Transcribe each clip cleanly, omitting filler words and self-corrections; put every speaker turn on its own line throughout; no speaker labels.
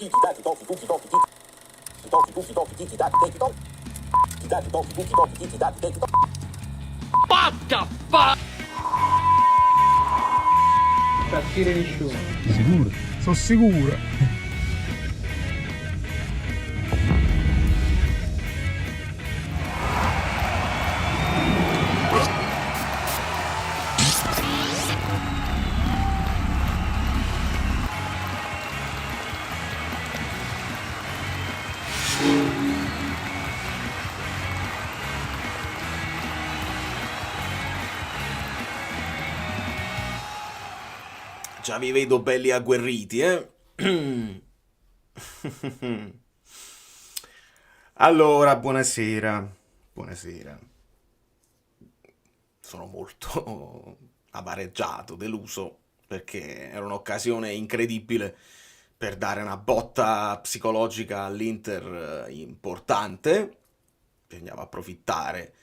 What the fuck?
Partire nessuno.
Sicuro? Sono sicuro.
Già vi vedo belli agguerriti, eh? Allora, buonasera. Buonasera. Sono molto amareggiato, deluso, perché era un'occasione incredibile per dare una botta psicologica all'Inter importante. Bisognava approfittare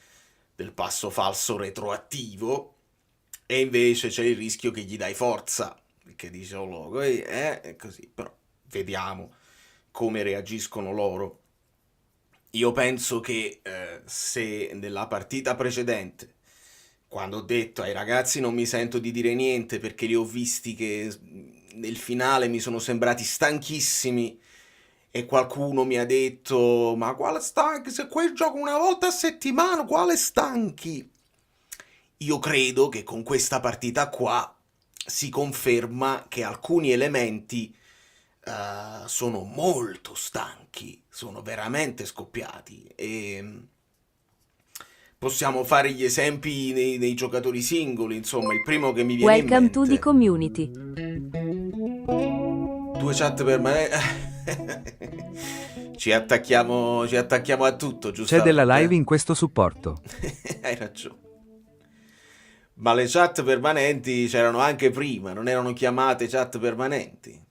del passo falso retroattivo e invece c'è il rischio che gli dai forza, che dice solo è così, però vediamo come reagiscono loro. Io penso che se nella partita precedente, quando ho detto ai ragazzi non mi sento di dire niente perché li ho visti che nel finale mi sono sembrati stanchissimi e qualcuno mi ha detto ma quale stanchi, se quel gioco una volta a settimana, quale stanchi? Io credo che con questa partita qua si conferma che alcuni elementi sono molto stanchi, sono veramente scoppiati e possiamo fare gli esempi nei giocatori singoli, insomma, il primo che mi viene in
Welcome to the
mente.
community.
Due chat permanenti. Ci attacchiamo a tutto, giusto?
C'è della live in questo supporto.
Hai ragione. Ma le chat permanenti c'erano anche prima, non erano chiamate chat permanenti.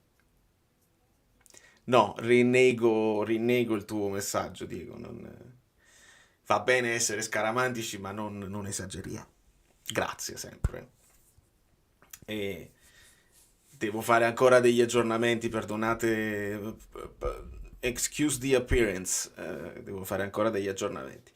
No, rinnego il tuo messaggio, Diego. Va bene essere scaramantici, ma non esageriamo. Grazie sempre. E devo fare ancora degli aggiornamenti, perdonate. Excuse the appearance. Devo fare ancora degli aggiornamenti.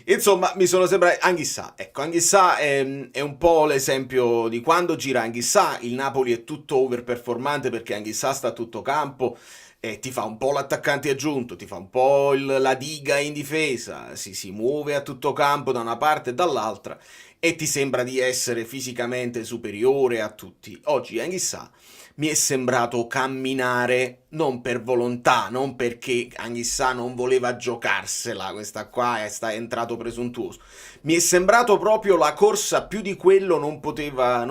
Insomma, mi sono sembrati Anghissà. Ecco, Anghissà è un po' l'esempio di quando gira Anghissà. Il Napoli è tutto overperformante perché Anghissà sta a tutto campo e ti fa un po' l'attaccante aggiunto, ti fa un po' la diga in difesa, si muove a tutto campo da una parte e dall'altra e ti sembra di essere fisicamente superiore a tutti. Oggi Anghissà mi è sembrato camminare non per volontà, non perché Anghissà non voleva giocarsela, questa qua è entrato presuntuoso. Mi è sembrato proprio la corsa più di quello non poteva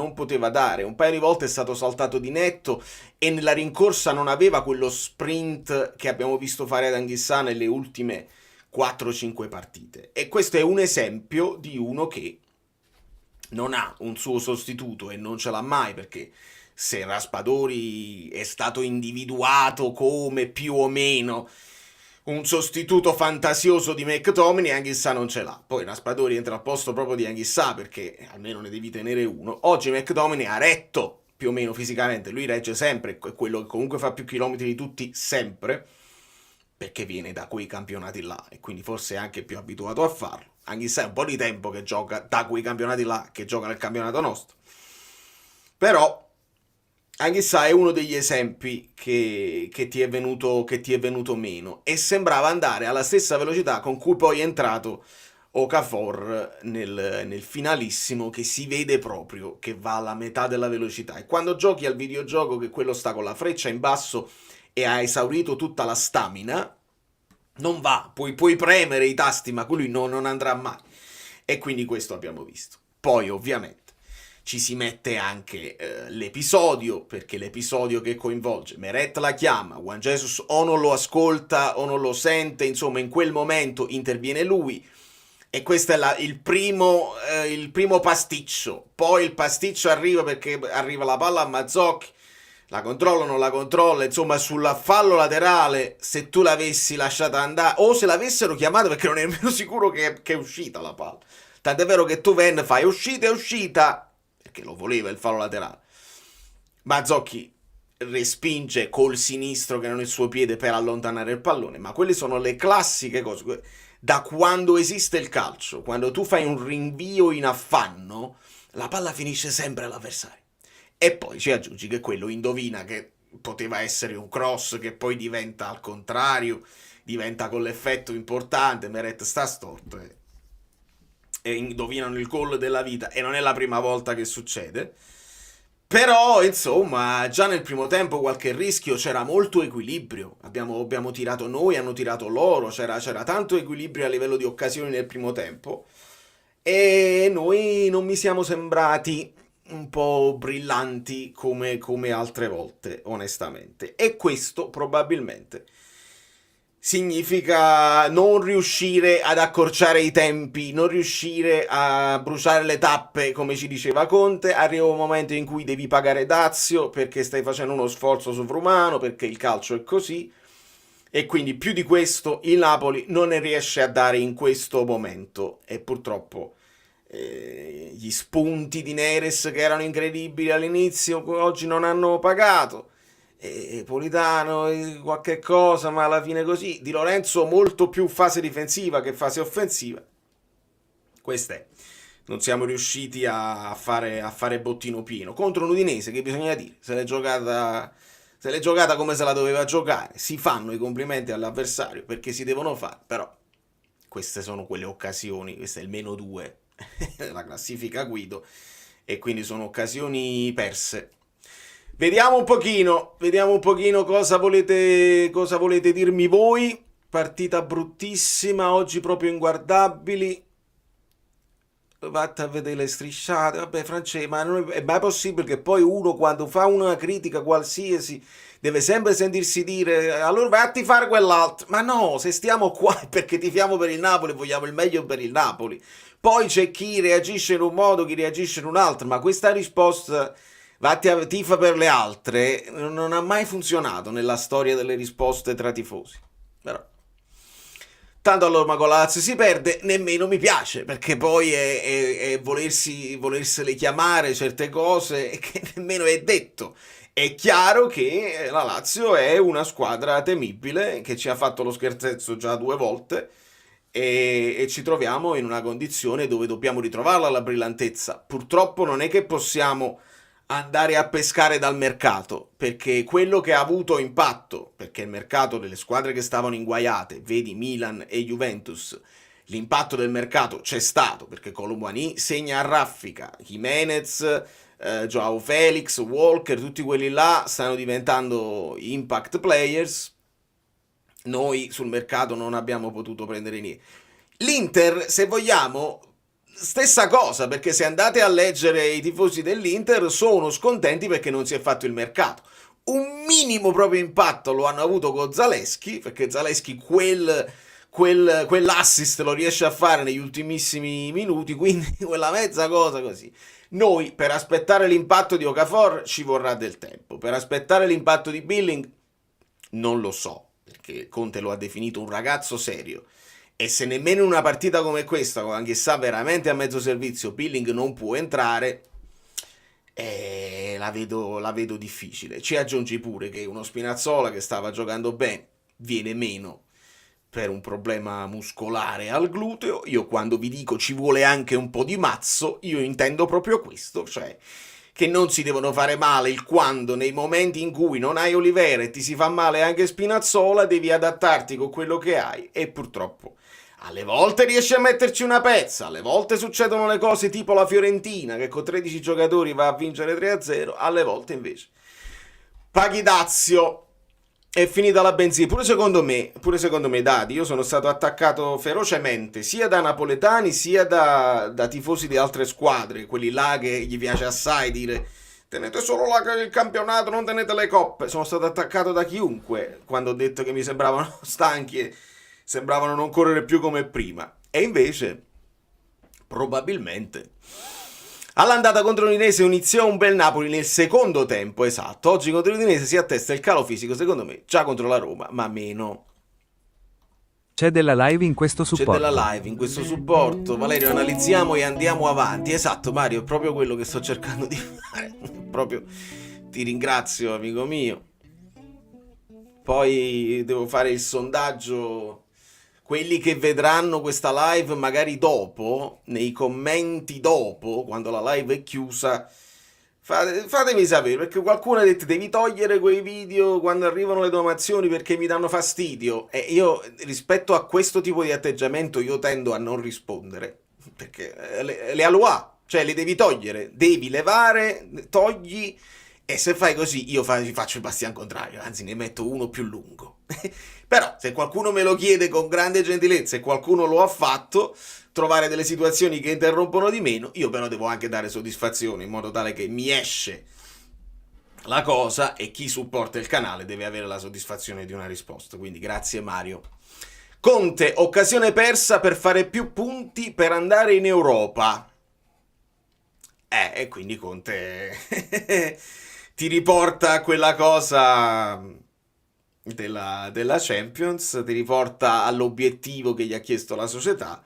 dare. Un paio di volte è stato saltato di netto e nella rincorsa non aveva quello sprint che abbiamo visto fare ad Anghissà nelle ultime 4-5 partite. E questo è un esempio di uno che non ha un suo sostituto e non ce l'ha mai, perché se Raspadori è stato individuato come più o meno un sostituto fantasioso di McTominay, Anghissà non ce l'ha. Poi Raspadori entra al posto proprio di Anghissà perché almeno ne devi tenere uno. Oggi McTominay ha retto più o meno fisicamente, lui regge sempre, è quello che comunque fa più chilometri di tutti sempre, perché viene da quei campionati là e quindi forse è anche più abituato a farlo. Anghissà è un po' di tempo che gioca da quei campionati là, che gioca nel campionato nostro. Però Anghissà è uno degli esempi che ti è venuto meno e sembrava andare alla stessa velocità con cui poi è entrato Okafor nel finalissimo, che si vede proprio che va alla metà della velocità. E quando giochi al videogioco che quello sta con la freccia in basso e ha esaurito tutta la stamina, non va, puoi premere i tasti ma lui non andrà mai. E quindi questo abbiamo visto. Poi ovviamente ci si mette anche l'episodio, perché l'episodio che coinvolge Meret la chiama, Juan Jesus o non lo ascolta o non lo sente, insomma in quel momento interviene lui e questo è il primo pasticcio. Poi il pasticcio arriva perché arriva la palla a Mazzocchi, la controlla o non la controlla, insomma sul fallo laterale, se tu l'avessi lasciata andare o se l'avessero chiamata, perché non è nemmeno sicuro che è uscita la palla, tant'è vero che tu fai uscita, perché lo voleva il fallo laterale. Mazzocchi respinge col sinistro che non è il suo piede per allontanare il pallone, ma quelle sono le classiche cose. Da quando esiste il calcio, quando tu fai un rinvio in affanno, la palla finisce sempre all'avversario. E poi ci aggiungi che quello indovina che poteva essere un cross che poi diventa al contrario, diventa con l'effetto importante, Meret sta storto e indovinano il gol della vita, e non è la prima volta che succede. Però, insomma, già nel primo tempo qualche rischio, c'era molto equilibrio. Abbiamo tirato noi, hanno tirato loro, c'era tanto equilibrio a livello di occasioni nel primo tempo. E noi non mi siamo sembrati un po' brillanti come altre volte, onestamente. E questo probabilmente significa non riuscire ad accorciare i tempi, non riuscire a bruciare le tappe, come ci diceva Conte. Arriva un momento in cui devi pagare dazio perché stai facendo uno sforzo sovrumano, perché il calcio è così, e quindi più di questo il Napoli non ne riesce a dare in questo momento, e purtroppo gli spunti di Neres che erano incredibili all'inizio oggi non hanno pagato. Politano qualche cosa, ma alla fine così. Di Lorenzo molto più fase difensiva che fase offensiva. Questa è. Non siamo riusciti a fare bottino pieno contro un Udinese che, bisogna dire, se l'è giocata come se la doveva giocare. Si fanno i complimenti all'avversario perché si devono fare, però queste sono quelle occasioni. Questo è il -2 della classifica Guido, e quindi sono occasioni perse. Vediamo un pochino cosa volete dirmi voi. Partita bruttissima, oggi proprio inguardabili. Vatti a vedere le strisciate. Vabbè, Francesco, ma non è mai possibile che poi uno, quando fa una critica qualsiasi, deve sempre sentirsi dire allora vatti a fare quell'altro. Ma no, se stiamo qua è perché tifiamo per il Napoli e vogliamo il meglio per il Napoli. Poi c'è chi reagisce in un modo, chi reagisce in un altro, ma questa risposta vatti a tifa per le altre non ha mai funzionato nella storia delle risposte tra tifosi. Però tanto allora con la Lazio si perde, nemmeno mi piace, perché poi è volersele chiamare certe cose che nemmeno è detto. È chiaro che la Lazio è una squadra temibile, che ci ha fatto lo scherzetto già 2 volte, e ci troviamo in una condizione dove dobbiamo ritrovarla la brillantezza. Purtroppo non è che possiamo andare a pescare dal mercato, perché quello che ha avuto impatto, perché il mercato delle squadre che stavano inguaiate, vedi Milan e Juventus, l'impatto del mercato c'è stato, perché Colomboani segna a raffica, Jimenez, Joao Felix, Walker, tutti quelli là stanno diventando impact players. Noi sul mercato non abbiamo potuto prendere niente. L'Inter, se vogliamo, stessa cosa, perché se andate a leggere i tifosi dell'Inter sono scontenti perché non si è fatto il mercato. Un minimo proprio impatto lo hanno avuto con Zalewski, perché Zalewski quell'assist lo riesce a fare negli ultimissimi minuti, quindi quella mezza cosa così. Noi, per aspettare l'impatto di Okafor ci vorrà del tempo, per aspettare l'impatto di Billing non lo so, perché Conte lo ha definito un ragazzo serio. E se nemmeno in una partita come questa, anche sa veramente a mezzo servizio, Billing non può entrare, la vedo difficile. Ci aggiungi pure che uno Spinazzola che stava giocando bene viene meno per un problema muscolare al gluteo. Io quando vi dico ci vuole anche un po' di mazzo, io intendo proprio questo, cioè che non si devono fare male il quando nei momenti in cui non hai Olivera e ti si fa male anche Spinazzola, devi adattarti con quello che hai, e purtroppo alle volte riesci a metterci una pezza, alle volte succedono le cose tipo la Fiorentina che con 13 giocatori va a vincere 3-0, alle volte invece paghi dazio. È finita la benzina, pure secondo me, Dadi, io sono stato attaccato ferocemente sia da napoletani sia da tifosi di altre squadre, quelli là che gli piace assai dire tenete solo il campionato, non tenete le coppe. Sono stato attaccato da chiunque quando ho detto che mi sembravano stanchi e sembravano non correre più come prima, e invece probabilmente all'andata contro l'Udinese iniziò un bel Napoli nel secondo tempo, esatto. Oggi contro l'Udinese si attesta il calo fisico, secondo me, già contro la Roma, ma meno.
C'è della live in questo supporto.
C'è della live in questo supporto. Valerio, analizziamo e andiamo avanti. Esatto, Mario, è proprio quello che sto cercando di fare. Proprio ti ringrazio amico mio. Poi devo fare il sondaggio. Quelli che vedranno questa live magari dopo, nei commenti dopo, quando la live è chiusa, fatemi sapere, perché qualcuno ha detto devi togliere quei video quando arrivano le donazioni perché mi danno fastidio. E io rispetto a questo tipo di atteggiamento io tendo a non rispondere, perché le aloha, cioè le devi togliere, devi levare, togli, e se fai così io faccio il bastian contrario, anzi ne metto uno più lungo. Però se qualcuno me lo chiede con grande gentilezza e qualcuno lo ha fatto, trovare delle situazioni che interrompono di meno, io però devo anche dare soddisfazione in modo tale che mi esce la cosa e chi supporta il canale deve avere la soddisfazione di una risposta. Quindi grazie Mario. Conte, occasione persa per fare più punti per andare in Europa. E quindi Conte ti riporta a quella cosa della Champions, ti riporta all'obiettivo che gli ha chiesto la società,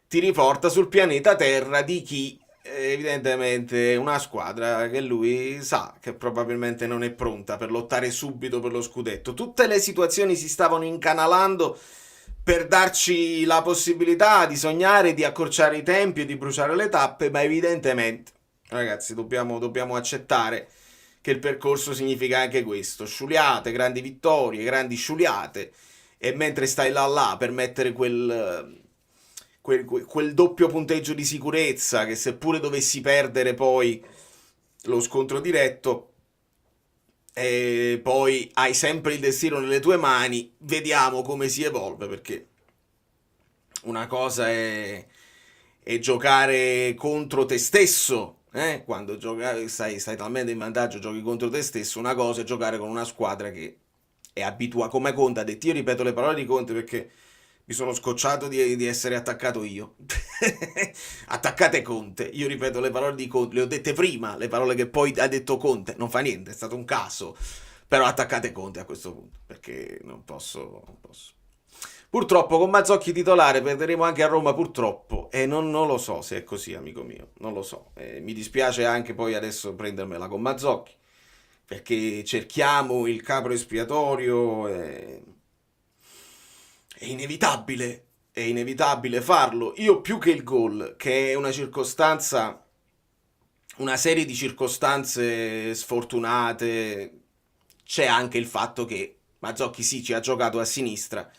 ti riporta sul pianeta Terra di chi evidentemente una squadra che lui sa che probabilmente non è pronta per lottare subito per lo scudetto. Tutte le situazioni si stavano incanalando per darci la possibilità di sognare, di accorciare i tempi e di bruciare le tappe, ma evidentemente, ragazzi, dobbiamo accettare che il percorso significa anche questo: sciuliate, grandi vittorie, grandi sciuliate, e mentre stai là per mettere quel doppio punteggio di sicurezza, che seppure dovessi perdere poi lo scontro diretto, e poi hai sempre il destino nelle tue mani, vediamo come si evolve, perché una cosa è giocare contro te stesso, quando stai talmente in vantaggio, giochi contro te stesso. Una cosa è giocare con una squadra che è abituata, come Conte ha detto. Io ripeto le parole di Conte perché mi sono scocciato di essere attaccato io. Attaccate Conte. Io ripeto le parole di Conte, le ho dette prima, le parole che poi ha detto Conte, non fa niente, è stato un caso, però attaccate Conte a questo punto, perché non posso. Purtroppo con Mazzocchi titolare perderemo anche a Roma, purtroppo, e non lo so se è così, amico mio, non lo so. Mi dispiace anche poi adesso prendermela con Mazzocchi, perché cerchiamo il capro espiatorio, è inevitabile farlo. Io più che il gol, che è una circostanza, una serie di circostanze sfortunate, c'è anche il fatto che Mazzocchi sì ci ha giocato a sinistra,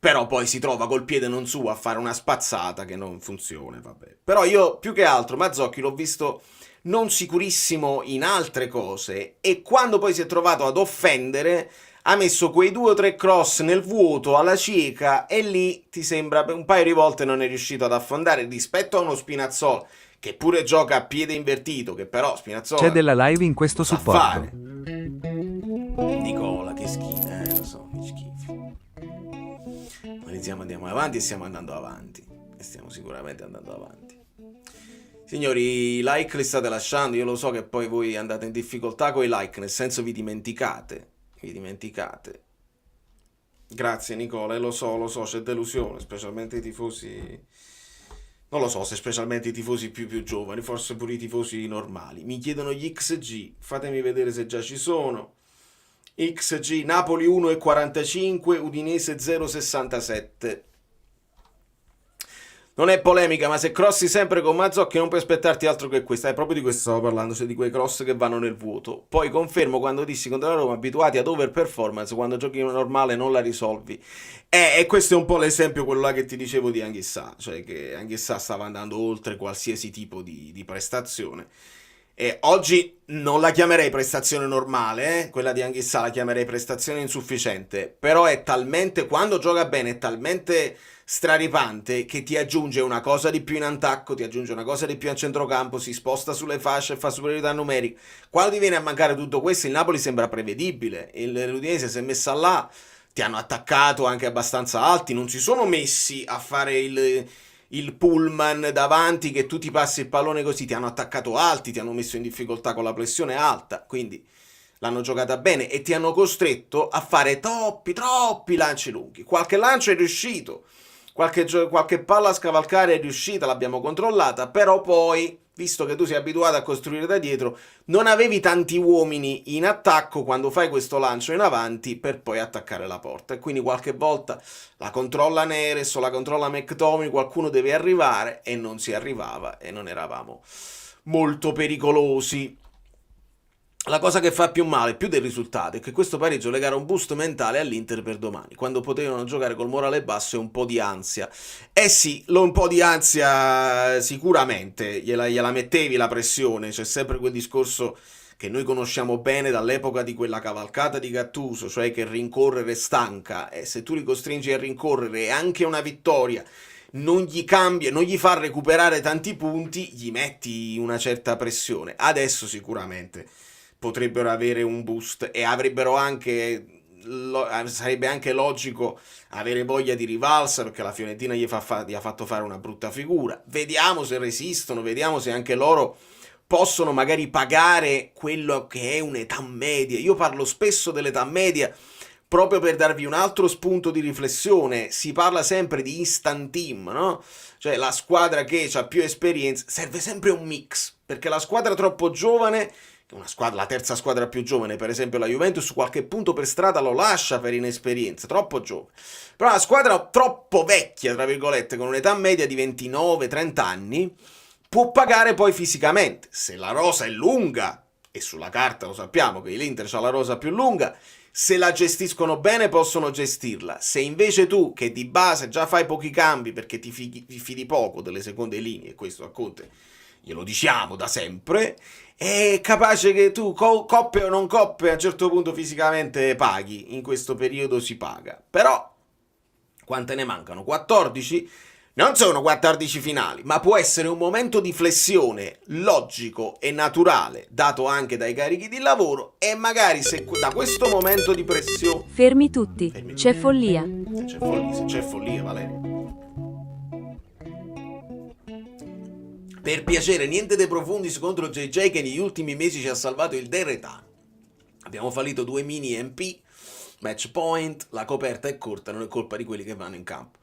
però poi si trova col piede non suo a fare una spazzata che non funziona, vabbè. Però io più che altro Mazzocchi l'ho visto non sicurissimo in altre cose, e quando poi si è trovato ad offendere ha messo quei 2 o 3 cross nel vuoto alla cieca, e lì ti sembra un paio di volte non è riuscito ad affondare rispetto a uno Spinazzola che pure gioca a piede invertito, che però Spinazzola
C'è della live in questo
sa
supporto.
fare. Nicola, che schifo, lo so, che schifo. Andiamo avanti, e stiamo andando avanti, e stiamo sicuramente andando avanti. Signori, i like li state lasciando, io lo so che poi voi andate in difficoltà con i like, nel senso vi dimenticate. Grazie Nicola, lo so, c'è delusione, specialmente i tifosi, non lo so se specialmente i tifosi più giovani, forse pure i tifosi normali. Mi chiedono gli XG, fatemi vedere se già ci sono. XG Napoli 1,45, Udinese 0,67. Non è polemica, ma se crossi sempre con Mazzocchi non puoi aspettarti altro che questo. È proprio di questo stavo parlando, cioè di quei cross che vanno nel vuoto. Poi confermo quando dissi contro la Roma, abituati ad over performance, quando giochi normale non la risolvi. E questo è un po' l'esempio, quello là che ti dicevo di Anghissà, cioè che Anghissà stava andando oltre qualsiasi tipo di prestazione. E oggi non la chiamerei prestazione normale, quella di Anghissà la chiamerei prestazione insufficiente, però è talmente, quando gioca bene, è talmente straripante che ti aggiunge una cosa di più in attacco, ti aggiunge una cosa di più a centrocampo, si sposta sulle fasce e fa superiorità numerica. Quando ti viene a mancare tutto questo, il Napoli sembra prevedibile. L'Udinese si è messa là, ti hanno attaccato anche abbastanza alti, non si sono messi a fare il pullman davanti che tu ti passi il pallone così, ti hanno attaccato alti, ti hanno messo in difficoltà con la pressione alta, quindi l'hanno giocata bene e ti hanno costretto a fare troppi lanci lunghi. Qualche lancio è riuscito, qualche palla a scavalcare è riuscita, l'abbiamo controllata, però poi visto che tu sei abituato a costruire da dietro, non avevi tanti uomini in attacco quando fai questo lancio in avanti per poi attaccare la porta. E quindi qualche volta la controlla Neres o la controlla McTominay, qualcuno deve arrivare e non si arrivava e non eravamo molto pericolosi. La cosa che fa più male, più del risultato, è che questo pareggio legava un boost mentale all'Inter per domani, quando potevano giocare col morale basso e un po' di ansia. Eh sì, un po' di ansia sicuramente, gliela mettevi la pressione, c'è sempre quel discorso che noi conosciamo bene dall'epoca di quella cavalcata di Gattuso, cioè che rincorrere stanca, e se tu li costringi a rincorrere e anche una vittoria non gli cambia, non gli fa recuperare tanti punti, gli metti una certa pressione. Adesso sicuramente potrebbero avere un boost e avrebbero anche sarebbe anche logico avere voglia di rivalsa, perché la Fiorentina gli ha fatto fare una brutta figura. Vediamo se resistono, vediamo se anche loro possono magari pagare quello che è un'età media. Io parlo spesso dell'età media proprio per darvi un altro spunto di riflessione. Si parla sempre di instant team, no? Cioè la squadra che ha più esperienza, serve sempre un mix, perché la squadra troppo giovane, la terza squadra più giovane, per esempio la Juventus, qualche punto per strada lo lascia per inesperienza, troppo giovane. Però la squadra troppo vecchia, tra virgolette, con un'età media di 29-30 anni, può pagare poi fisicamente. Se la rosa è lunga, e sulla carta lo sappiamo che l'Inter ha la rosa più lunga, se la gestiscono bene possono gestirla. Se invece tu, che di base già fai pochi cambi perché ti fidi poco delle seconde linee, e questo a Conte glielo diciamo da sempre, è capace che tu, coppe o non coppe, a un certo punto fisicamente paghi. In questo periodo si paga. Però, quante ne mancano? 14? Non sono 14 finali, ma può essere un momento di flessione logico e naturale, dato anche dai carichi di lavoro, e magari se da questo momento di pressione...
Fermi tutti, c'è follia.
Se c'è follia, Valerio. Per piacere, niente De Profundis contro JJ che negli ultimi mesi ci ha salvato il Deretano. Abbiamo fallito 2 mini MP, match point, la coperta è corta, non è colpa di quelli che vanno in campo.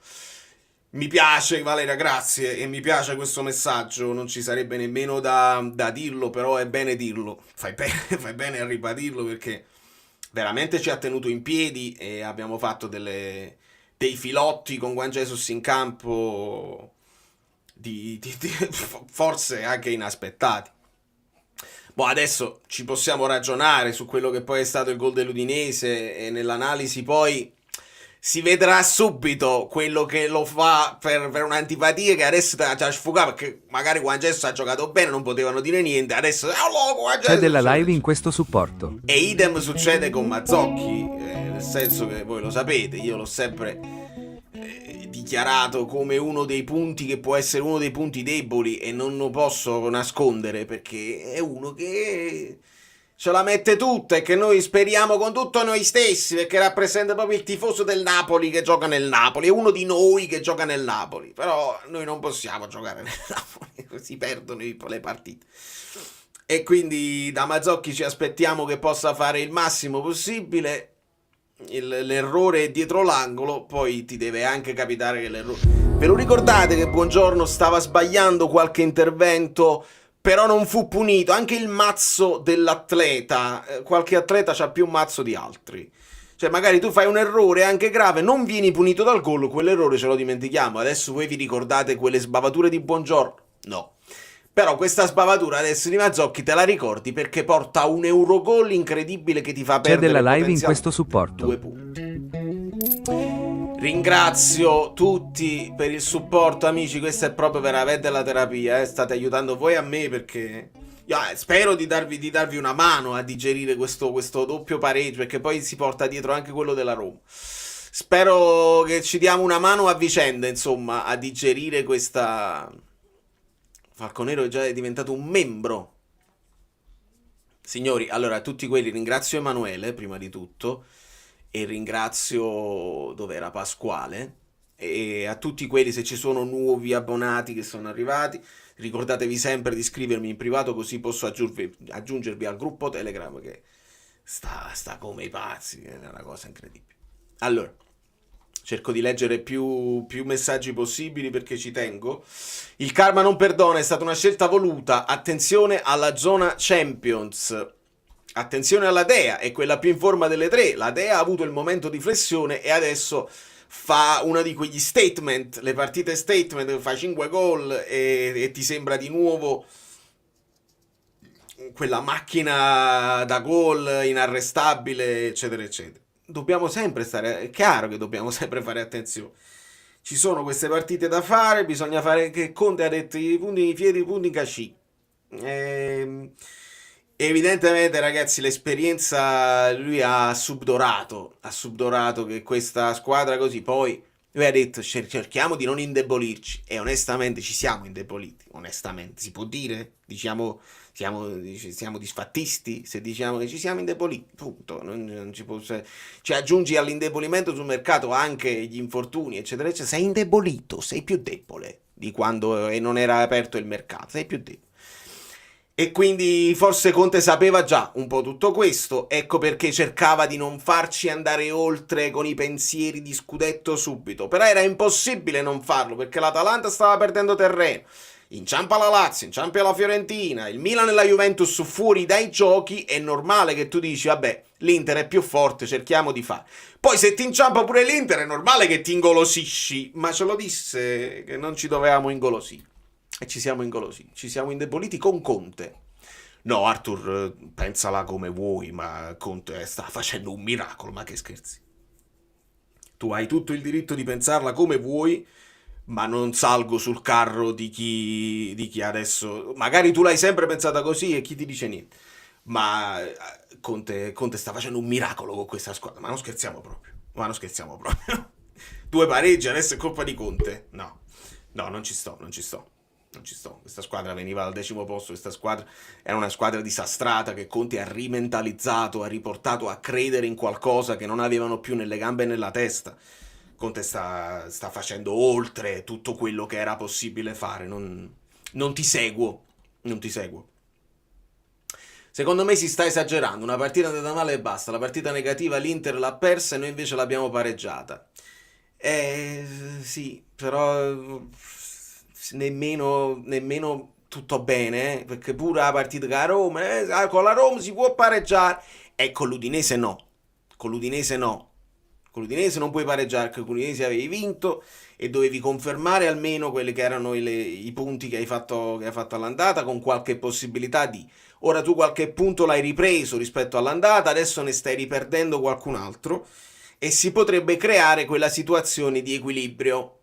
Mi piace, Valeria, grazie, e mi piace questo messaggio, non ci sarebbe nemmeno da dirlo, però è bene dirlo, fai bene a ribadirlo, perché veramente ci ha tenuto in piedi e abbiamo fatto dei filotti con Juan Jesus in campo forse anche inaspettati. Boh, adesso ci possiamo ragionare su quello che poi è stato il gol dell'Udinese, e nell'analisi poi si vedrà subito quello che lo fa per un'antipatia che adesso te la già sfugata, perché magari Juan Jesus ha giocato bene, non potevano dire niente, adesso
C'è della live in questo supporto.
e idem succede con Mazzocchi, nel senso che voi lo sapete, io l'ho sempre dichiarato come uno dei punti che può essere uno dei punti deboli, e non lo posso nascondere, perché è uno che ce la mette tutta e che noi speriamo con tutto noi stessi, perché rappresenta proprio il tifoso del Napoli che gioca nel Napoli, è uno di noi che gioca nel Napoli, però noi non possiamo giocare nel Napoli, si perdono le partite. E quindi da Mazzocchi ci aspettiamo che possa fare il massimo possibile. L'errore è dietro l'angolo, poi ti deve anche capitare che l'errore... Ve lo ricordate che Buongiorno stava sbagliando qualche intervento, però non fu punito? Anche il mazzo dell'atleta, qualche atleta c'ha più mazzo di altri, cioè magari tu fai un errore anche grave, non vieni punito dal gol, quell'errore ce lo dimentichiamo. Adesso voi vi ricordate quelle sbavature di Buongiorno? No. Però questa sbavatura adesso di Mazzocchi te la ricordi, perché porta un Eurogol incredibile che ti fa
C'è
perdere
della live in
potenziale
questo supporto.
2 punti. Ringrazio tutti per il supporto, amici, questa è proprio veramente la terapia, state aiutando voi a me, perché spero di darvi una mano a digerire questo doppio pareggio, perché poi si porta dietro anche quello della Roma. Spero che ci diamo una mano a vicenda, insomma, a digerire questa... Falconero è già diventato un membro. Signori, allora, a tutti quelli ringrazio Emanuele, prima di tutto, e ringrazio, dov'era, Pasquale, e a tutti quelli, se ci sono nuovi abbonati che sono arrivati, ricordatevi sempre di iscrivermi in privato, così posso aggiungervi al gruppo Telegram che sta come i pazzi, è una cosa incredibile. Allora, cerco di leggere più messaggi possibili perché ci tengo. Il karma non perdona, è stata una scelta voluta. Attenzione alla zona Champions. Attenzione alla Dea, è quella più in forma delle tre. La Dea ha avuto il momento di flessione e adesso fa uno di quegli statement, le partite statement, fa 5 gol e ti sembra di nuovo quella macchina da gol inarrestabile, eccetera, eccetera. Dobbiamo sempre stare, è chiaro che dobbiamo sempre fare attenzione. Ci sono queste partite da fare, bisogna fare, che Conte ha detto, i punti in fieri, i punti in casci. Evidentemente, ragazzi, l'esperienza lui ha subdorato che questa squadra così, poi lui ha detto cerchiamo di non indebolirci e onestamente ci siamo indeboliti, onestamente, si può dire? Diciamo, siamo disfattisti se diciamo che ci siamo indeboliti, punto, non ci può, ci aggiungi all'indebolimento sul mercato anche gli infortuni, eccetera, eccetera, sei indebolito, sei più debole di quando non era aperto il mercato, sei più debole. E quindi forse Conte sapeva già un po' tutto questo, ecco perché cercava di non farci andare oltre con i pensieri di scudetto subito. Però era impossibile non farlo, perché l'Atalanta stava perdendo terreno. Inciampa la Lazio, inciampa la Fiorentina, il Milan e la Juventus fuori dai giochi, è normale che tu dici, vabbè, l'Inter è più forte, cerchiamo di fare. Poi se ti inciampa pure l'Inter è normale che ti ingolosisci, ma ce lo disse che non ci dovevamo ingolosire. E ci siamo ingolositi, ci siamo indeboliti con Conte. No, Arthur, pensala come vuoi, ma Conte sta facendo un miracolo, ma che scherzi. Tu hai tutto il diritto di pensarla come vuoi, ma non salgo sul carro di chi adesso... Magari tu l'hai sempre pensata così e chi ti dice niente. Ma Conte sta facendo un miracolo con questa squadra, ma non scherziamo proprio. 2 pareggi, adesso è colpa di Conte. No, non ci sto. Questa squadra veniva al 10° posto, questa squadra era una squadra disastrata che Conte ha rimentalizzato, ha riportato a credere in qualcosa che non avevano più nelle gambe e nella testa. Conte sta facendo oltre tutto quello che era possibile fare, non ti seguo. Secondo me si sta esagerando, una partita è andata male e basta, la partita negativa l'Inter l'ha persa e noi invece l'abbiamo pareggiata. Sì, però... nemmeno tutto bene, perché pure la partita con la Roma, con la Roma si può pareggiare e con l'Udinese no, con l'Udinese non puoi pareggiare, perché con l'Udinese avevi vinto e dovevi confermare almeno quelli che erano i punti che hai fatto all'andata, con qualche possibilità di... Ora tu qualche punto l'hai ripreso rispetto all'andata, adesso ne stai riperdendo qualcun altro e si potrebbe creare quella situazione di equilibrio.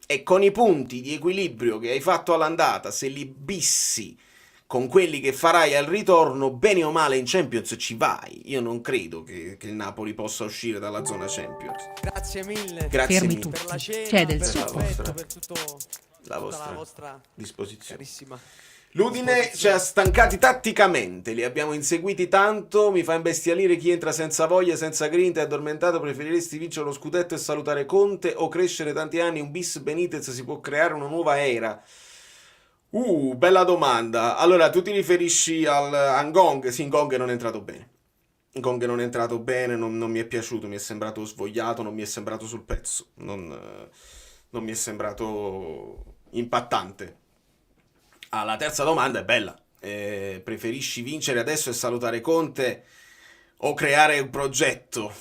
E con i punti di equilibrio che hai fatto all'andata, se li bissi con quelli che farai al ritorno, bene o male in Champions ci vai. Io non credo che il Napoli possa uscire dalla zona Champions.
Grazie mille.
Fermi
Per
tutti.
la cena,
C'è del
per
supporto.
l'affetto, per tutta
La
la
vostra
vostra
disposizione.
carissima.
L'Udine ci ha stancati tatticamente, li abbiamo inseguiti tanto, mi fa imbestialire chi entra senza voglia, senza grinta e addormentato. Preferiresti vincere lo scudetto e salutare Conte o crescere tanti anni? Un bis Benitez, si può creare una nuova era? Bella domanda. Allora, tu ti riferisci a Ngong? Sì, Ngong non è entrato bene. Non mi è piaciuto, mi è sembrato svogliato, non mi è sembrato sul pezzo, non mi è sembrato impattante. La terza domanda è bella. Preferisci vincere adesso e salutare Conte o creare un progetto?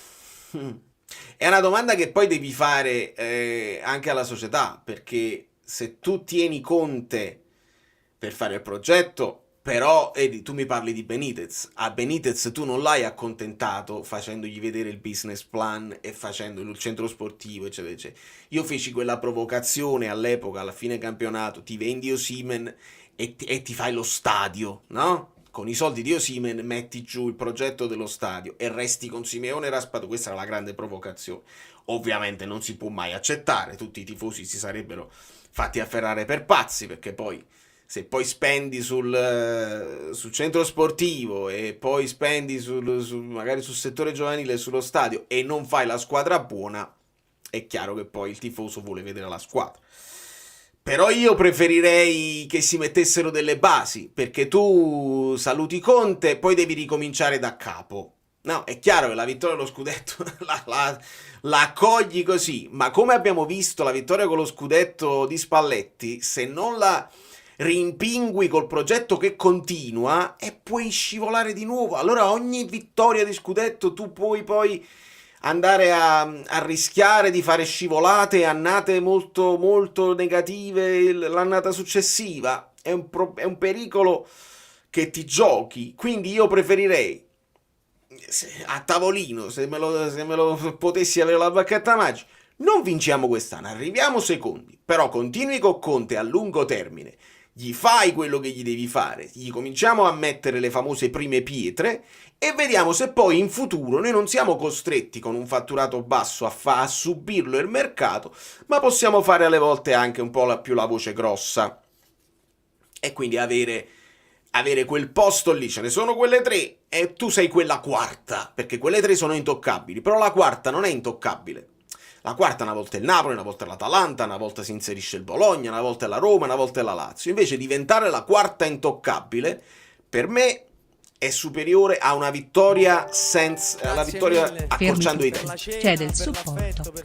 È una domanda che poi devi fare anche alla società, perché se tu tieni Conte per fare il progetto, però tu mi parli di Benitez, a Benitez tu non l'hai accontentato facendogli vedere il business plan e facendo il centro sportivo, eccetera, eccetera. Io feci quella provocazione all'epoca, alla fine campionato, ti vendi Osimhen e ti fai lo stadio, no? Con i soldi di Osimhen metti giù il progetto dello stadio e resti con Simeone e Raspadori. Questa era la grande provocazione. Ovviamente non si può mai accettare, tutti i tifosi si sarebbero fatti afferrare per pazzi, perché poi se poi spendi sul centro sportivo e poi spendi magari sul settore giovanile e sullo stadio e non fai la squadra buona, è chiaro che poi il tifoso vuole vedere la squadra. Però io preferirei che si mettessero delle basi, perché tu saluti Conte, poi devi ricominciare da capo. No, è chiaro che la vittoria dello scudetto la accogli così, ma come abbiamo visto la vittoria con lo scudetto di Spalletti, se non la rimpingui col progetto che continua e puoi scivolare di nuovo. Allora ogni vittoria di scudetto tu puoi poi andare a rischiare di fare scivolate, annate molto molto negative l'annata successiva. È un pericolo che ti giochi, quindi io preferirei a tavolino, se me lo potessi avere la bacchetta magica, non vinciamo quest'anno, arriviamo secondi, però continui con Conte a lungo termine, gli fai quello che gli devi fare, gli cominciamo a mettere le famose prime pietre e vediamo se poi in futuro noi non siamo costretti con un fatturato basso a subirlo il mercato, ma possiamo fare alle volte anche un po' più la voce grossa e quindi avere quel posto lì. Ce ne sono quelle 3 e tu sei quella quarta, perché quelle 3 sono intoccabili, però la quarta non è intoccabile. La quarta una volta è il Napoli, una volta è l'Atalanta, una volta si inserisce il Bologna, una volta è la Roma, una volta è la Lazio. Invece diventare la quarta intoccabile, per me, è superiore a una vittoria alla vittoria accorciando i tempi.
C'è del supporto.
Per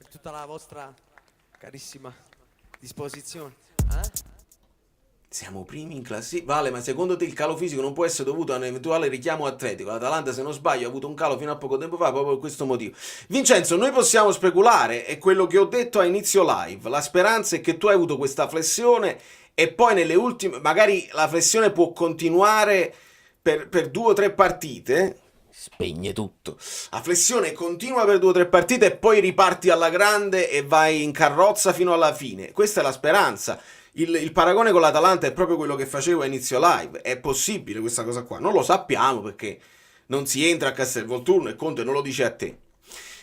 tutta la vostra carissima disposizione.
Siamo primi in classifica. Vale, ma secondo te il calo fisico non può essere dovuto a un eventuale richiamo atletico? L'Atalanta, se non sbaglio, ha avuto un calo fino a poco tempo fa proprio per questo motivo. Vincenzo, noi possiamo speculare, è quello che ho detto a inizio live. La speranza è che tu hai avuto questa flessione e poi nelle ultime, magari la flessione può continuare per 2 o 3 partite. Spegne tutto. La flessione continua per 2 o 3 partite e poi riparti alla grande e vai in carrozza fino alla fine. Questa è la speranza. Il paragone con l'Atalanta è proprio quello che facevo a inizio live. È possibile questa cosa qua? Non lo sappiamo perché non si entra a Castelvolturno e Conte non lo dice a te.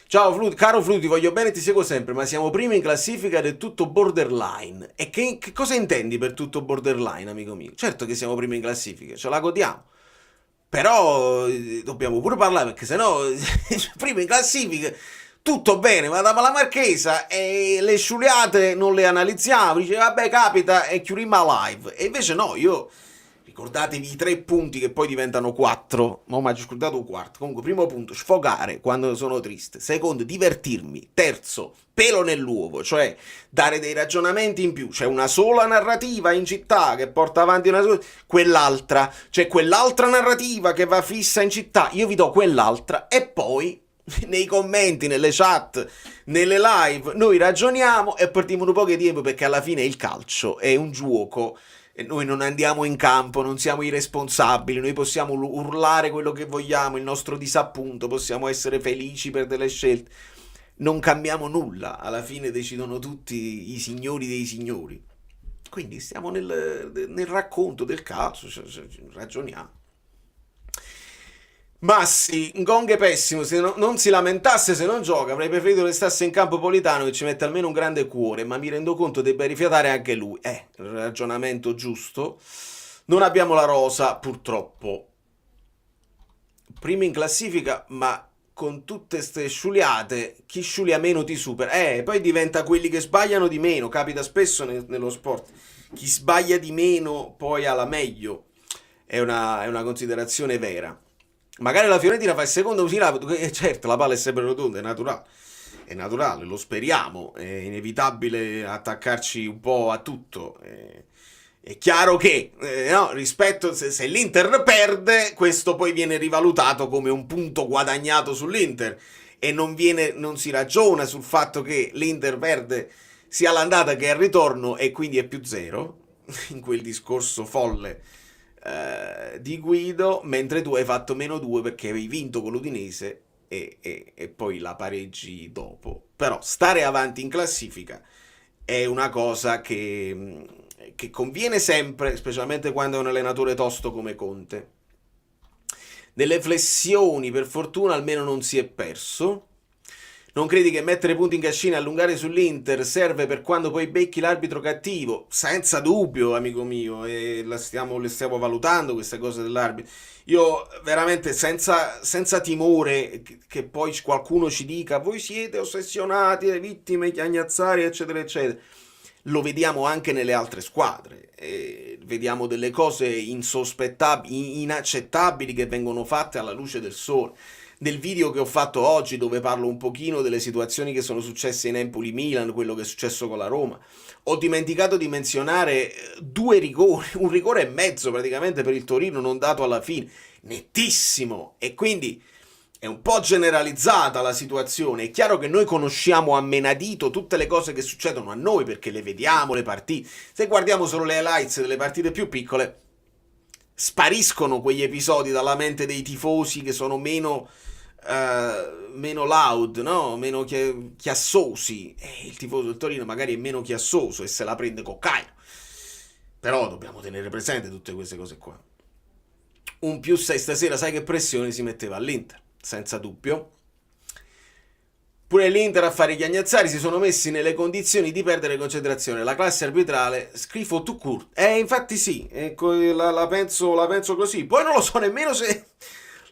Ciao caro Flu, ti voglio bene e ti seguo sempre, ma siamo primi in classifica ed è tutto borderline. E che cosa intendi per tutto borderline, amico mio? Certo che siamo primi in classifica, ce la godiamo. Però dobbiamo pure parlare perché sennò prima in classifica tutto bene, ma dava la Marchesa e le sciuliate non le analizziamo, dice vabbè capita e chiudiamo la live. E invece no, ricordatevi i 3 punti che poi diventano 4, ma ho scordato un quarto. Comunque primo punto, sfogare quando sono triste. Secondo, divertirmi. Terzo, pelo nell'uovo, cioè dare dei ragionamenti in più. C'è una sola narrativa in città che porta avanti quell'altra, c'è quell'altra narrativa che va fissa in città, io vi do quell'altra e poi nei commenti, nelle chat, nelle live noi ragioniamo e perdiamo un po' di tempo perché alla fine il calcio è un gioco e noi non andiamo in campo, non siamo i responsabili, noi possiamo urlare quello che vogliamo, il nostro disappunto, possiamo essere felici per delle scelte, non cambiamo nulla, alla fine decidono tutti i signori dei signori, quindi stiamo nel racconto del calcio, ragioniamo. Massi, Ngong è pessimo, se non si lamentasse se non gioca, avrei preferito restasse in campo Politano che ci mette almeno un grande cuore, ma mi rendo conto debba rifiatare anche lui. Il ragionamento giusto. Non abbiamo la rosa, purtroppo. Primi in classifica, ma con tutte ste sciuliate, chi sciulia meno ti supera. Poi diventa quelli che sbagliano di meno, capita spesso nello sport. Chi sbaglia di meno poi ha la meglio. È una considerazione vera. Magari la Fiorentina fa il secondo così, certo la palla è sempre rotonda, è naturale, lo speriamo, è inevitabile attaccarci un po' a tutto, è chiaro che no, rispetto se l'Inter perde, questo poi viene rivalutato come un punto guadagnato sull'Inter e non si ragiona sul fatto che l'Inter perde sia all'andata che al ritorno e quindi è più 0 in quel discorso folle di Guido, mentre tu hai fatto -2 perché avevi vinto con l'Udinese e poi la pareggi dopo. Però stare avanti in classifica è una cosa che conviene sempre, specialmente quando è un allenatore tosto come Conte. Nelle flessioni per fortuna almeno non si è perso. Non credi che mettere punti in cascina e allungare sull'Inter serve per quando poi becchi l'arbitro cattivo? Senza dubbio, amico mio, e le stiamo valutando queste cose dell'arbitro. Io veramente senza timore che poi qualcuno ci dica voi siete ossessionati, le vittime, chiagnazzari, eccetera, eccetera. Lo vediamo anche nelle altre squadre. vediamo delle cose insospettabili, inaccettabili che vengono fatte alla luce del sole. Nel video che ho fatto oggi, dove parlo un pochino delle situazioni che sono successe in Empoli-Milan, quello che è successo con la Roma, ho dimenticato di menzionare 2 rigori, un rigore e mezzo praticamente per il Torino non dato alla fine, nettissimo, e quindi è un po' generalizzata la situazione. È chiaro che noi conosciamo a menadito tutte le cose che succedono a noi perché le vediamo le partite. Se guardiamo solo le highlights delle partite più piccole, spariscono quegli episodi dalla mente dei tifosi che sono meno loud, no? Meno chiassosi. Il tifoso del Torino magari è meno chiassoso e se la prende con Cairo. Però dobbiamo tenere presente tutte queste cose qua. Un +6 stasera, sai che pressione si metteva all'Inter, senza dubbio. Pure l'Inter a fare gli agnazzari si sono messi nelle condizioni di perdere concentrazione. La classe arbitrale, schifo tout court. Infatti sì, la penso così. Poi non lo so nemmeno se...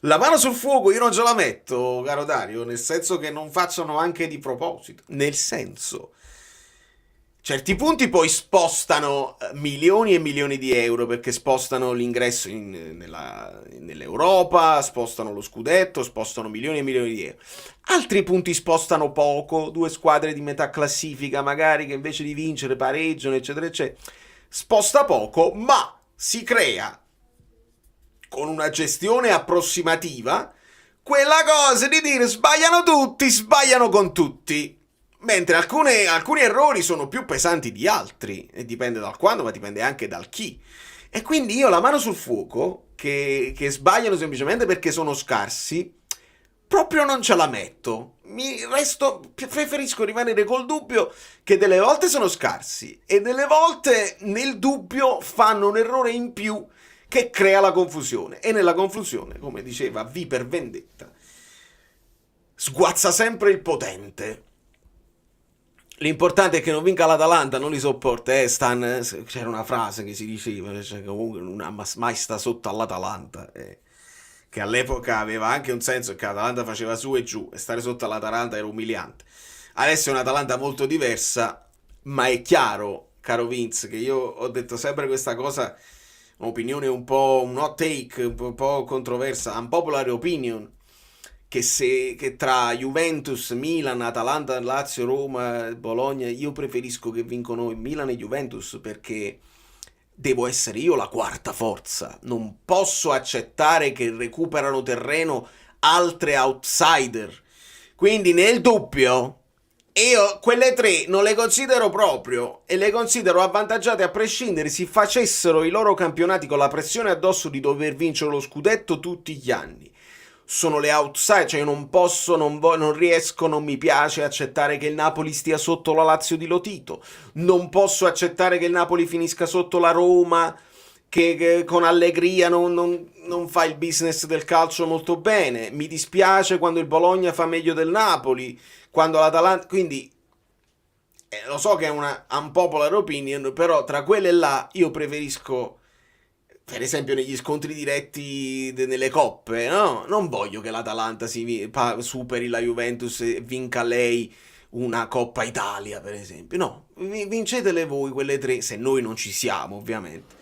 La mano sul fuoco io non ce la metto, caro Dario, nel senso che non facciano anche di proposito. Nel senso... Certi punti poi spostano milioni e milioni di euro, perché spostano l'ingresso nell'Europa, spostano lo scudetto, spostano milioni e milioni di euro. Altri punti spostano poco, 2 squadre di metà classifica magari che invece di vincere pareggiano, eccetera, eccetera. Sposta poco, ma si crea, con una gestione approssimativa, quella cosa di dire sbagliano tutti, sbagliano con tutti. Mentre alcuni errori sono più pesanti di altri, e dipende dal quando, ma dipende anche dal chi. E quindi io la mano sul fuoco, che sbagliano semplicemente perché sono scarsi, proprio non ce la metto. Preferisco rimanere col dubbio che delle volte sono scarsi e delle volte nel dubbio fanno un errore in più che crea la confusione. E nella confusione, come diceva V per Vendetta, sguazza sempre il potente. L'importante è che non vinca l'Atalanta, non li sopporta. C'era una frase che si diceva, cioè, comunque non mai sta sotto all'Atalanta, che all'epoca aveva anche un senso, che l'Atalanta faceva su e giù, e stare sotto all'Atalanta era umiliante. Adesso è un'Atalanta molto diversa, ma è chiaro, caro Vince, che io ho detto sempre questa cosa, un'opinione un hot take, un po' controversa, unpopular opinion, che tra Juventus, Milan, Atalanta, Lazio, Roma, Bologna, io preferisco che vincono Milan e Juventus, perché devo essere io la quarta forza. Non posso accettare che recuperano terreno altre outsider. Quindi nel dubbio io quelle 3 non le considero proprio, e le considero avvantaggiate a prescindere si facessero i loro campionati con la pressione addosso di dover vincere lo scudetto tutti gli anni. Sono le outside, cioè non riesco, non mi piace accettare che il Napoli stia sotto la Lazio di Lotito, non posso accettare che il Napoli finisca sotto la Roma, che con allegria non fa il business del calcio molto bene, mi dispiace quando il Bologna fa meglio del Napoli, quando l'Atalanta, quindi lo so che è una unpopular opinion, però tra quelle là io preferisco, per esempio negli scontri diretti nelle coppe, no? Non voglio che l'Atalanta superi la Juventus e vinca lei una Coppa Italia, per esempio. No, vincetele voi quelle 3, se noi non ci siamo, ovviamente.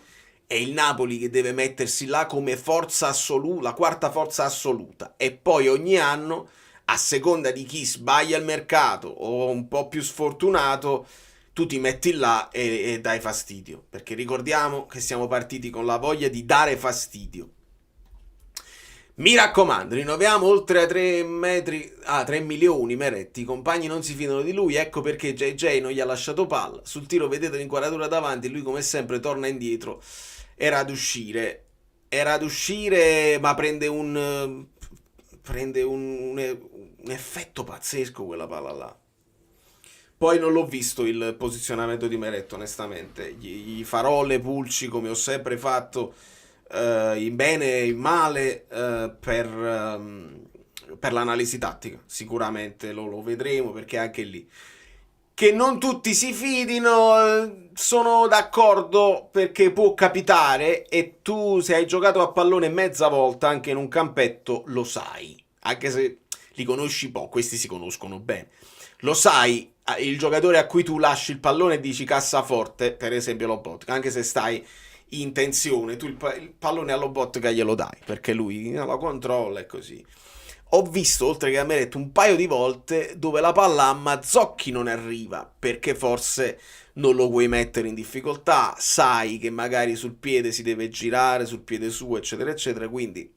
È il Napoli che deve mettersi là come forza assoluta, la quarta forza assoluta. E poi ogni anno, a seconda di chi sbaglia il mercato o un po' più sfortunato, tu ti metti là e dai fastidio, perché ricordiamo che siamo partiti con la voglia di dare fastidio. Mi raccomando, rinnoviamo oltre a 3 milioni Meretti, i compagni non si fidano di lui, ecco perché JJ non gli ha lasciato palla. Sul tiro vedete l'inquadratura davanti, lui come sempre torna indietro, era ad uscire, ma prende un effetto pazzesco quella palla là. Poi non l'ho visto il posizionamento di Meret, onestamente. Gli farò le pulci come ho sempre fatto, in bene e in male, per l'analisi tattica. Sicuramente lo vedremo, perché anche lì che non tutti si fidino, sono d'accordo, perché può capitare, e tu, se hai giocato a pallone mezza volta anche in un campetto, lo sai, anche se li conosci poco. Questi si conoscono bene, lo sai il giocatore a cui tu lasci il pallone e dici cassaforte, per esempio Lobotka, anche se stai in tensione, tu il pallone allo Lobotka glielo dai, perché lui la controlla e così. Ho visto, oltre che a Meret, un paio di volte dove la palla a Mazzocchi non arriva, perché forse non lo vuoi mettere in difficoltà, sai che magari sul piede si deve girare, sul piede suo, eccetera, eccetera, quindi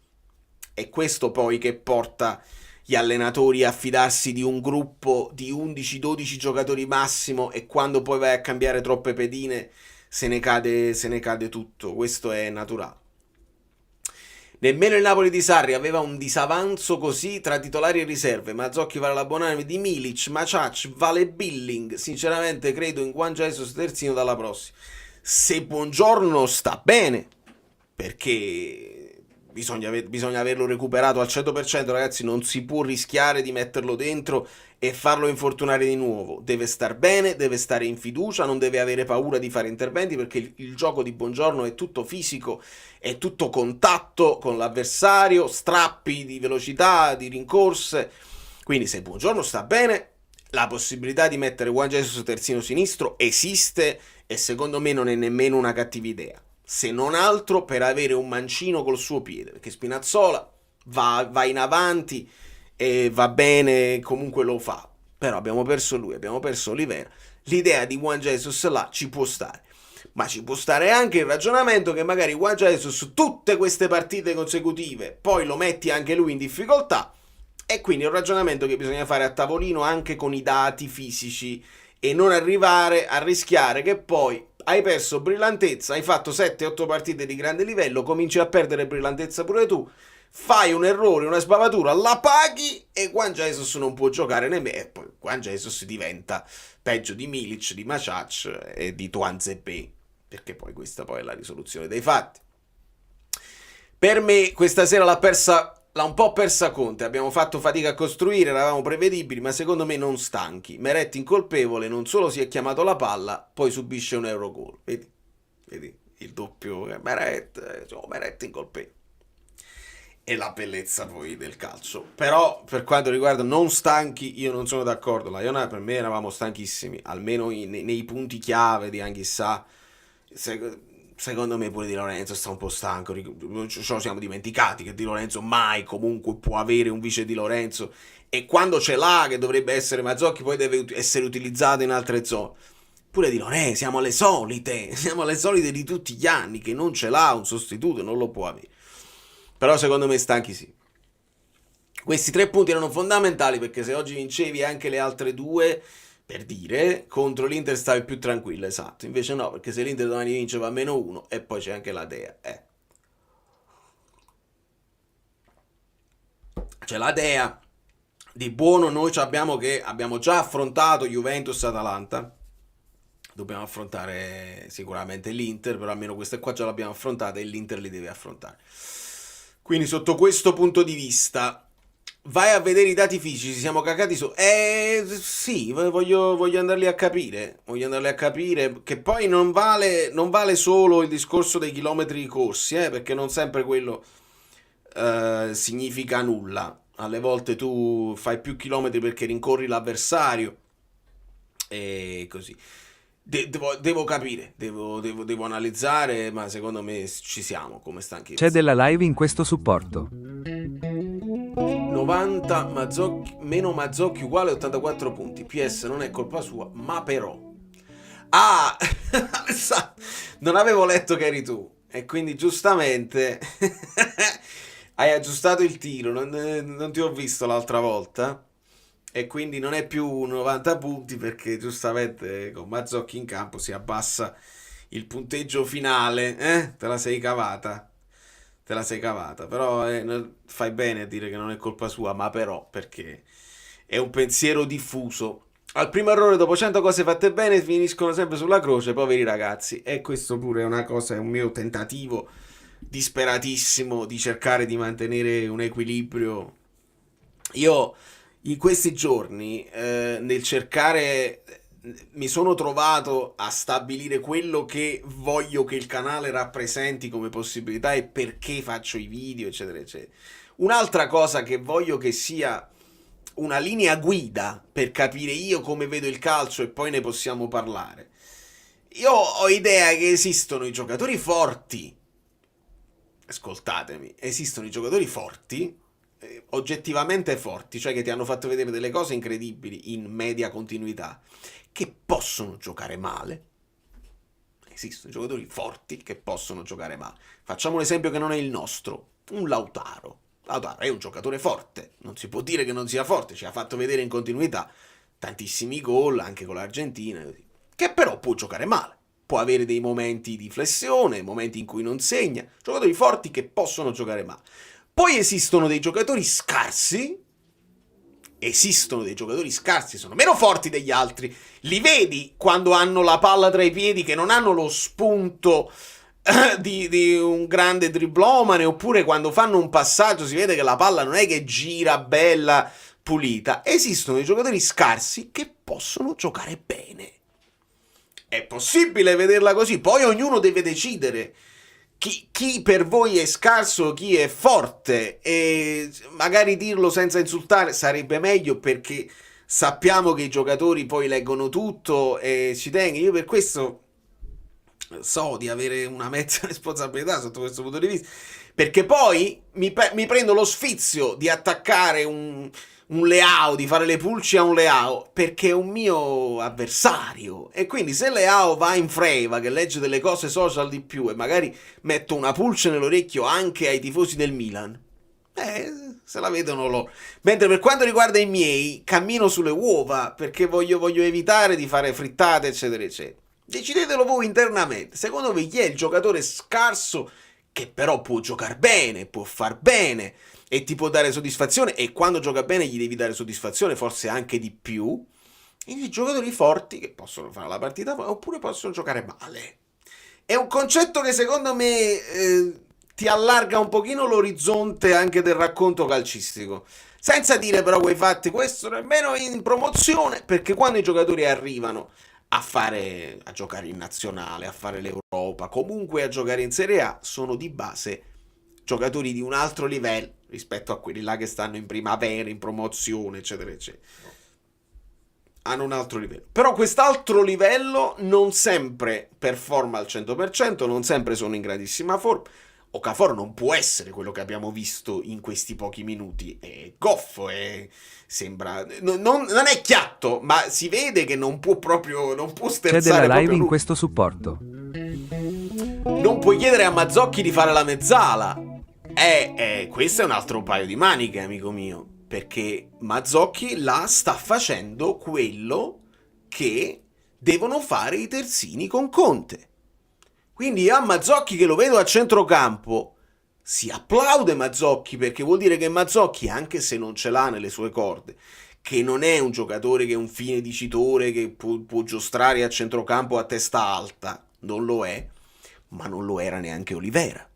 è questo poi che porta gli allenatori a fidarsi di un gruppo di 11-12 giocatori massimo, e quando poi vai a cambiare troppe pedine se ne cade tutto. Questo è naturale. Nemmeno il Napoli di Sarri aveva un disavanzo così tra titolari e riserve. Mazzocchi vale la buonanima di Milic, Maciac vale Billing. Sinceramente credo in Juan Jesus terzino dalla prossima. Se Buongiorno sta bene, perché bisogna averlo recuperato al 100%, ragazzi, non si può rischiare di metterlo dentro e farlo infortunare di nuovo. Deve star bene, deve stare in fiducia, non deve avere paura di fare interventi, perché il gioco di Buongiorno è tutto fisico, è tutto contatto con l'avversario, strappi di velocità, di rincorse. Quindi se Buongiorno sta bene, la possibilità di mettere Juan Jesus terzino sinistro esiste, e secondo me non è nemmeno una cattiva idea, se non altro per avere un mancino col suo piede, perché Spinazzola va in avanti e va bene, comunque lo fa, però abbiamo perso lui, abbiamo perso Olivera. L'idea di Juan Jesus là ci può stare, ma ci può stare anche il ragionamento che magari Juan Jesus tutte queste partite consecutive poi lo metti anche lui in difficoltà, e quindi è un ragionamento che bisogna fare a tavolino anche con i dati fisici, e non arrivare a rischiare che poi hai perso brillantezza, hai fatto 7-8 partite di grande livello, cominci a perdere brillantezza pure tu, fai un errore, una sbavatura, la paghi e Juan Jesus non può giocare nemmeno, e poi Juan Jesus diventa peggio di Milic, di Maciac e di Tuanzebe, perché poi questa poi è la risoluzione dei fatti. Per me questa sera l'ha un po' persa Conte, abbiamo fatto fatica a costruire, eravamo prevedibili, ma secondo me non stanchi. Meret incolpevole, non solo si è chiamato la palla, poi subisce un Eurogol. Vedi il doppio Meret incolpevole. E la bellezza poi del calcio. Però per quanto riguarda non stanchi, io non sono d'accordo. La Iona, per me eravamo stanchissimi, almeno nei punti chiave di Anghissà. Secondo me pure Di Lorenzo sta un po' stanco, ce lo siamo dimenticati che Di Lorenzo mai comunque può avere un vice Di Lorenzo, e quando ce l'ha, che dovrebbe essere Mazzocchi, poi deve essere utilizzato in altre zone. Pure Di Lorenzo, siamo alle solite di tutti gli anni, che non ce l'ha un sostituto, non lo può avere. Però secondo me stanchi sì. Questi 3 punti erano fondamentali, perché se oggi vincevi anche le altre 2, per dire, contro l'Inter stavi più tranquillo, esatto. Invece no, perché se l'Inter domani vince va a -1 e poi c'è anche la Dea. C'è la Dea. Di buono noi abbiamo già affrontato Juventus e Atalanta. Dobbiamo affrontare sicuramente l'Inter, però almeno queste qua già l'abbiamo affrontate e l'Inter li deve affrontare. Quindi sotto questo punto di vista vai a vedere i dati fisici, siamo cagati su. Sì, voglio andarli a capire. Voglio andarli a capire. Che poi non vale solo il discorso dei chilometri corsi, perché non sempre quello significa nulla. Alle volte tu fai più chilometri perché rincorri l'avversario e così. Devo capire, devo analizzare, ma secondo me ci siamo come stanchezza.
C'è della live in questo supporto.
90 meno Mazzocchi uguale 84 punti. PS non è colpa sua, ma però non avevo letto che eri tu, e quindi giustamente hai aggiustato il tiro, non ti ho visto l'altra volta, e quindi non è più 90 punti, perché giustamente con Mazzocchi in campo si abbassa il punteggio finale. Te la sei cavata, però fai bene a dire che non è colpa sua, ma però, perché è un pensiero diffuso. Al primo errore dopo 100 cose fatte bene finiscono sempre sulla croce, poveri ragazzi, e questo pure è una cosa, è un mio tentativo disperatissimo di cercare di mantenere un equilibrio. Io in questi giorni nel cercare mi sono trovato a stabilire quello che voglio che il canale rappresenti come possibilità e perché faccio i video, eccetera eccetera. Un'altra cosa che voglio che sia una linea guida per capire io come vedo il calcio, e poi ne possiamo parlare. io ho idea che esistono i giocatori forti. Ascoltatemi, esistono i giocatori forti, oggettivamente forti, cioè che ti hanno fatto vedere delle cose incredibili in media continuità, che possono giocare male. Esistono giocatori forti che possono giocare male. Facciamo un esempio che non è il nostro, un Lautaro. Lautaro è un giocatore forte, non si può dire che non sia forte, ci ha fatto vedere in continuità tantissimi gol, anche con l'Argentina, che però può giocare male. Può avere dei momenti di flessione, momenti in cui non segna, giocatori forti che possono giocare male. Poi esistono dei giocatori scarsi, sono meno forti degli altri, li vedi quando hanno la palla tra i piedi, che non hanno lo spunto di un grande driblomane, oppure quando fanno un passaggio si vede che la palla non è che gira bella, pulita. Esistono dei giocatori scarsi che possono giocare bene. È possibile vederla così, poi ognuno deve decidere chi per voi è scarso, chi è forte, e magari dirlo senza insultare sarebbe meglio, perché sappiamo che i giocatori poi leggono tutto e ci tengono. Io per questo so di avere una mezza responsabilità sotto questo punto di vista, perché poi mi prendo lo sfizio di attaccare un Leao, di fare le pulci a un Leao, perché è un mio avversario, e quindi se Leao va in freva, che legge delle cose social di più, e magari metto una pulce nell'orecchio anche ai tifosi del Milan, se la vedono loro. Mentre per quanto riguarda i miei, cammino sulle uova, perché voglio evitare di fare frittate, eccetera eccetera. Decidetelo voi internamente. Secondo voi chi è il giocatore scarso che però può giocare bene, può far bene e ti può dare soddisfazione, e quando gioca bene gli devi dare soddisfazione, forse anche di più? E i giocatori forti che possono fare la partita oppure possono giocare male. È un concetto che secondo me ti allarga un pochino l'orizzonte anche del racconto calcistico, senza dire però quei fatti, questo nemmeno in promozione, perché quando i giocatori arrivano a giocare in nazionale, a fare l'Europa, comunque a giocare in Serie A, sono di base giocatori di un altro livello rispetto a quelli là che stanno in primavera, in promozione, eccetera eccetera. Hanno un altro livello, però quest'altro livello non sempre performa al 100%, non sempre sono in grandissima forma. Okafor non può essere quello che abbiamo visto in questi pochi minuti, è goffo, sembra non è chiatto, ma si vede che non può sterzare.
C'è della live
proprio
in questo supporto.
Non puoi chiedere a Mazzocchi di fare la mezzala. Questo è un altro paio di maniche, amico mio, perché Mazzocchi là sta facendo quello che devono fare i terzini con Conte. Quindi a Mazzocchi, che lo vedo a centrocampo, si applaude Mazzocchi, perché vuol dire che Mazzocchi, anche se non ce l'ha nelle sue corde, che non è un giocatore che è un fine dicitore, che può giostrare a centrocampo a testa alta, non lo è, ma non lo era neanche Olivera.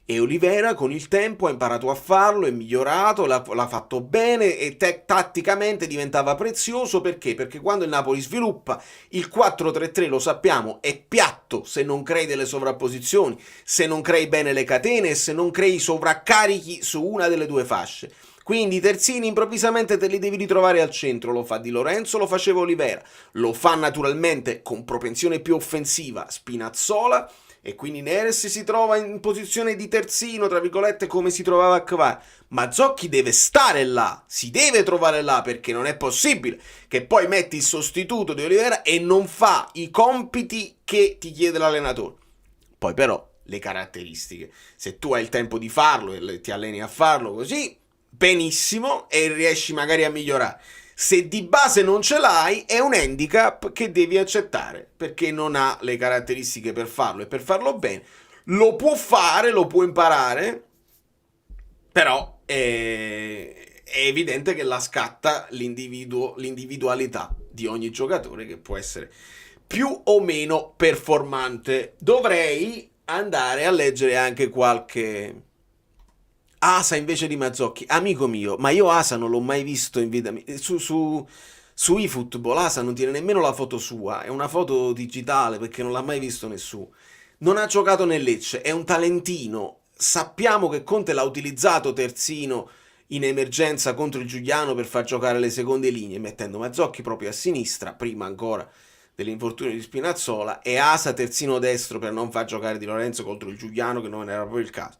E Olivera con il tempo ha imparato a farlo, è migliorato, l'ha fatto bene, e tatticamente diventava prezioso. Perché? Perché quando il Napoli sviluppa il 4-3-3, lo sappiamo, è piatto se non crei delle sovrapposizioni, se non crei bene le catene e se non crei sovraccarichi su una delle due fasce. Quindi i terzini improvvisamente te li devi ritrovare al centro. Lo fa Di Lorenzo, lo faceva Olivera, lo fa naturalmente con propensione più offensiva Spinazzola, e quindi Neres si trova in posizione di terzino, tra virgolette, come si trovava a Kvara. Mazzocchi deve stare là, si deve trovare là, perché non è possibile che poi metti il sostituto di Olivera e non fa i compiti che ti chiede l'allenatore. Poi però le caratteristiche, se tu hai il tempo di farlo e ti alleni a farlo così, benissimo, e riesci magari a migliorare. Se di base non ce l'hai, è un handicap che devi accettare, perché non ha le caratteristiche per farlo, e per farlo bene lo può fare, lo può imparare, però è evidente che la scatta l'individualità di ogni giocatore, che può essere più o meno performante. Dovrei andare a leggere anche qualche Asa invece di Mazzocchi. Amico mio, ma io Asa non l'ho mai visto in vita mia. Su eFootball Asa non tiene nemmeno la foto sua, è una foto digitale, perché non l'ha mai visto nessuno. Non ha giocato nel Lecce, è un talentino. Sappiamo che Conte l'ha utilizzato terzino in emergenza contro il Giuliano per far giocare le seconde linee, mettendo Mazzocchi proprio a sinistra, prima ancora dell'infortunio di Spinazzola, e Asa terzino destro per non far giocare Di Lorenzo contro il Giuliano, che non era proprio il caso.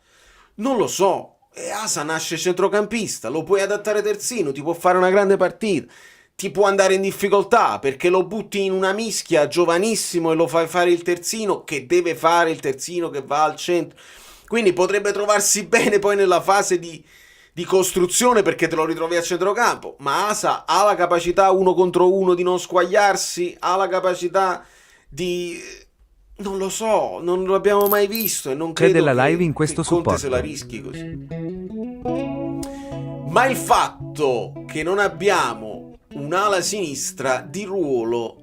Non lo so, e Asa nasce centrocampista, lo puoi adattare terzino, ti può fare una grande partita, ti può andare in difficoltà perché lo butti in una mischia giovanissimo e lo fai fare il terzino, che deve fare il terzino che va al centro. Quindi potrebbe trovarsi bene poi nella fase di costruzione, perché te lo ritrovi a centrocampo, ma Asa ha la capacità 1 contro 1 di non squagliarsi, ha la capacità di... non lo so, non lo abbiamo mai visto e non
C'è
credo
della
che,
live in questo
che Conte se
supporto.
la rischi così. Ma il fatto che non abbiamo un'ala sinistra di ruolo,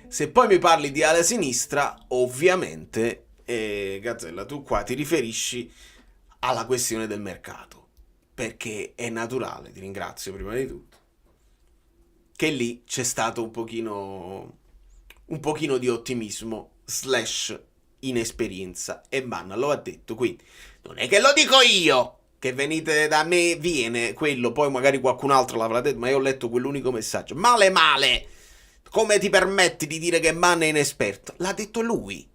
se poi mi parli di ala sinistra, ovviamente, Gazzella, tu qua ti riferisci alla questione del mercato, perché è naturale, ti ringrazio prima di tutto, che lì c'è stato un pochino di ottimismo / inesperienza, e Manna lo ha detto, quindi non è che lo dico io, che venite da me, viene quello, poi magari qualcun altro l'avrà detto, ma io ho letto quell'unico messaggio, male, come ti permetti di dire che Manna è inesperto? L'ha detto lui.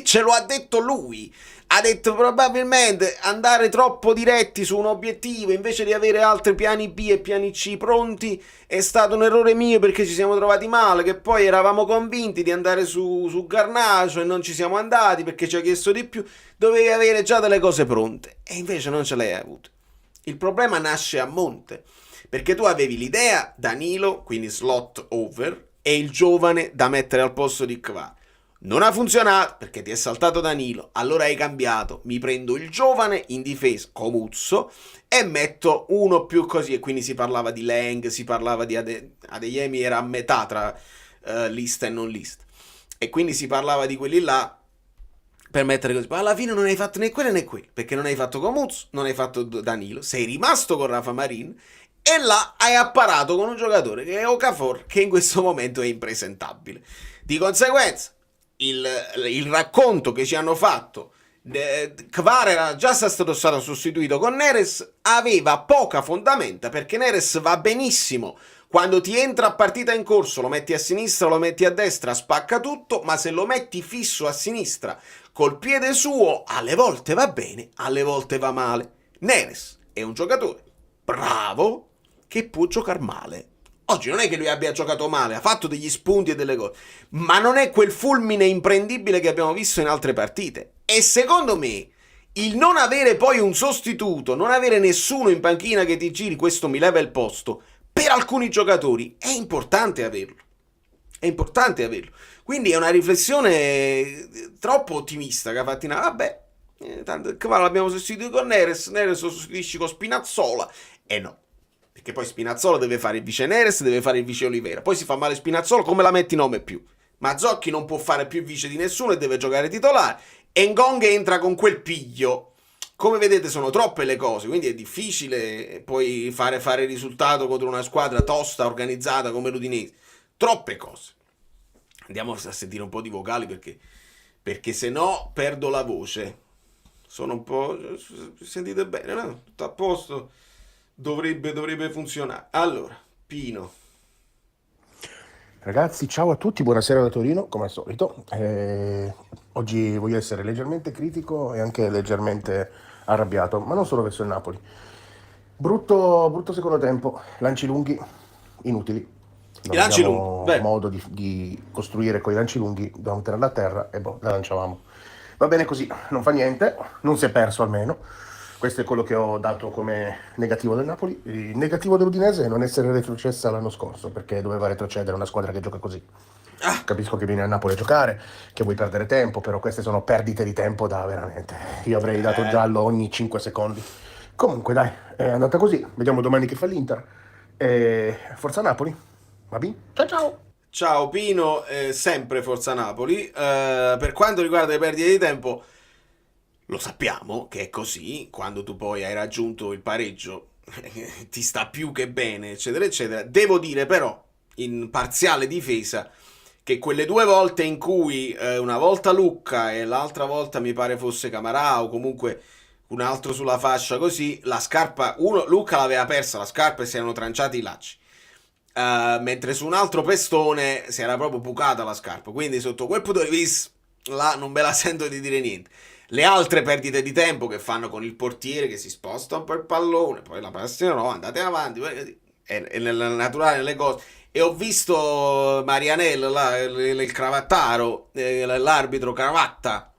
Ce lo ha detto lui. Ha detto probabilmente andare troppo diretti su un obiettivo invece di avere altri piani B e piani C pronti è stato un errore mio, perché ci siamo trovati male, che poi eravamo convinti di andare su Garnacio e non ci siamo andati perché ci ha chiesto di più, dovevi avere già delle cose pronte e invece non ce le hai avute. Il problema nasce a monte, perché tu avevi l'idea Danilo, quindi slot over, e il giovane da mettere al posto di Kvara. Non ha funzionato perché ti è saltato Danilo, allora hai cambiato, mi prendo il giovane in difesa Comuzzo e metto uno più così, e quindi si parlava di Leng, si parlava di Adeyemi, era a metà tra lista e non lista, e quindi si parlava di quelli là per mettere così, ma alla fine non hai fatto né quello né quello, perché non hai fatto Comuzzo, non hai fatto Danilo, sei rimasto con Rafa Marin e là hai apparato con un giocatore che è Okafor, che in questo momento è impresentabile. Di conseguenza il racconto che ci hanno fatto, Kvara era già stato sostituito con Neres, aveva poca fondamenta, perché Neres va benissimo quando ti entra a partita in corso, lo metti a sinistra, lo metti a destra, spacca tutto, ma se lo metti fisso a sinistra col piede suo, alle volte va bene, alle volte va male. Neres è un giocatore bravo che può giocare male. Oggi non è che lui abbia giocato male, ha fatto degli spunti e delle cose, ma non è quel fulmine imprendibile che abbiamo visto in altre partite. E secondo me il non avere poi un sostituto, non avere nessuno in panchina che ti giri, questo mi leva il posto, per alcuni giocatori è importante averlo. È importante averlo. Quindi è una riflessione troppo ottimista che ha fatto vabbè, tanto l'abbiamo sostituito con Neres lo sostituisci con Spinazzola, e no. Perché poi Spinazzola deve fare il vice Neres, deve fare il vice Olivera. Poi si fa male Spinazzola, come la metti nome più? Mazzocchi non può fare più vice di nessuno e deve giocare titolare. E Ngong entra con quel piglio. Come vedete sono troppe le cose, quindi è difficile poi fare risultato contro una squadra tosta, organizzata come l'Udinese. Troppe cose. Andiamo a sentire un po' di vocali perché se no perdo la voce. Sono un po'... sentite bene, no? Tutto a posto? Dovrebbe funzionare. Allora, Pino.
Ragazzi, ciao a tutti, buonasera da Torino, come al solito. Oggi voglio essere leggermente critico e anche leggermente arrabbiato, ma non solo verso il Napoli. Brutto secondo tempo, lanci lunghi, inutili. Non
lanci
abbiamo
lunghi,
modo di costruire con i lanci lunghi, dobbiamo tenerla a terra e la lanciavamo. Va bene così, non fa niente, non si è perso almeno. Questo è quello che ho dato come negativo del Napoli. Il negativo dell'Udinese è non essere retrocessa l'anno scorso, perché doveva retrocedere una squadra che gioca così. Capisco che vieni a Napoli a giocare, che vuoi perdere tempo, però queste sono perdite di tempo da veramente... Io avrei dato giallo ogni 5 secondi. Comunque dai, è andata così. Vediamo domani che fa l'Inter. Forza Napoli. Va bene? Ciao!
Ciao Pino, sempre Forza Napoli. Per quanto riguarda le perdite di tempo... Lo sappiamo che è così, quando tu poi hai raggiunto il pareggio ti sta più che bene, eccetera, eccetera. Devo dire però, in parziale difesa, che quelle 2 volte in cui una volta Lucca e l'altra volta mi pare fosse Camarà o comunque un altro sulla fascia così, la scarpa, Lucca l'aveva persa la scarpa e si erano tranciati i lacci. mentre su un altro pestone si era proprio bucata la scarpa. Quindi sotto quel punto di vista là non me la sento di dire niente. Le altre perdite di tempo che fanno con il portiere che si sposta un po' il pallone, poi la passione no, andate avanti, è nel naturale nelle cose. E ho visto Marianello, là, il cravattaro, l'arbitro Cravatta,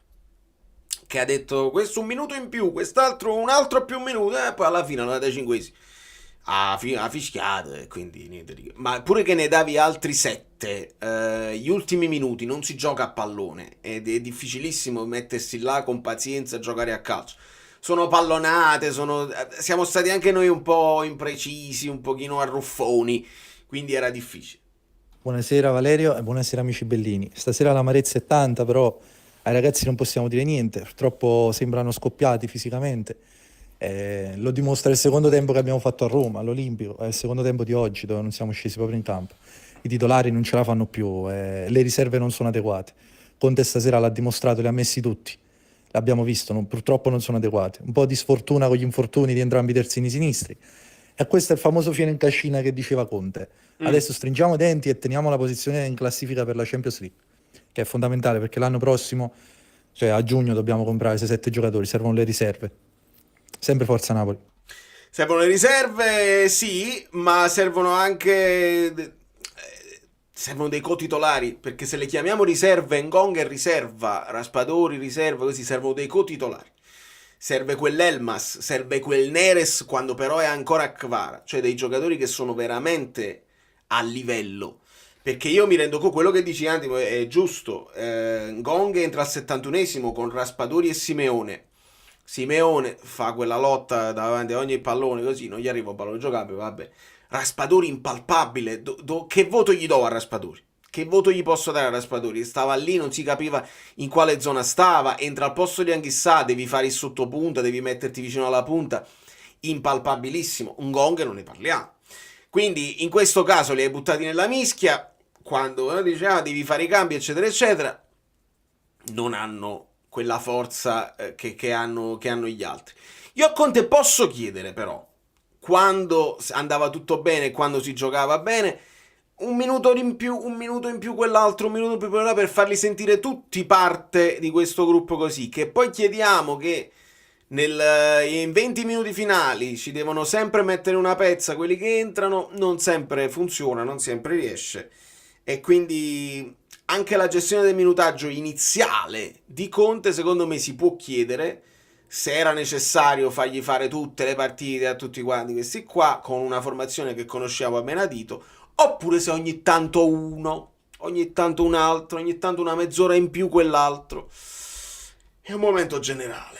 che ha detto questo un minuto in più, quest'altro un altro più un minuto, e poi alla fine hanno dato 5 ha fischiato e quindi niente di che. Ma pure che ne davi altri 7, gli ultimi minuti non si gioca a pallone ed è difficilissimo mettersi là con pazienza a giocare a calcio. Sono pallonate, siamo stati anche noi un po' imprecisi, un pochino arruffoni, quindi era difficile.
Buonasera Valerio e buonasera amici bellini. Stasera l'amarezza è tanta, però ai ragazzi non possiamo dire niente, purtroppo sembrano scoppiati fisicamente. Lo dimostra il secondo tempo che abbiamo fatto a Roma, all'Olimpico, il secondo tempo di oggi dove non siamo scesi proprio in campo. I titolari non ce la fanno più, le riserve non sono adeguate. Conte stasera l'ha dimostrato, li ha messi tutti. L'abbiamo visto, purtroppo non sono adeguati. Un po' di sfortuna con gli infortuni di entrambi i terzini sinistri. E questo è il famoso fieno in cascina che diceva Conte. Adesso stringiamo i denti e teniamo la posizione in classifica per la Champions League, che è fondamentale perché l'anno prossimo, cioè a giugno, dobbiamo comprare 6-7 giocatori, servono le riserve. Sempre Forza Napoli.
Servono le riserve, sì, ma servono anche servono dei co-titolari, perché se le chiamiamo riserve, Ngong è riserva, Raspadori riserva, così servono dei co-titolari. Serve quell'Elmas, serve quel Neres quando però è ancora a Kvara, cioè dei giocatori che sono veramente a livello. Perché io mi rendo conto, quello che dici Antimo è giusto, Ngong entra al 71esimo con Raspadori e Simeone. Simeone fa quella lotta davanti a ogni pallone, così non gli arriva un pallone giocabile, vabbè. Raspadori impalpabile, che voto gli do a Raspadori? Che voto gli posso dare a Raspadori? Stava lì, non si capiva in quale zona stava, entra al posto di Anghissà, devi fare il sottopunta, devi metterti vicino alla punta, impalpabilissimo. Un Gong non ne parliamo. Quindi in questo caso li hai buttati nella mischia, quando diceva devi fare i cambi eccetera eccetera, non hanno quella forza che hanno gli altri. Io a Conte posso chiedere però, quando andava tutto bene, quando si giocava bene, un minuto in più quell'altro, un minuto in più quell'altro, per farli sentire tutti parte di questo gruppo così, che poi chiediamo che in 20 minuti finali ci devono sempre mettere una pezza quelli che entrano, non sempre funziona, non sempre riesce, e quindi anche la gestione del minutaggio iniziale di Conte secondo me si può chiedere se era necessario fargli fare tutte le partite a tutti quanti questi qua con una formazione che conosciamo a menadito, oppure se ogni tanto uno, ogni tanto un altro, ogni tanto una mezz'ora in più quell'altro. È un momento generale.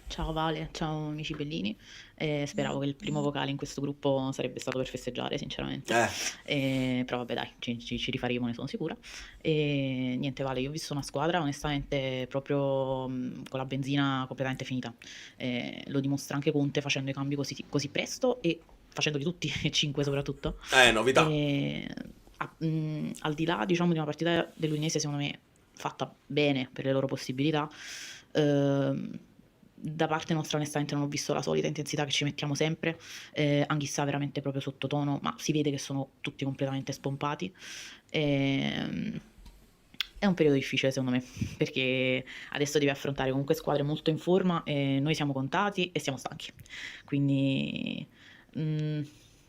Ciao Vale, ciao amici bellini. Speravo che il primo vocale in questo gruppo sarebbe stato per festeggiare, sinceramente. Però vabbè dai, ci rifaremo, ne sono sicura. Niente Vale, io ho visto una squadra onestamente proprio con la benzina completamente finita. Lo dimostra anche Conte facendo i cambi così presto e facendoli tutti, 5 soprattutto.
Novità.
Al di là, diciamo, di una partita dell'Udinese secondo me fatta bene per le loro possibilità, da parte nostra onestamente non ho visto la solita intensità che ci mettiamo sempre, Anghissà veramente proprio sottotono, ma si vede che sono tutti completamente spompati. È un periodo difficile secondo me, perché adesso devi affrontare comunque squadre molto in forma e noi siamo contati e siamo stanchi, quindi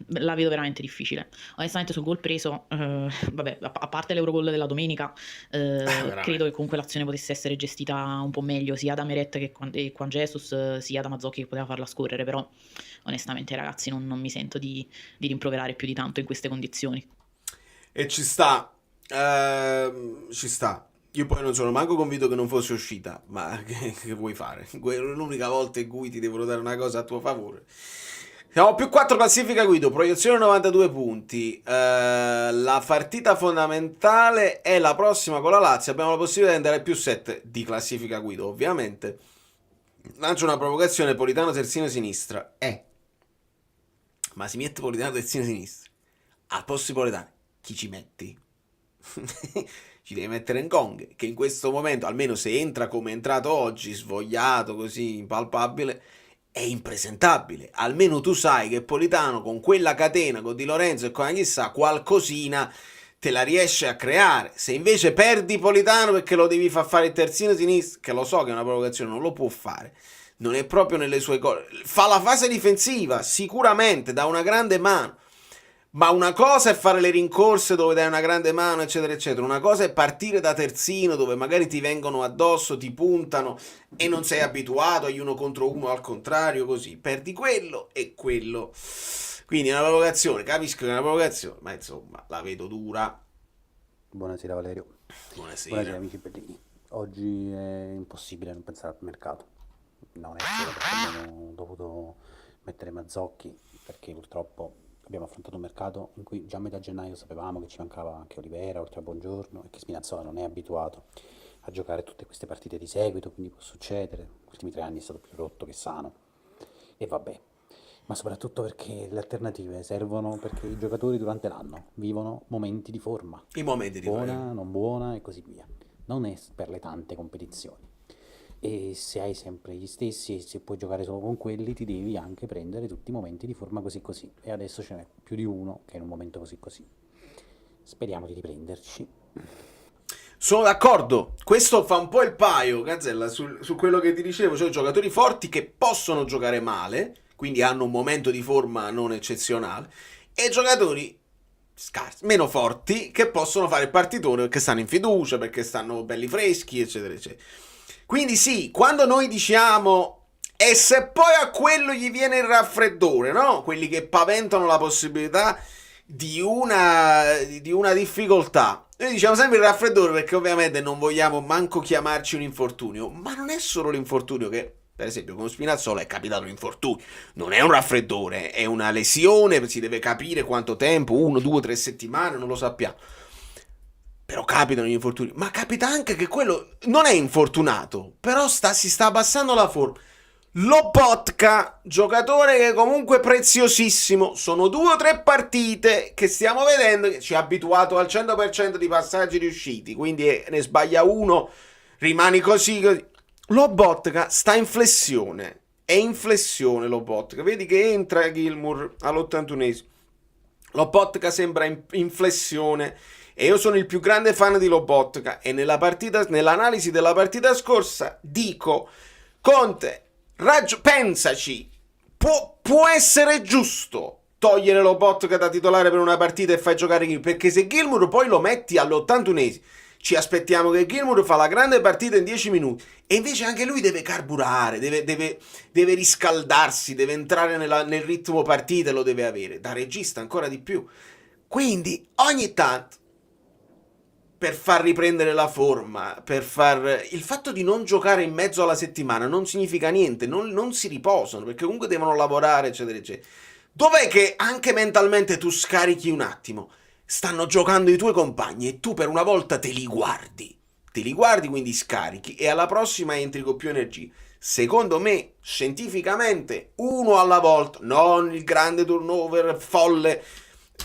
la vedo veramente difficile. Onestamente sul gol preso, vabbè, a parte l'Eurogol della domenica, credo che comunque l'azione potesse essere gestita un po' meglio sia da Meret che Juan Jesus, sia da Mazzocchi che poteva farla scorrere, però onestamente ragazzi non mi sento di rimproverare più di tanto in queste condizioni.
E ci sta. Io poi non sono manco convinto che non fosse uscita, ma che vuoi fare? L'unica volta in cui ti devono dare una cosa a tuo favore. Siamo più 4 classifica Guido, proiezione 92 punti. La partita fondamentale è la prossima con la Lazio. Abbiamo la possibilità di andare a più 7 di classifica Guido, ovviamente. Lancio una provocazione, Politano terzino sinistra. Ma si mette Politano terzino sinistra. Al posto di Politano, chi ci metti? Ci devi mettere Ngong, che in questo momento, almeno se entra come è entrato oggi, svogliato, così impalpabile, è impresentabile. Almeno tu sai che Politano con quella catena, con Di Lorenzo e con chissà qualcosina te la riesce a creare. Se invece perdi Politano perché lo devi far fare il terzino sinistro, che lo so che è una provocazione, non lo può fare, non è proprio nelle sue cose. Fa la fase difensiva, sicuramente, dà una grande mano, ma una cosa è fare le rincorse dove dai una grande mano, eccetera, eccetera. Una cosa è partire da terzino dove magari ti vengono addosso, ti puntano e non sei abituato agli 1 contro 1, al contrario, così. Perdi quello e quello. Quindi è una provocazione, capisco che è una provocazione, ma insomma, la vedo dura.
Buonasera Valerio. Buonasera amici bellini. Oggi è impossibile non pensare al mercato. Non è solo perché abbiamo dovuto mettere Mazzocchi, perché purtroppo abbiamo affrontato un mercato in cui già a metà gennaio sapevamo che ci mancava anche Olivera, oltre a Buongiorno, e che Spinazzola non è abituato a giocare tutte queste partite di seguito, quindi può succedere. Gli ultimi 3 anni è stato più rotto che sano. E vabbè. Ma soprattutto perché le alternative servono perché i giocatori durante l'anno vivono momenti di forma.
I momenti di forma.
Buona, non buona e così via. Non è per le tante competizioni. E se hai sempre gli stessi e se puoi giocare solo con quelli, ti devi anche prendere tutti i momenti di forma così così. E adesso ce n'è più di uno che è in un momento così così. Speriamo di riprenderci.
Sono d'accordo, questo fa un po' il paio, Gazzella, su quello che ti dicevo, cioè giocatori forti che possono giocare male, quindi hanno un momento di forma non eccezionale, e giocatori scarsi, meno forti, che possono fare il partitore perché stanno in fiducia, perché stanno belli freschi, eccetera, eccetera. Quindi sì, quando noi diciamo e se poi a quello gli viene il raffreddore, no? Quelli che paventano la possibilità di una difficoltà. Noi diciamo sempre il raffreddore perché ovviamente non vogliamo manco chiamarci un infortunio, ma non è solo l'infortunio che... Per esempio, con Spinazzola è capitato un infortunio, non è un raffreddore, è una lesione, si deve capire quanto tempo, 1, 2, 3 settimane, non lo sappiamo. Però capitano gli infortuni, ma capita anche che quello non è infortunato, però si sta abbassando la forma. Lobotka, giocatore che comunque è preziosissimo, sono 2 o 3 partite che stiamo vedendo, che ci ha abituato al 100% di passaggi riusciti, quindi ne sbaglia uno, rimani così. Lobotka sta in flessione, è in flessione Lobotka, vedi che entra Gilmour all'81esimo, Lobotka sembra in flessione e io sono il più grande fan di Lobotka e nell'analisi della partita scorsa dico, Conte, pensaci, può essere giusto togliere Lobotka da titolare per una partita e fai giocare Gilmour, perché se Gilmour poi lo metti all'81esimo ci aspettiamo che Gilmour fa la grande partita in 10 minuti e invece anche lui deve carburare, deve riscaldarsi, deve entrare nel ritmo partita e lo deve avere, da regista ancora di più. Quindi ogni tanto, per far riprendere la forma, il fatto di non giocare in mezzo alla settimana non significa niente, non si riposano, perché comunque devono lavorare, eccetera, eccetera. Dov'è che anche mentalmente tu scarichi un attimo? Stanno giocando i tuoi compagni e tu per una volta te li guardi, quindi scarichi e alla prossima entri con più energia. Secondo me, scientificamente, uno alla volta, non il grande turnover folle,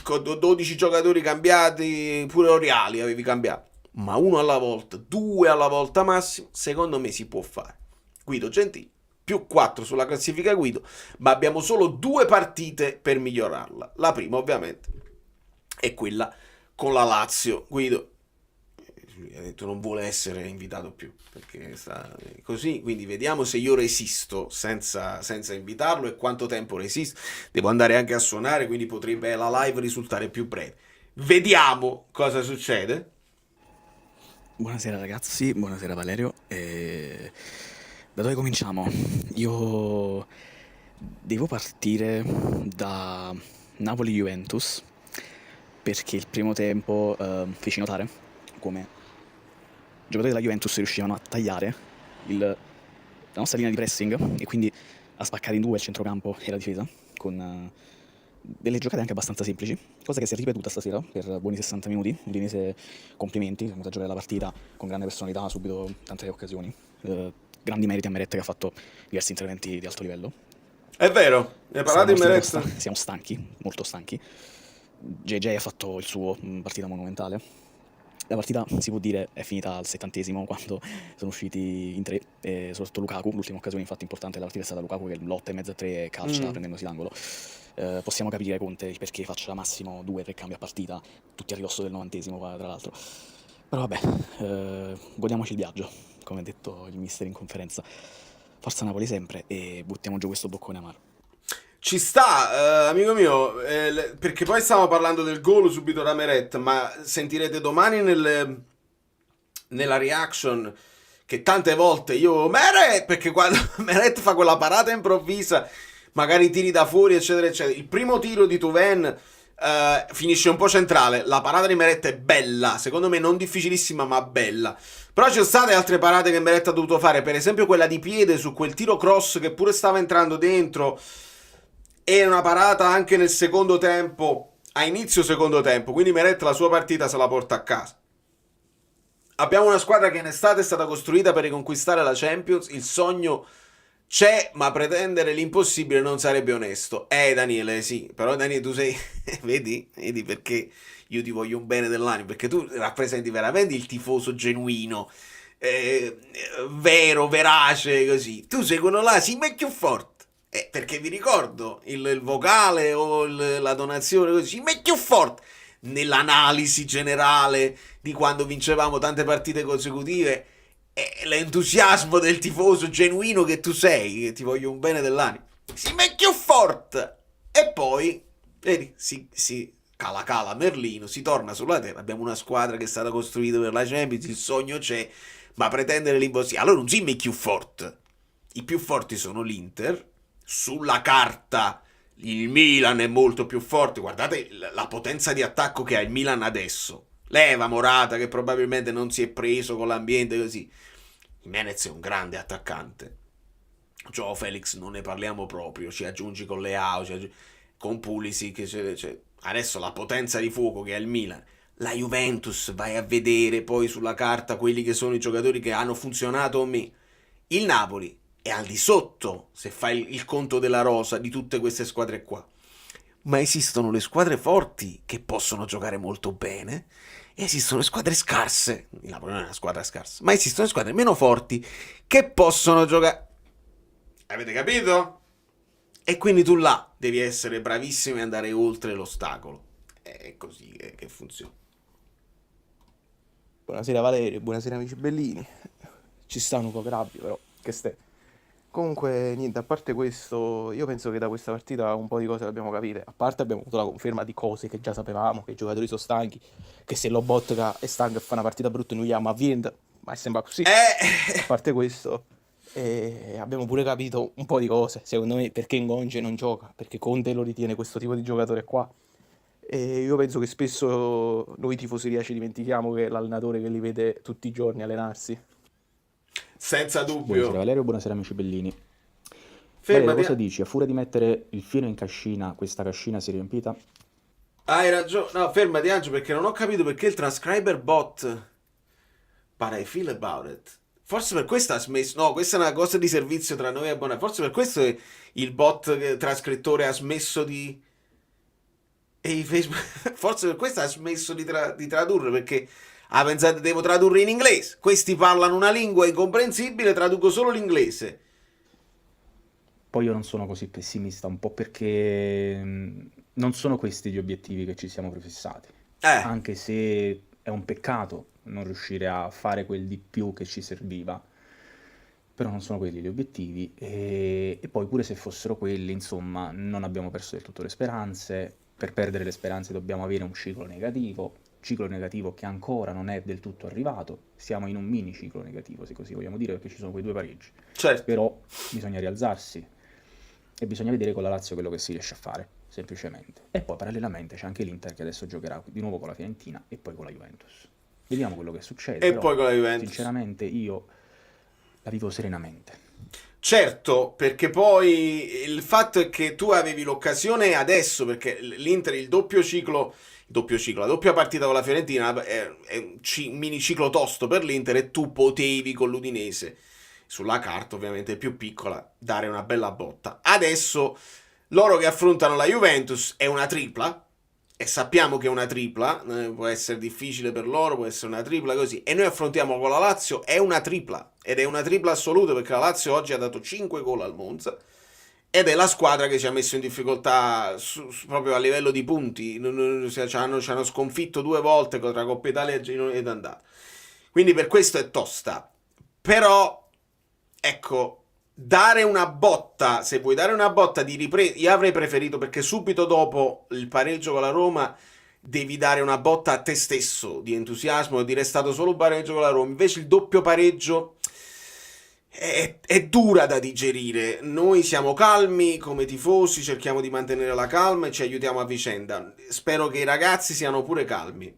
con 12 giocatori cambiati, pure Oriali avevi cambiato, ma uno alla volta, 2 alla volta massimo, secondo me si può fare. Guido Gentili, più 4 sulla classifica Guido, ma abbiamo solo 2 partite per migliorarla. La prima ovviamente è quella con la Lazio. Guido ha detto non vuole essere invitato più perché sta così, quindi vediamo se io resisto senza invitarlo e quanto tempo resisto. Devo andare anche a suonare, quindi potrebbe la live risultare più breve. Vediamo cosa succede.
Buonasera ragazzi, buonasera Valerio. Da dove cominciamo? Io devo partire da Napoli-Juventus perché il primo tempo feci notare come i giocatori della Juventus riuscivano a tagliare la nostra linea di pressing e quindi a spaccare in 2 il centrocampo e la difesa con delle giocate anche abbastanza semplici, cosa che si è ripetuta stasera per buoni 60 minuti. Udinese, complimenti, siamo andati a giocare la partita con grande personalità, subito tante occasioni, grandi meriti a Meret che ha fatto diversi interventi di alto livello.
È vero, ne parlate in Meret?
Siamo stanchi, molto stanchi. JJ ha fatto il suo, partita monumentale. La partita, si può dire, è finita al 70° quando sono usciti in 3, soprattutto Lukaku. L'ultima occasione infatti importante della partita è stata Lukaku che lotta in mezzo a 3 e calcia prendendosi l'angolo. Possiamo capire Conte il perché faccia massimo 2-3 cambi a partita, tutti a ridosso del 90° tra l'altro. Però vabbè, godiamoci il viaggio, come ha detto il mister in conferenza. Forza Napoli sempre e buttiamo giù questo boccone amaro.
Ci sta, amico mio, perché poi stiamo parlando del gol subito da Meret, ma sentirete domani nella reaction che tante volte io Meret, perché quando Meret fa quella parata improvvisa, magari tiri da fuori eccetera eccetera, il primo tiro di Tuven finisce un po' centrale, la parata di Meret è bella, secondo me non difficilissima ma bella, però ci sono state altre parate che Meret ha dovuto fare, per esempio quella di piede su quel tiro cross che pure stava entrando dentro, e una parata anche nel secondo tempo, a inizio secondo tempo, quindi Meret la sua partita se la porta a casa. Abbiamo una squadra che in estate è stata costruita per riconquistare la Champions, il sogno c'è, ma pretendere l'impossibile non sarebbe onesto. Daniele, sì, però Daniele tu sei, vedi perché io ti voglio un bene dell'animo, perché tu rappresenti veramente il tifoso genuino, vero, verace, così. Tu sei quello là, sì, ma è più forte. Perché vi ricordo il vocale o la donazione così, ma è più forte nell'analisi generale di quando vincevamo tante partite consecutive, l'entusiasmo del tifoso genuino che tu sei, che ti voglio un bene dell'animo, si mette più forte e poi vedi si cala Merlino, si torna sulla terra. Abbiamo una squadra che è stata costruita per la Champions, il sogno c'è, ma pretendere l'impossibile, allora non si mette più forte. I più forti sono l'Inter, sulla carta il Milan è molto più forte, guardate la potenza di attacco che ha il Milan adesso, leva Morata che probabilmente non si è preso con l'ambiente così, Jimenez è un grande attaccante, Joao Felix non ne parliamo proprio, ci aggiungi con Leao, con Pulisic, cioè, adesso la potenza di fuoco che ha il Milan, la Juventus, vai a vedere poi sulla carta quelli che sono i giocatori che hanno funzionato o me, il Napoli è al di sotto, se fai il conto della rosa, di tutte queste squadre qua. Ma esistono le squadre forti che possono giocare molto bene, e esistono le squadre scarse. Il Napoli non è una squadra scarsa, ma esistono le squadre meno forti che possono giocare. Avete capito? E quindi tu là devi essere bravissimo e andare oltre l'ostacolo. È così che funziona.
Buonasera Valerio, buonasera amici bellini. Ci stanno un po' grabbi però, che ste. Comunque niente, a parte questo, io penso che da questa partita un po' di cose le abbiamo capite. A parte abbiamo avuto la conferma di cose che già sapevamo, che i giocatori sono stanchi, che se Lobotka è stanco e fa una partita brutta noi andiamo a vincere, ma sembra così. A parte questo, abbiamo pure capito un po' di cose, secondo me, perché Ngonge non gioca, perché Conte lo ritiene questo tipo di giocatore qua. E io penso che spesso noi tifoseria ci dimentichiamo che è l'allenatore che li vede tutti i giorni allenarsi.
Senza dubbio.
Buonasera Valerio, buonasera amici bellini.
Fermati.
Valerio, cosa dici? A furia di mettere il filo in cascina, questa cascina si è riempita?
Hai ragione. No, fermati Angelo, perché non ho capito perché il transcriber bot. But I feel about it. Forse per questo ha smesso. No, questa è una cosa di servizio tra noi e abbonati. Forse per questo il bot trascrittore ha smesso di. E Facebook. Forse per questo ha smesso di tradurre, perché ha pensato devo tradurre in inglese. Questi parlano una lingua incomprensibile, traduco solo l'inglese.
Poi io non sono così pessimista, un po' perché non sono questi gli obiettivi che ci siamo prefissati. Anche se è un peccato non riuscire a fare quel di più che ci serviva, però non sono quelli gli obiettivi e poi pure se fossero quelli, insomma, non abbiamo perso del tutto le speranze. Per perdere le speranze dobbiamo avere un ciclo negativo che ancora non è del tutto arrivato, siamo in un mini ciclo negativo, se così vogliamo dire, perché ci sono quei 2 pareggi.
Certo.
Però bisogna rialzarsi e bisogna vedere con la Lazio quello che si riesce a fare, semplicemente. E poi parallelamente c'è anche l'Inter che adesso giocherà di nuovo con la Fiorentina e poi con la Juventus. Vediamo quello che succede.
E
però,
poi con la Juventus.
Sinceramente io la vivo serenamente.
Certo, perché poi il fatto è che tu avevi l'occasione adesso, perché l'Inter la doppia partita con la Fiorentina è un mini ciclo tosto per l'Inter e tu potevi con l'Udinese, sulla carta ovviamente più piccola, dare una bella botta. Adesso loro che affrontano la Juventus è una tripla e sappiamo che è una tripla, può essere difficile per loro, può essere una tripla così, e noi affrontiamo con la Lazio, è una tripla, ed è una tripla assoluta perché la Lazio oggi ha dato 5 gol al Monza, ed è la squadra che ci ha messo in difficoltà proprio a livello di punti, ci hanno sconfitto 2 volte tra Coppa Italia e girone ed andata, quindi per questo è tosta, però ecco, dare una botta, se vuoi dare una botta di ripresa, io avrei preferito, perché subito dopo il pareggio con la Roma devi dare una botta a te stesso di entusiasmo e dire è stato solo un pareggio con la Roma, invece il doppio pareggio è dura da digerire. Noi siamo calmi come tifosi, cerchiamo di mantenere la calma e ci aiutiamo a vicenda, spero che i ragazzi siano pure calmi.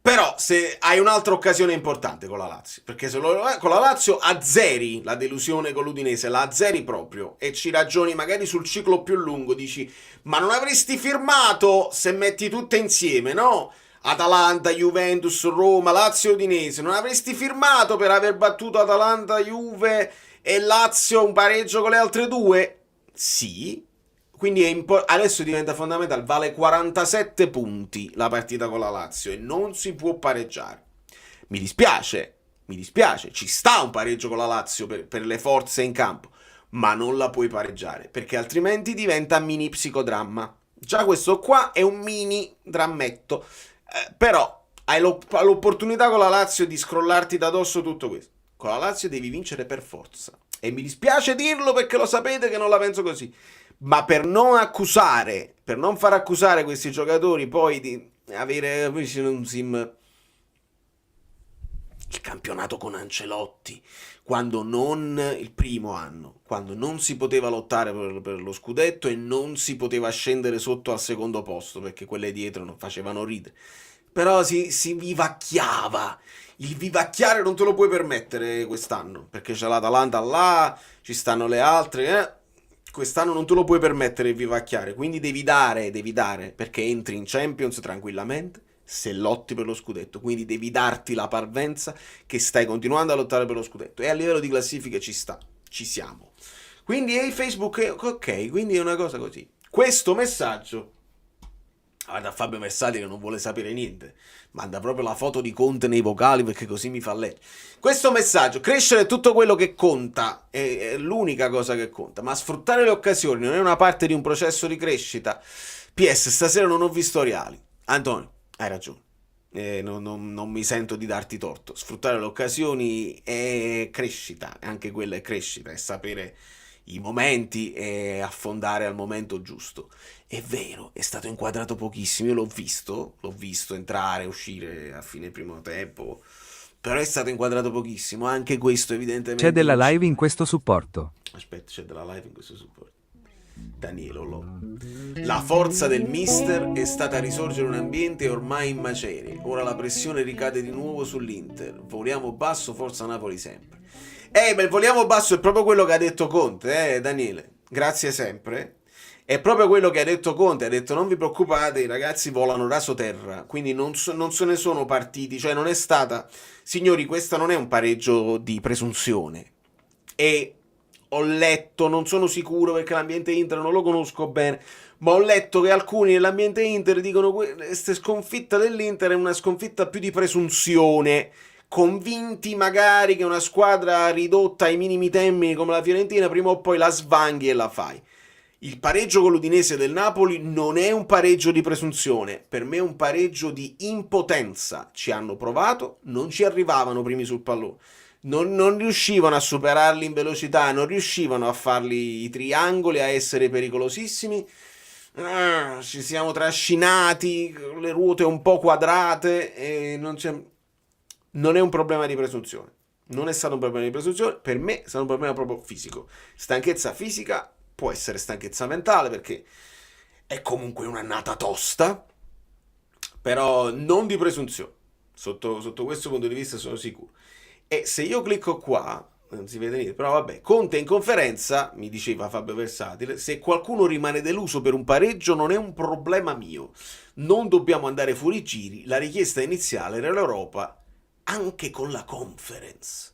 Però se hai un'altra occasione importante con la Lazio, perché se con la Lazio azzeri la delusione con l'Udinese, la azzeri proprio, e ci ragioni magari sul ciclo più lungo, dici ma non avresti firmato se metti tutte insieme, no? Atalanta, Juventus, Roma, Lazio, Udinese, non avresti firmato per aver battuto Atalanta, Juve e Lazio un pareggio con le altre due? Sì. Quindi adesso diventa fondamentale, vale 47 punti la partita con la Lazio e non si può pareggiare. Mi dispiace, ci sta un pareggio con la Lazio per le forze in campo, ma non la puoi pareggiare, perché altrimenti diventa mini psicodramma. Già questo qua è un mini drammetto, però hai l'opportunità con la Lazio di scrollarti da dosso tutto questo. Con la Lazio devi vincere per forza. E mi dispiace dirlo perché lo sapete che non la penso così. Ma per non far accusare questi giocatori poi di avere il campionato con Ancelotti, quando non il primo anno, quando non si poteva lottare per lo scudetto e non si poteva scendere sotto al secondo posto perché quelle dietro non facevano ridere, però si vivacchiava. Il vivacchiare non te lo puoi permettere quest'anno perché c'è l'Atalanta là, ci stanno le altre, quest'anno non te lo puoi permettere il vivacchiare, quindi devi dare, perché entri in Champions tranquillamente se lotti per lo scudetto, quindi devi darti la parvenza che stai continuando a lottare per lo scudetto, e a livello di classifiche ci siamo. Quindi Facebook, ok, quindi è una cosa così. Questo messaggio, guarda Fabio Versati che non vuole sapere niente, manda proprio la foto di Conte nei vocali perché così mi fa leggere. Questo messaggio, crescere è tutto quello che conta, è l'unica cosa che conta, ma sfruttare le occasioni non è una parte di un processo di crescita. PS, stasera non ho visto Reali. Antonio, hai ragione, non mi sento di darti torto. Sfruttare le occasioni è crescita, anche quella è crescita, è sapere i momenti e affondare al momento giusto. È vero, è stato inquadrato pochissimo, io l'ho visto entrare, uscire a fine primo tempo, però è stato inquadrato pochissimo, anche questo evidentemente.
C'è della live in questo supporto.
Aspetta, c'è della live in questo supporto. Danielo, la forza del mister è stata risorgere un ambiente ormai in macerie, ora la pressione ricade di nuovo sull'Inter, voliamo basso, forza Napoli sempre. Ma il voliamo basso è proprio quello che ha detto Conte, Daniele, grazie sempre. È proprio quello che ha detto Conte, ha detto non vi preoccupate, i ragazzi volano raso terra, quindi non se ne sono partiti, cioè non è stata, signori, questo non è un pareggio di presunzione, e ho letto, non sono sicuro perché l'ambiente Inter non lo conosco bene, ma ho letto che alcuni nell'ambiente Inter dicono che questa sconfitta dell'Inter è una sconfitta più di presunzione, convinti magari che una squadra ridotta ai minimi termini come la Fiorentina prima o poi la svanghi e la fai. Il pareggio con l'Udinese del Napoli non è un pareggio di presunzione, per me è un pareggio di impotenza. Ci hanno provato, non ci arrivavano primi sul pallone, non riuscivano a superarli in velocità, non riuscivano a farli i triangoli, a essere pericolosissimi. Ci siamo trascinati, le ruote un po' quadrate, e non è un problema di presunzione. Non è stato un problema di presunzione, per me è stato un problema proprio fisico. Stanchezza fisica, può essere stanchezza mentale, perché è comunque un'annata tosta, però non di presunzione. Sotto questo punto di vista sono sicuro. E se io clicco qua, non si vede niente, però vabbè, Conte in conferenza, mi diceva Fabio Versatile, se qualcuno rimane deluso per un pareggio non è un problema mio, non dobbiamo andare fuori giri, la richiesta iniziale era l'Europa, anche con la conference.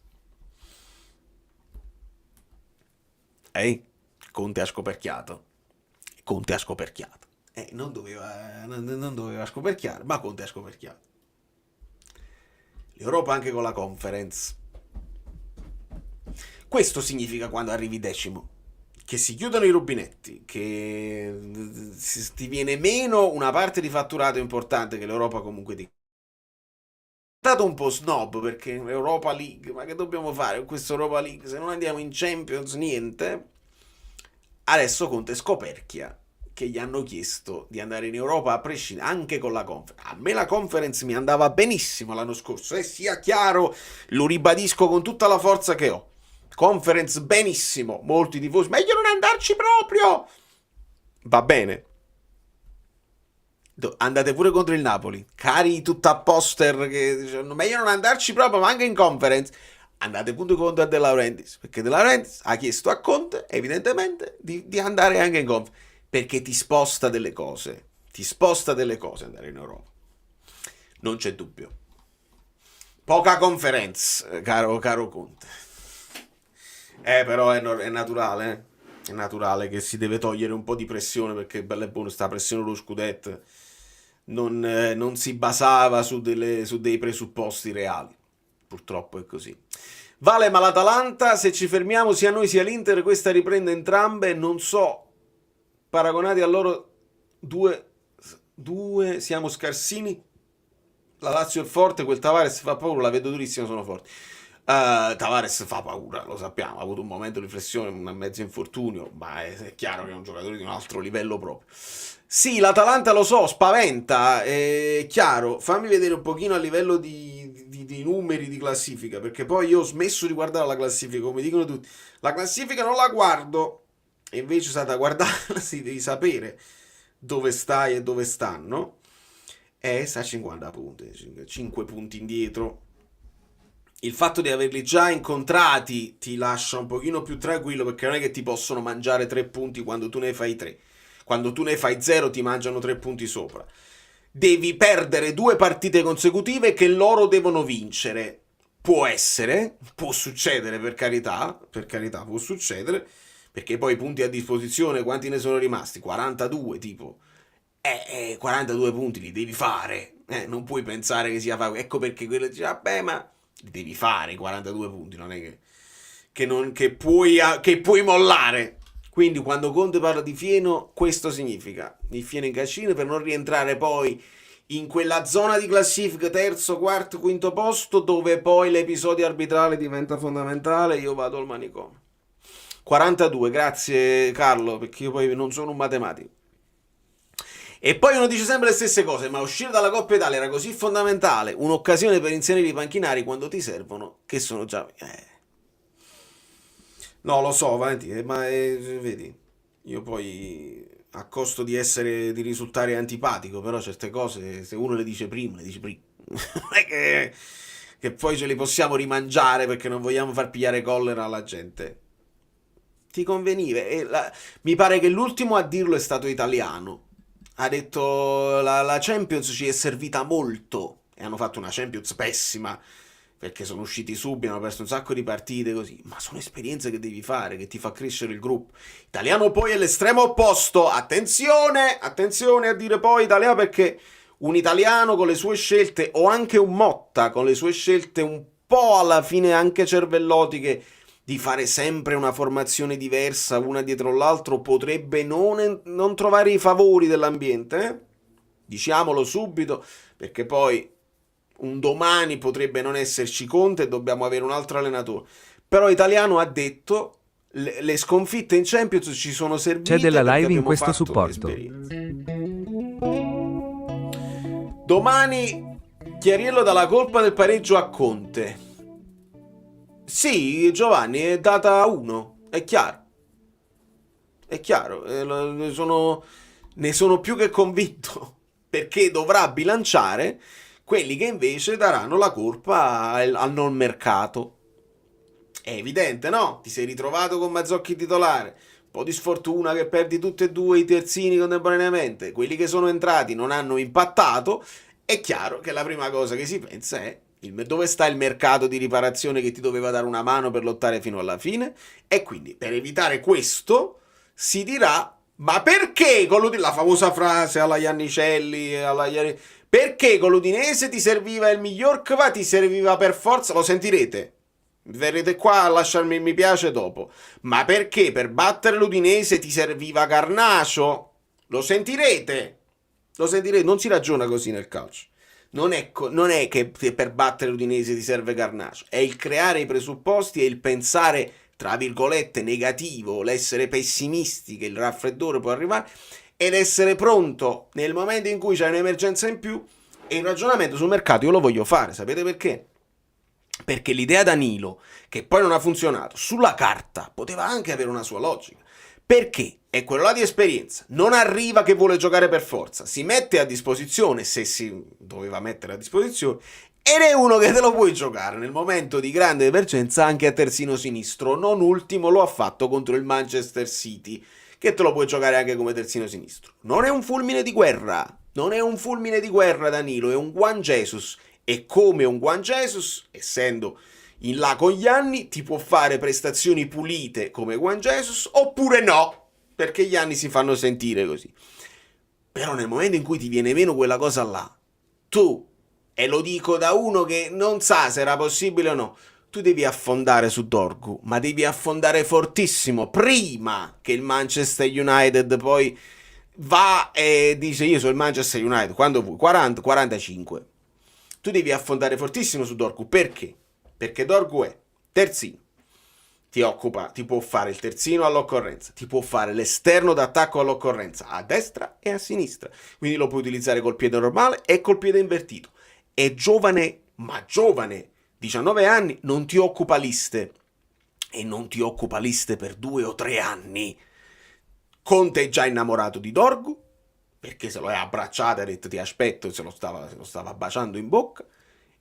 Conte ha scoperchiato. non doveva scoperchiare, ma Conte ha scoperchiato. L'Europa anche con la Conference. Questo significa, quando arrivi decimo, che si chiudono i rubinetti, che ti viene meno una parte di fatturato importante che l'Europa comunque ti... È stato un po' snob, perché Europa League, ma che dobbiamo fare con questa Europa League? Se non andiamo in Champions, niente. Adesso Conte scoperchia che gli hanno chiesto di andare in Europa a prescindere, anche con la Conference. A me la Conference mi andava benissimo l'anno scorso, e sia chiaro, lo ribadisco con tutta la forza che ho. Conference benissimo, molti tifosi, meglio non andarci proprio. Va bene. Andate pure contro il Napoli, cari tutta poster che dicono meglio non andarci proprio, ma anche in Conference. Andate punto contro a De Laurentiis, perché De Laurentiis ha chiesto a Conte, evidentemente, di andare anche in Conference, perché ti sposta delle cose andare in Europa. Non c'è dubbio. Poca Conference, caro Conte. Però è naturale, È naturale che si deve togliere un po' di pressione, perché bella e buona sta pressione dello scudetto non si basava su dei presupposti reali. Purtroppo è così. Vale, ma l'Atalanta, se ci fermiamo sia noi sia l'Inter, questa riprende entrambe, non so, paragonati a loro due siamo scarsini. La Lazio è forte, quel Tavares fa paura, la vedo durissima, sono forti. Tavares fa paura, lo sappiamo, ha avuto un momento di riflessione, un mezzo infortunio, ma è chiaro che è un giocatore di un altro livello proprio. Sì, l'Atalanta lo so, spaventa, è chiaro. Fammi vedere un pochino a livello di numeri di classifica, perché poi io ho smesso di guardare la classifica, come dicono tutti. La classifica non la guardo, e invece è stata guardarla, si devi sapere dove stai e dove stanno. Sta a 50 punti, 5 punti indietro. Il fatto di averli già incontrati ti lascia un pochino più tranquillo, perché non è che ti possono mangiare 3 punti quando tu ne fai 3. Quando tu ne fai 0 ti mangiano 3 punti sopra. Devi perdere 2 partite consecutive che loro devono vincere. Può essere, può succedere, per carità può succedere, perché poi i punti a disposizione, quanti ne sono rimasti? 42 tipo. 42 punti li devi fare. Non puoi pensare che sia facile. Ecco perché quello dice, vabbè, ma li devi fare i 42 punti, non è che puoi mollare. Quindi quando Conte parla di fieno, questo significa il fieno in cascina, per non rientrare poi in quella zona di classifica, terzo, quarto, quinto posto, dove poi l'episodio arbitrale diventa fondamentale. Io vado al manicomio. 42, grazie Carlo, perché io poi non sono un matematico. E poi uno dice sempre le stesse cose, ma uscire dalla Coppa Italia era così fondamentale, un'occasione per inserire i panchinari quando ti servono, che sono già... No, lo so, Valentino, ma vedi, io poi, a costo di risultare antipatico, però certe cose, se uno le dice prima, non è che poi ce li possiamo rimangiare perché non vogliamo far pigliare collera alla gente. Ti conveniva. Mi pare che l'ultimo a dirlo è stato italiano. Ha detto la Champions ci è servita molto, e hanno fatto una Champions pessima perché sono usciti subito, hanno perso un sacco di partite così, ma sono esperienze che devi fare, che ti fa crescere il gruppo. Italiano poi è l'estremo opposto. Attenzione a dire poi italiano, perché un italiano con le sue scelte, o anche un Motta con le sue scelte un po' alla fine anche cervellotiche, di fare sempre una formazione diversa una dietro l'altro, potrebbe non trovare i favori dell'ambiente, Diciamolo subito, perché poi un domani potrebbe non esserci Conte e dobbiamo avere un altro allenatore. Però Italiano ha detto le sconfitte in Champions ci sono servite.
C'è della
perché
live in
abbiamo
questo
fatto
supporto.
esperienze. Domani Chiariello dà la colpa del pareggio a Conte. Sì, Giovanni, è data 1, è chiaro. È chiaro, ne sono più che convinto, perché dovrà bilanciare quelli che invece daranno la colpa al non mercato. È evidente, no? Ti sei ritrovato con Mazzocchi titolare, un po' di sfortuna che perdi tutti e due i terzini contemporaneamente, quelli che sono entrati non hanno impattato. È chiaro che la prima cosa che si pensa è dove sta il mercato di riparazione che ti doveva dare una mano per lottare fino alla fine, e quindi per evitare questo si dirà Ma perché con l'Udinese, la famosa frase alla Iannicelli, perché con l'Udinese ti serviva il miglior Kvara, ti serviva per forza, lo sentirete. Verrete qua a lasciarmi il mi piace dopo. Ma perché per battere l'Udinese ti serviva Garnacio? Lo sentirete. Lo sentirete, non si ragiona così nel calcio. Non è che per battere l'Udinese ti serve Garnacio, è il creare i presupposti e il pensare, tra virgolette, negativo, l'essere pessimisti che il raffreddore può arrivare, ed essere pronto nel momento in cui c'è un'emergenza in più. E il ragionamento sul mercato io lo voglio fare, sapete perché? Perché l'idea Danilo, che poi non ha funzionato, sulla carta poteva anche avere una sua logica. Perché? È quello là di esperienza. Non arriva che vuole giocare per forza. Si mette a disposizione, se si doveva mettere a disposizione, ed è uno che te lo puoi giocare nel momento di grande emergenza anche a terzino sinistro. Non ultimo lo ha fatto contro il Manchester City, che te lo puoi giocare anche come terzino sinistro. Non è un fulmine di guerra. Non è un fulmine di guerra Danilo, è un Juan Jesus. E come un Juan Jesus, essendo in là con gli anni, ti può fare prestazioni pulite come Juan Jesus, oppure no, perché gli anni si fanno sentire così. Però nel momento in cui ti viene meno quella cosa là, tu, e lo dico da uno che non sa se era possibile o no, tu devi affondare su Dorgu, ma devi affondare fortissimo, prima che il Manchester United poi va e dice io sono il Manchester United, quando vuoi, 40, 45. Tu devi affondare fortissimo su Dorgu, perché? Perché Dorgu è terzino, ti può fare il terzino all'occorrenza, ti può fare l'esterno d'attacco all'occorrenza, a destra e a sinistra, quindi lo puoi utilizzare col piede normale e col piede invertito. È giovane, ma giovane, 19 anni, non ti occupa liste, e non ti occupa liste per 2 o 3 anni. Conte è già innamorato di Dorgu, perché se lo è abbracciato e ha detto ti aspetto, se lo stava baciando in bocca,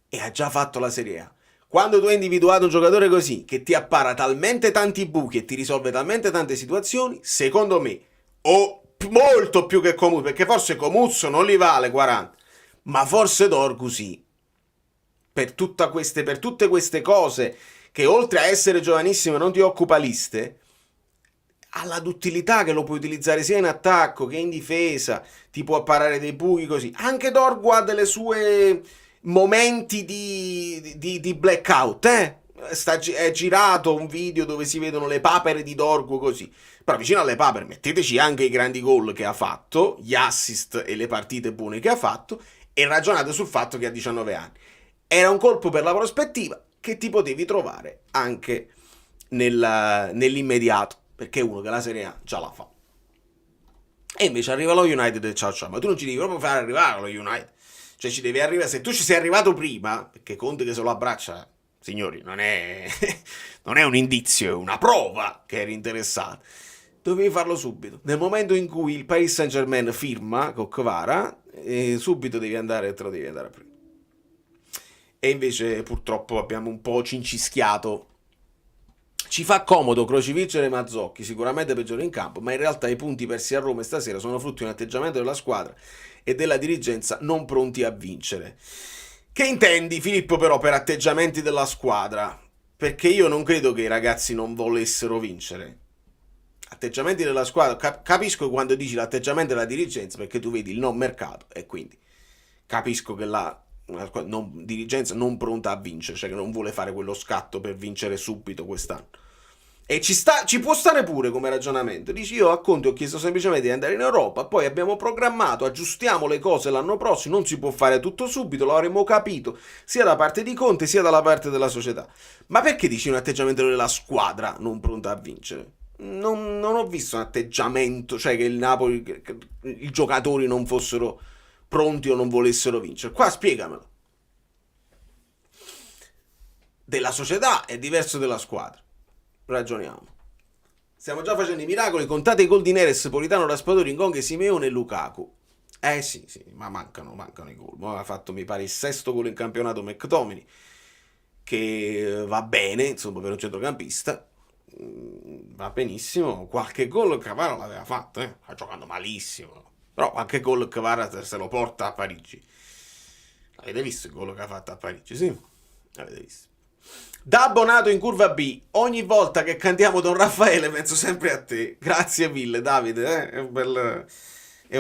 e ha già fatto la Serie A. Quando tu hai individuato un giocatore così, che ti appara talmente tanti buchi e ti risolve talmente tante situazioni, secondo me, o molto più che Comuzzo, perché forse Comuzzo non li vale 40, ma forse Dorgu sì. Per tutte queste cose, che oltre a essere giovanissimo non ti occupa liste, ha la duttilità che lo puoi utilizzare sia in attacco che in difesa, ti può apparare dei buchi così. Anche Dorgu ha delle sue momenti di blackout, è girato un video dove si vedono le papere di Dorgu così, però vicino alle papere metteteci anche i grandi gol che ha fatto, gli assist e le partite buone che ha fatto, e ragionate sul fatto che ha 19 anni. Era un colpo per la prospettiva che ti potevi trovare anche nell'immediato, perché è uno che la Serie A già la fa. E invece arriva lo United e ciao, ma tu non ci devi proprio fare arrivare allo United, cioè ci devi arrivare, se tu ci sei arrivato prima, perché Conte che se lo abbraccia, signori, non è un indizio, è una prova che eri interessato, dovevi farlo subito. Nel momento in cui il Paris Saint-Germain firma con Kvara, subito te lo devi andare a prendere. E invece purtroppo abbiamo un po' cincischiato. Ci fa comodo crocifiggere Mazzocchi, sicuramente peggiore in campo, ma in realtà i punti persi a Roma stasera sono frutto di un atteggiamento della squadra e della dirigenza non pronti a vincere. Che intendi, Filippo, però per atteggiamenti della squadra? Perché io non credo che i ragazzi non volessero vincere. Atteggiamenti della squadra, capisco quando dici l'atteggiamento della dirigenza, perché tu vedi il non mercato e quindi capisco che la dirigenza non pronta a vincere, cioè che non vuole fare quello scatto per vincere subito quest'anno. E ci può stare pure come ragionamento. Dici io a Conte ho chiesto semplicemente di andare in Europa, poi abbiamo programmato, aggiustiamo le cose l'anno prossimo, non si può fare tutto subito, lo avremmo capito sia da parte di Conte sia dalla parte della società. Ma perché dici un atteggiamento della squadra non pronta a vincere? Non ho visto un atteggiamento, cioè che il Napoli, che i giocatori non fossero pronti o non volessero vincere. Qua spiegamelo. Della società è diverso della squadra. Ragioniamo. Stiamo già facendo i miracoli, contate i gol di Neres, Politano, Raspadori, Ngonge, Simeone e Lukaku. Sì, ma mancano i gol. Ha fatto mi pare il 6º gol in campionato McTominay, che va bene, insomma, per un centrocampista. Va benissimo. Qualche gol Kvara l'aveva fatto, sta giocando malissimo. Però qualche gol Kvara se lo porta a Parigi. Avete visto il gol che ha fatto a Parigi? Sì, avete visto. Da abbonato in curva B, ogni volta che cantiamo Don Raffaele penso sempre a te. Grazie mille, Davide. È un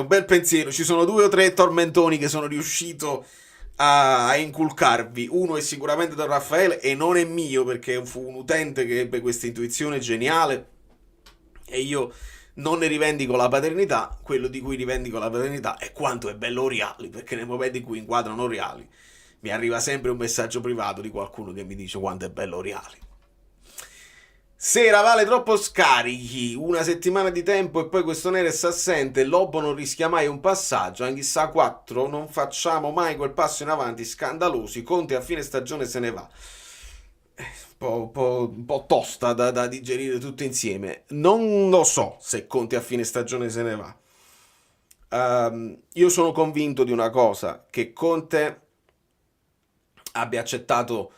bel pensiero. Ci sono 2 o 3 tormentoni che sono riuscito a inculcarvi. Uno è sicuramente Don Raffaele e non è mio, perché fu un utente che ebbe questa intuizione geniale e io non ne rivendico la paternità. Quello di cui rivendico la paternità è quanto è bello Oriali, perché nel momento in cui inquadrano Oriali mi arriva sempre un messaggio privato di qualcuno che mi dice quanto è bello Oriali. Sera Vale troppo scarichi, 1 settimana di tempo e poi questo Neres assente, Lobo non rischia mai un passaggio, anche sa 4 non facciamo mai quel passo in avanti, scandalosi, Conte a fine stagione se ne va. Un po' tosta da digerire tutto insieme. Non lo so se Conte a fine stagione se ne va. Io sono convinto di una cosa, che Conte abbia accettato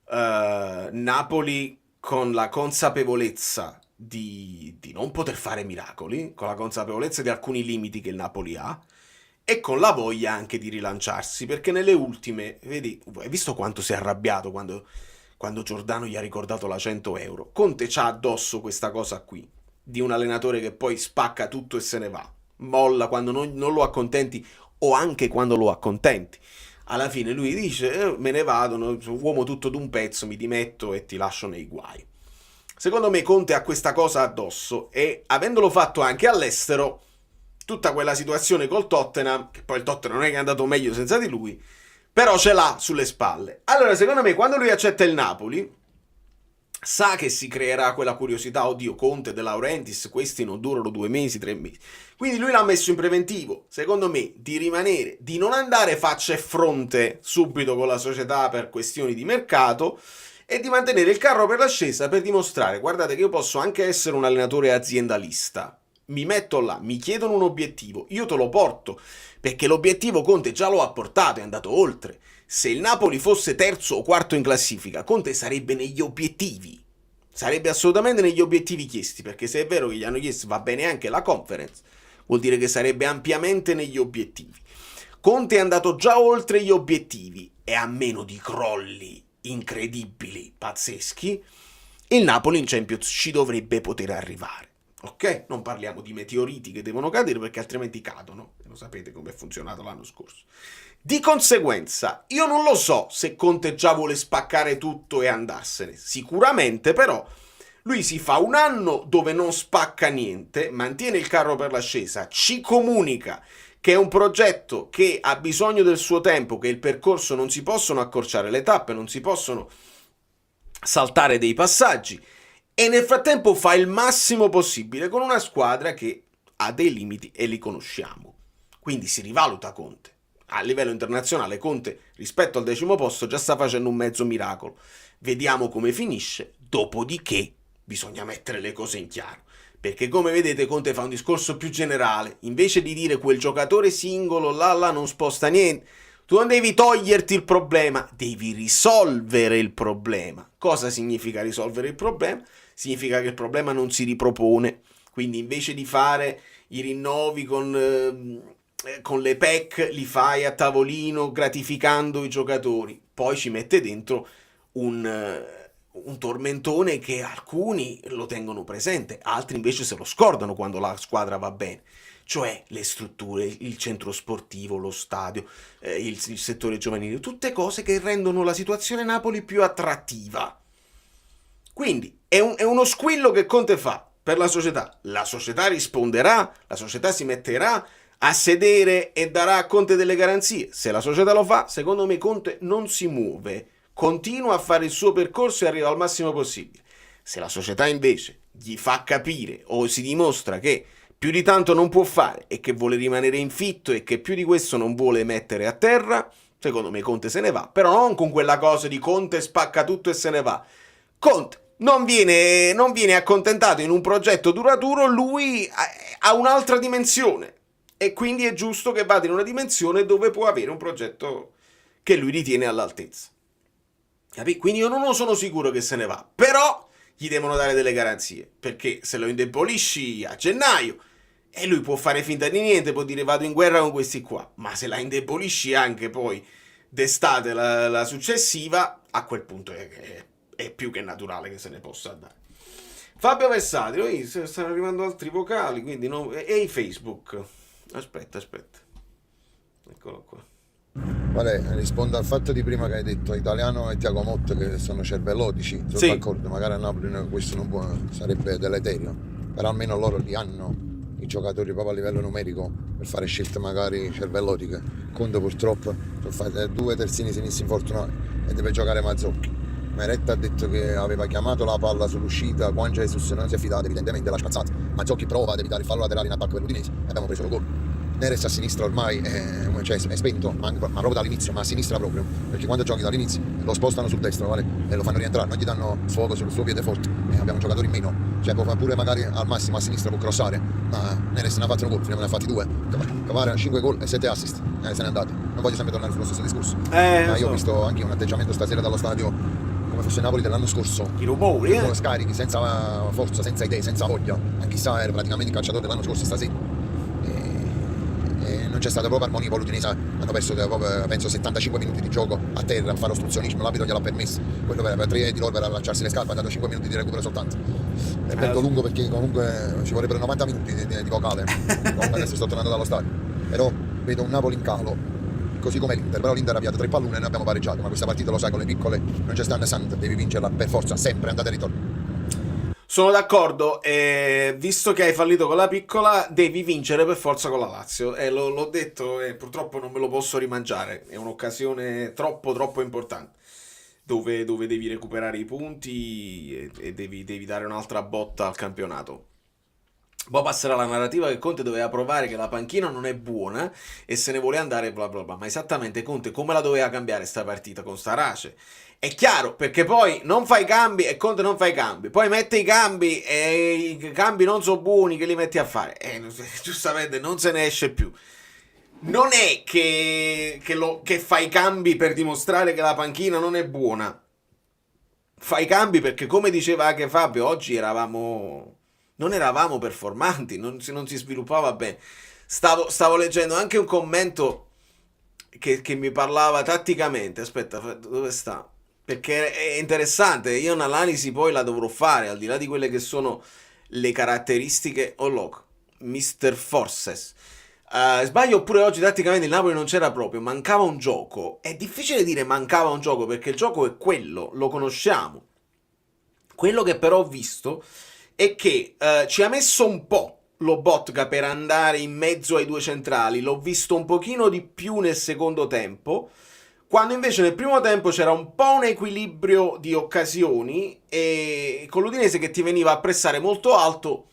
Napoli con la consapevolezza di non poter fare miracoli, con la consapevolezza di alcuni limiti che il Napoli ha e con la voglia anche di rilanciarsi, perché nelle ultime, vedi, hai visto quanto si è arrabbiato quando Giordano gli ha ricordato la 100 euro. Conte c'ha addosso questa cosa qui, di un allenatore che poi spacca tutto e se ne va, molla quando non lo accontenti o anche quando lo accontenti. Alla fine lui dice me ne vado, uomo tutto d'un pezzo, mi dimetto e ti lascio nei guai. Secondo me Conte ha questa cosa addosso e avendolo fatto anche all'estero, tutta quella situazione col Tottenham, che poi il Tottenham non è che è andato meglio senza di lui, però ce l'ha sulle spalle. Allora secondo me quando lui accetta il Napoli, sa che si creerà quella curiosità, oddio Conte, De Laurentiis, questi non durano 2 mesi, 3 mesi. Quindi lui l'ha messo in preventivo, secondo me, di rimanere, di non andare faccia e fronte subito con la società per questioni di mercato e di mantenere il carro per l'ascesa per dimostrare, guardate che io posso anche essere un allenatore aziendalista. Mi metto là, mi chiedono un obiettivo, io te lo porto, perché l'obiettivo Conte già lo ha portato, è andato oltre. Se il Napoli fosse terzo o quarto in classifica, Conte sarebbe negli obiettivi. Sarebbe assolutamente negli obiettivi chiesti, perché se è vero che gli hanno chiesto va bene anche la Conference, vuol dire che sarebbe ampiamente negli obiettivi. Conte è andato già oltre gli obiettivi e a meno di crolli incredibili, pazzeschi, il Napoli in Champions ci dovrebbe poter arrivare. Ok? Non parliamo di meteoriti che devono cadere perché altrimenti cadono. Lo sapete come è funzionato l'anno scorso. Di conseguenza, io non lo so se Conte già vuole spaccare tutto e andarsene. Sicuramente, però, lui si fa un anno dove non spacca niente, mantiene il carro per l'ascesa, ci comunica che è un progetto che ha bisogno del suo tempo, che il percorso non si possono accorciare le tappe, non si possono saltare dei passaggi, e nel frattempo fa il massimo possibile con una squadra che ha dei limiti e li conosciamo. Quindi si rivaluta Conte. A livello internazionale Conte rispetto al 10° posto già sta facendo un mezzo miracolo. Vediamo come finisce, dopodiché bisogna mettere le cose in chiaro. Perché come vedete Conte fa un discorso più generale, invece di dire quel giocatore singolo là non sposta niente, tu non devi toglierti il problema, devi risolvere il problema. Cosa significa risolvere il problema? Significa che il problema non si ripropone, quindi invece di fare i rinnovi con le PEC li fai a tavolino gratificando i giocatori, poi ci mette dentro un tormentone che alcuni lo tengono presente, altri invece se lo scordano quando la squadra va bene, cioè le strutture, il centro sportivo, lo stadio, il settore giovanile, tutte cose che rendono la situazione Napoli più attrattiva. Quindi è uno squillo che Conte fa per la società risponderà, la società si metterà a sedere e darà a Conte delle garanzie. Se la società lo fa, secondo me Conte non si muove, continua a fare il suo percorso e arriva al massimo possibile. Se la società invece gli fa capire o si dimostra che più di tanto non può fare e che vuole rimanere in fitto e che più di questo non vuole mettere a terra, secondo me Conte se ne va, però non con quella cosa di Conte spacca tutto e se ne va. Conte non viene accontentato in un progetto duraturo, lui ha un'altra dimensione e quindi è giusto che vada in una dimensione dove può avere un progetto che lui ritiene all'altezza. Quindi io non sono sicuro che se ne va, però gli devono dare delle garanzie, perché se lo indebolisci a gennaio e lui può fare finta di niente, può dire vado in guerra con questi qua, ma se la indebolisci anche poi d'estate la successiva, a quel punto è più che naturale che se ne possa dare. Fabio Versatile, stanno arrivando altri vocali, quindi e Facebook. Aspetta. Eccolo qua.
Vale, rispondo al fatto di prima che hai detto Italiano e Thiago Motta che sono cervellotici, sono
Sì.
d'accordo, magari a Napoli questo non può, sarebbe deleterio, però almeno loro li hanno i giocatori proprio a livello numerico per fare scelte magari cervellotiche. Conte purtroppo fa 2 terzini sinistri infortunati e deve giocare Mazzocchi. Meret ha detto che aveva chiamato la palla sull'uscita, Juan Jesus non si è fidato, evidentemente l'ha spazzata. Mazzocchi prova ad evitare il fallo laterale in attacco per l'Udinese e abbiamo preso lo gol. Neres a sinistra ormai è spento, ma proprio dall'inizio, ma a sinistra proprio, perché quando giochi dall'inizio lo spostano sul destro, vale? E lo fanno rientrare, non gli danno sfogo sul suo piede forte, e abbiamo giocatori in meno, cioè può pure magari al massimo a sinistra può crossare, ma Neres ne ha fatti un gol, finora ne ha fatti 2, Cavara 5 gol e 7 assist, se n'è andati, non voglio sempre tornare sullo stesso discorso, ma io ho visto anche un atteggiamento stasera dallo stadio come fosse Napoli dell'anno scorso,
i rumori,
scarichi, senza forza, senza idee, senza voglia, anche chissà era praticamente il calciatore dell'anno scorso stasera. Non c'è stata proprio armonia, poi l'Udinese hanno perso proprio, penso 75 minuti di gioco a terra a fare ostruzionismo, l'arbitro gliel'ha permesso, quello per 3 di loro per allacciarsi le scarpe, ha dato 5 minuti di recupero soltanto. È bello lungo perché comunque ci vorrebbero 90 minuti di vocale, adesso sto tornando dallo stadio, però vedo un Napoli in calo, così come l'Inter, però l'Inter ha avviato 3 palloni e noi abbiamo pareggiato, ma questa partita lo sai, con le piccole non c'è stanno santo, devi vincerla per forza, sempre, andate e ritorno.
Sono d'accordo, visto che hai fallito con la piccola, devi vincere per forza con la Lazio. L'ho detto e purtroppo non me lo posso rimangiare. È un'occasione troppo importante, dove devi recuperare i punti e devi dare un'altra botta al campionato. Poi passerà la narrativa che Conte doveva provare che la panchina non è buona e se ne vuole andare bla bla bla. Ma esattamente Conte come la doveva cambiare sta partita con Starace? È chiaro, perché poi non fai cambi e Conte non fa i cambi, poi mette i cambi e i cambi non sono buoni che li metti a fare, giustamente non se ne esce più. Non è che fai i cambi per dimostrare che la panchina non è buona, fai i cambi perché, come diceva anche Fabio, oggi non eravamo performanti, non si sviluppava bene. Stavo leggendo anche un commento che mi parlava tatticamente, aspetta, dove sta? Perché è interessante, io un'analisi poi la dovrò fare, al di là di quelle che sono le caratteristiche, Mr. Forces. Sbaglio oppure oggi tatticamente il Napoli non c'era proprio, mancava un gioco. È difficile dire mancava un gioco perché il gioco è quello, lo conosciamo. Quello che però ho visto è che ci ha messo un po' Lobotka per andare in mezzo ai 2 centrali, l'ho visto un pochino di più nel secondo tempo, quando invece nel primo tempo c'era un po' un equilibrio di occasioni e con l'Udinese che ti veniva a pressare molto alto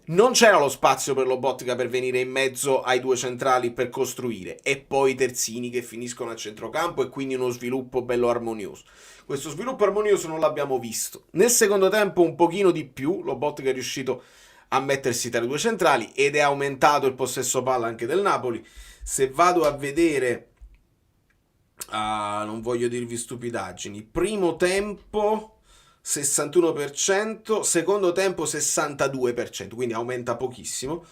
non c'era lo spazio per Lobotka per venire in mezzo ai 2 centrali per costruire, e poi i terzini che finiscono a centrocampo e quindi uno sviluppo bello armonioso. Questo sviluppo armonioso non l'abbiamo visto. Nel secondo tempo un pochino di più, Lobotka è riuscito a mettersi tra i 2 centrali ed è aumentato il possesso palla anche del Napoli. Se vado a vedere, non voglio dirvi stupidaggini, primo tempo 61%, secondo tempo 62%, quindi aumenta pochissimo.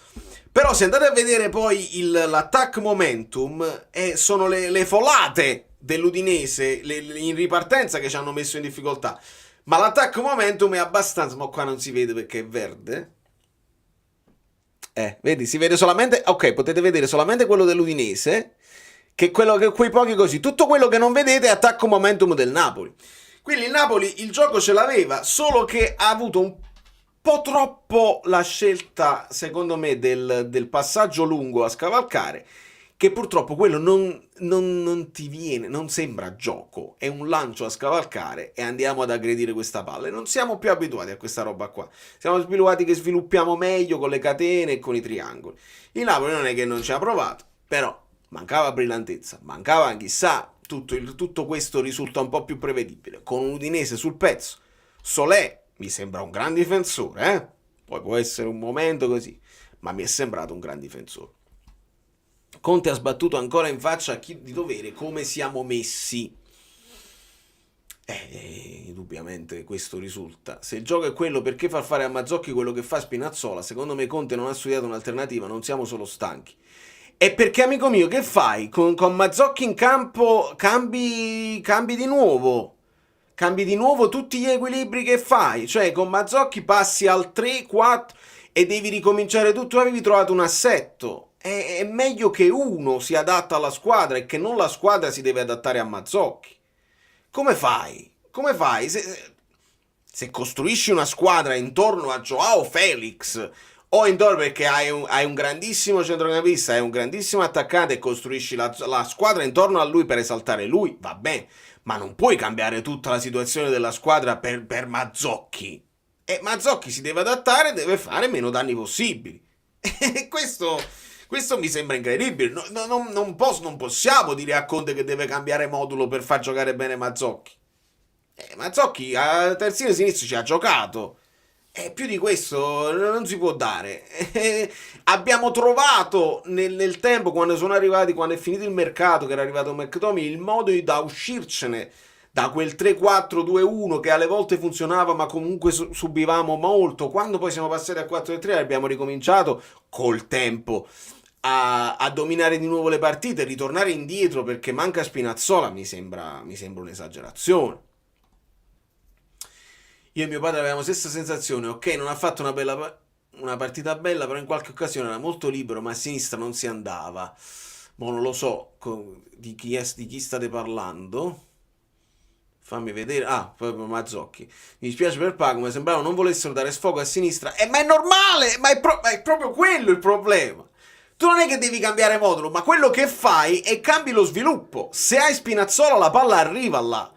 Però se andate a vedere poi l'attack momentum, sono le folate dell'Udinese in ripartenza che ci hanno messo in difficoltà, ma l'attack momentum è abbastanza, ma qua non si vede perché è verde. Vedi, si vede solamente, ok, potete vedere solamente quello dell'Udinese, che quello che quei pochi così, tutto quello che non vedete è attacco momentum del Napoli. Quindi il Napoli il gioco ce l'aveva, solo che ha avuto un po' troppo la scelta, secondo me, del passaggio lungo a scavalcare, che purtroppo quello non ti viene, non sembra gioco, è un lancio a scavalcare e andiamo ad aggredire questa palla. E non siamo più abituati a questa roba qua, siamo abituati che sviluppiamo meglio con le catene e con i triangoli. Il Napoli non è che non ci ha provato, però mancava brillantezza, mancava chissà, tutto questo risulta un po' più prevedibile, con un Udinese sul pezzo. Solé mi sembra un gran difensore, poi può essere un momento così, ma mi è sembrato un gran difensore. Conte ha sbattuto ancora in faccia a chi di dovere come siamo messi. Indubbiamente questo risulta. Se il gioco è quello, perché far fare a Mazzocchi quello che fa Spinazzola? Secondo me Conte non ha studiato un'alternativa, non siamo solo stanchi. E perché, amico mio, che fai? Con Mazzocchi in campo cambi di nuovo. cambi di nuovo tutti gli equilibri che fai, cioè con Mazzocchi passi al 3-4 e devi ricominciare tutto, avevi trovato un assetto. È meglio che uno si adatta alla squadra e che non la squadra si deve adattare a Mazzocchi. Come fai? Come fai? Se costruisci una squadra intorno a Joao Felix o intorno perché hai un grandissimo centrocampista, hai un grandissimo attaccante e costruisci la squadra intorno a lui per esaltare lui, va bene, ma non puoi cambiare tutta la situazione della squadra per Mazzocchi. E Mazzocchi si deve adattare, deve fare meno danni possibili. E questo mi sembra incredibile. Non possiamo dire a Conte che deve cambiare modulo per far giocare bene Mazzocchi. Mazzocchi a terzino sinistro ci ha giocato. E più di questo non si può dare. Abbiamo trovato nel tempo, quando è finito il mercato, che era arrivato McTominay, il modo da uscircene da quel 3-4-2-1 che alle volte funzionava, ma comunque subivamo molto. Quando poi siamo passati a 4-3 abbiamo ricominciato col tempo a dominare di nuovo le partite, ritornare indietro perché manca Spinazzola mi sembra un'esagerazione. Io e mio padre avevamo la stessa sensazione, ok, non ha fatto una partita bella, però in qualche occasione era molto libero, ma a sinistra non si andava. Ma non lo so di chi state parlando. Fammi vedere. Ah, proprio Mazzocchi. Mi dispiace per Paco, ma sembrava non volessero dare sfogo a sinistra. Ma è normale, ma è proprio quello il problema. Tu non è che devi cambiare modulo, ma quello che fai è cambi lo sviluppo. Se hai Spinazzola la palla arriva là.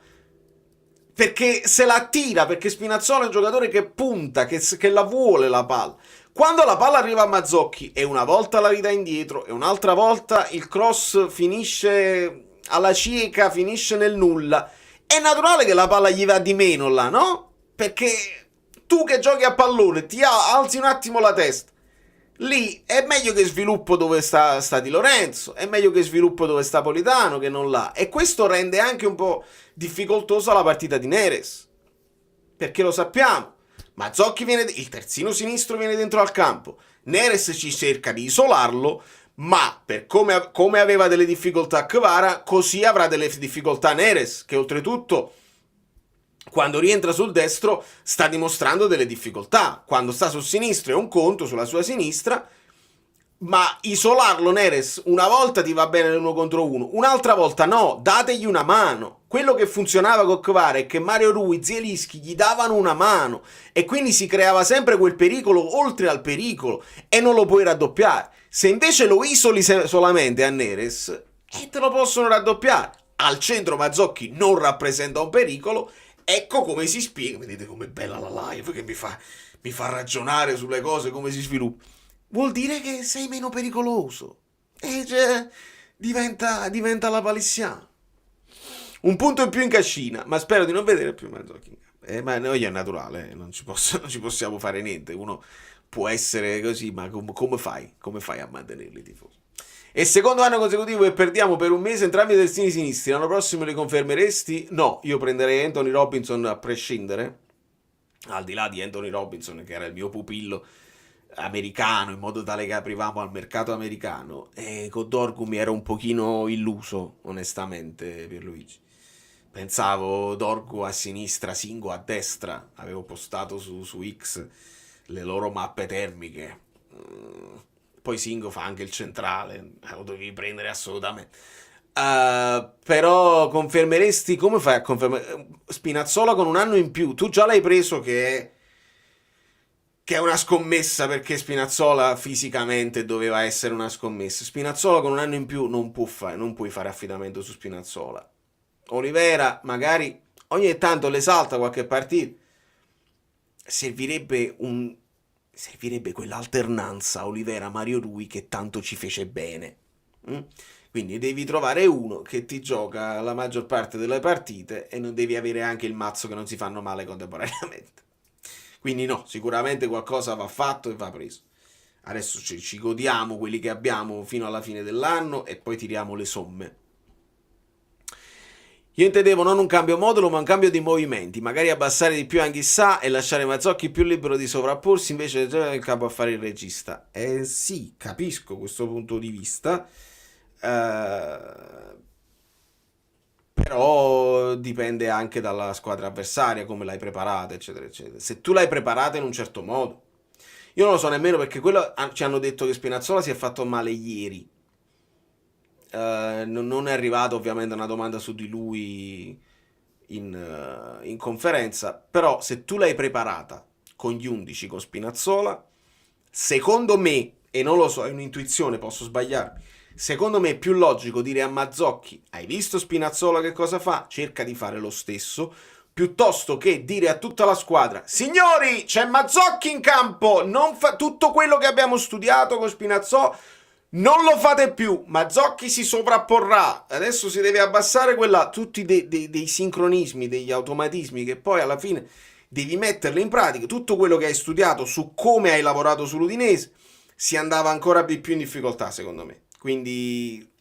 Perché se la tira, perché Spinazzola è un giocatore che punta, che la vuole la palla. Quando la palla arriva a Mazzocchi e una volta la ridà indietro e un'altra volta il cross finisce alla cieca, finisce nel nulla, è naturale che la palla gli va di meno là, no? Perché tu che giochi a pallone ti alzi un attimo la testa. Lì è meglio che sviluppo dove sta Di Lorenzo, è meglio che sviluppo dove sta Politano che non là. E questo rende anche un po' difficoltosa la partita di Neres, perché lo sappiamo, Mazzocchi il terzino sinistro viene dentro al campo, Neres ci cerca di isolarlo, ma per come aveva delle difficoltà Kvara, così avrà delle difficoltà Neres, che oltretutto quando rientra sul destro sta dimostrando delle difficoltà. Quando sta sul sinistro è un conto, sulla sua sinistra, ma isolarlo Neres una volta ti va bene l'uno contro uno, un'altra volta no, dategli una mano. Quello che funzionava con Kvara è che Mario Rui, Zielinski gli davano una mano e quindi si creava sempre quel pericolo oltre al pericolo e non lo puoi raddoppiare. Se invece lo isoli solamente a Neres, te lo possono raddoppiare. Al centro Mazzocchi non rappresenta un pericolo. Ecco come si spiega. Vedete com'è bella la live che mi fa ragionare sulle cose, come si sviluppa. Vuol dire che sei meno pericoloso. Cioè, diventa la palissiana. Un punto in più in cascina, ma spero di non vedere più Mazzocchi. Ma noi è naturale, non ci possiamo fare niente. Uno può essere così, ma come fai? Come fai a mantenerli i tifosi? E secondo anno consecutivo che perdiamo per un mese entrambi i terzini sinistri, l'anno prossimo li confermeresti? No, io prenderei Anthony Robinson a prescindere, al di là di Anthony Robinson che era il mio pupillo americano, in modo tale che aprivamo al mercato americano, e con Dorgu mi ero un pochino illuso, onestamente, Pierluigi. Pensavo Dorgu a sinistra, Singo a destra, avevo postato su X le loro mappe termiche. Poi Singo fa anche il centrale, lo dovevi prendere assolutamente. Però confermeresti, come fai a confermare? Spinazzola con un anno in più, tu già l'hai preso che è una scommessa, perché Spinazzola fisicamente doveva essere una scommessa. Spinazzola con un anno in più non puoi fare affidamento su Spinazzola. Olivera magari ogni tanto le salta qualche partita, servirebbe quell'alternanza Olivera-Mario Rui che tanto ci fece bene. Quindi devi trovare uno che ti gioca la maggior parte delle partite e non devi avere anche il mazzo che non si fanno male contemporaneamente. Quindi no, sicuramente qualcosa va fatto e va preso. Adesso ci godiamo quelli che abbiamo fino alla fine dell'anno e poi tiriamo le somme. Io intendevo non un cambio modulo, ma un cambio di movimenti, magari abbassare di più Anghissà e lasciare Mazzocchi più libero di sovrapporsi, invece il capo a fare il regista. Sì, capisco questo punto di vista. Però dipende anche dalla squadra avversaria, come l'hai preparata, eccetera, eccetera. Se tu l'hai preparata in un certo modo. Io non lo so nemmeno perché ci hanno detto che Spinazzola si è fatto male ieri. Non è arrivata ovviamente una domanda su di lui in conferenza, però se tu l'hai preparata con gli 11, con Spinazzola, secondo me, e non lo so, è un'intuizione, posso sbagliarmi, secondo me è più logico dire a Mazzocchi: hai visto Spinazzola che cosa fa? Cerca di fare lo stesso, piuttosto che dire a tutta la squadra: signori, c'è Mazzocchi in campo, non fa tutto quello che abbiamo studiato con Spinazzola, non lo fate più, Mazzocchi si sovrapporrà. Adesso si deve abbassare tutti dei sincronismi, degli automatismi che poi alla fine devi metterli in pratica. Tutto quello che hai studiato su come hai lavorato sull'Udinese si andava ancora di più in difficoltà, secondo me. Quindi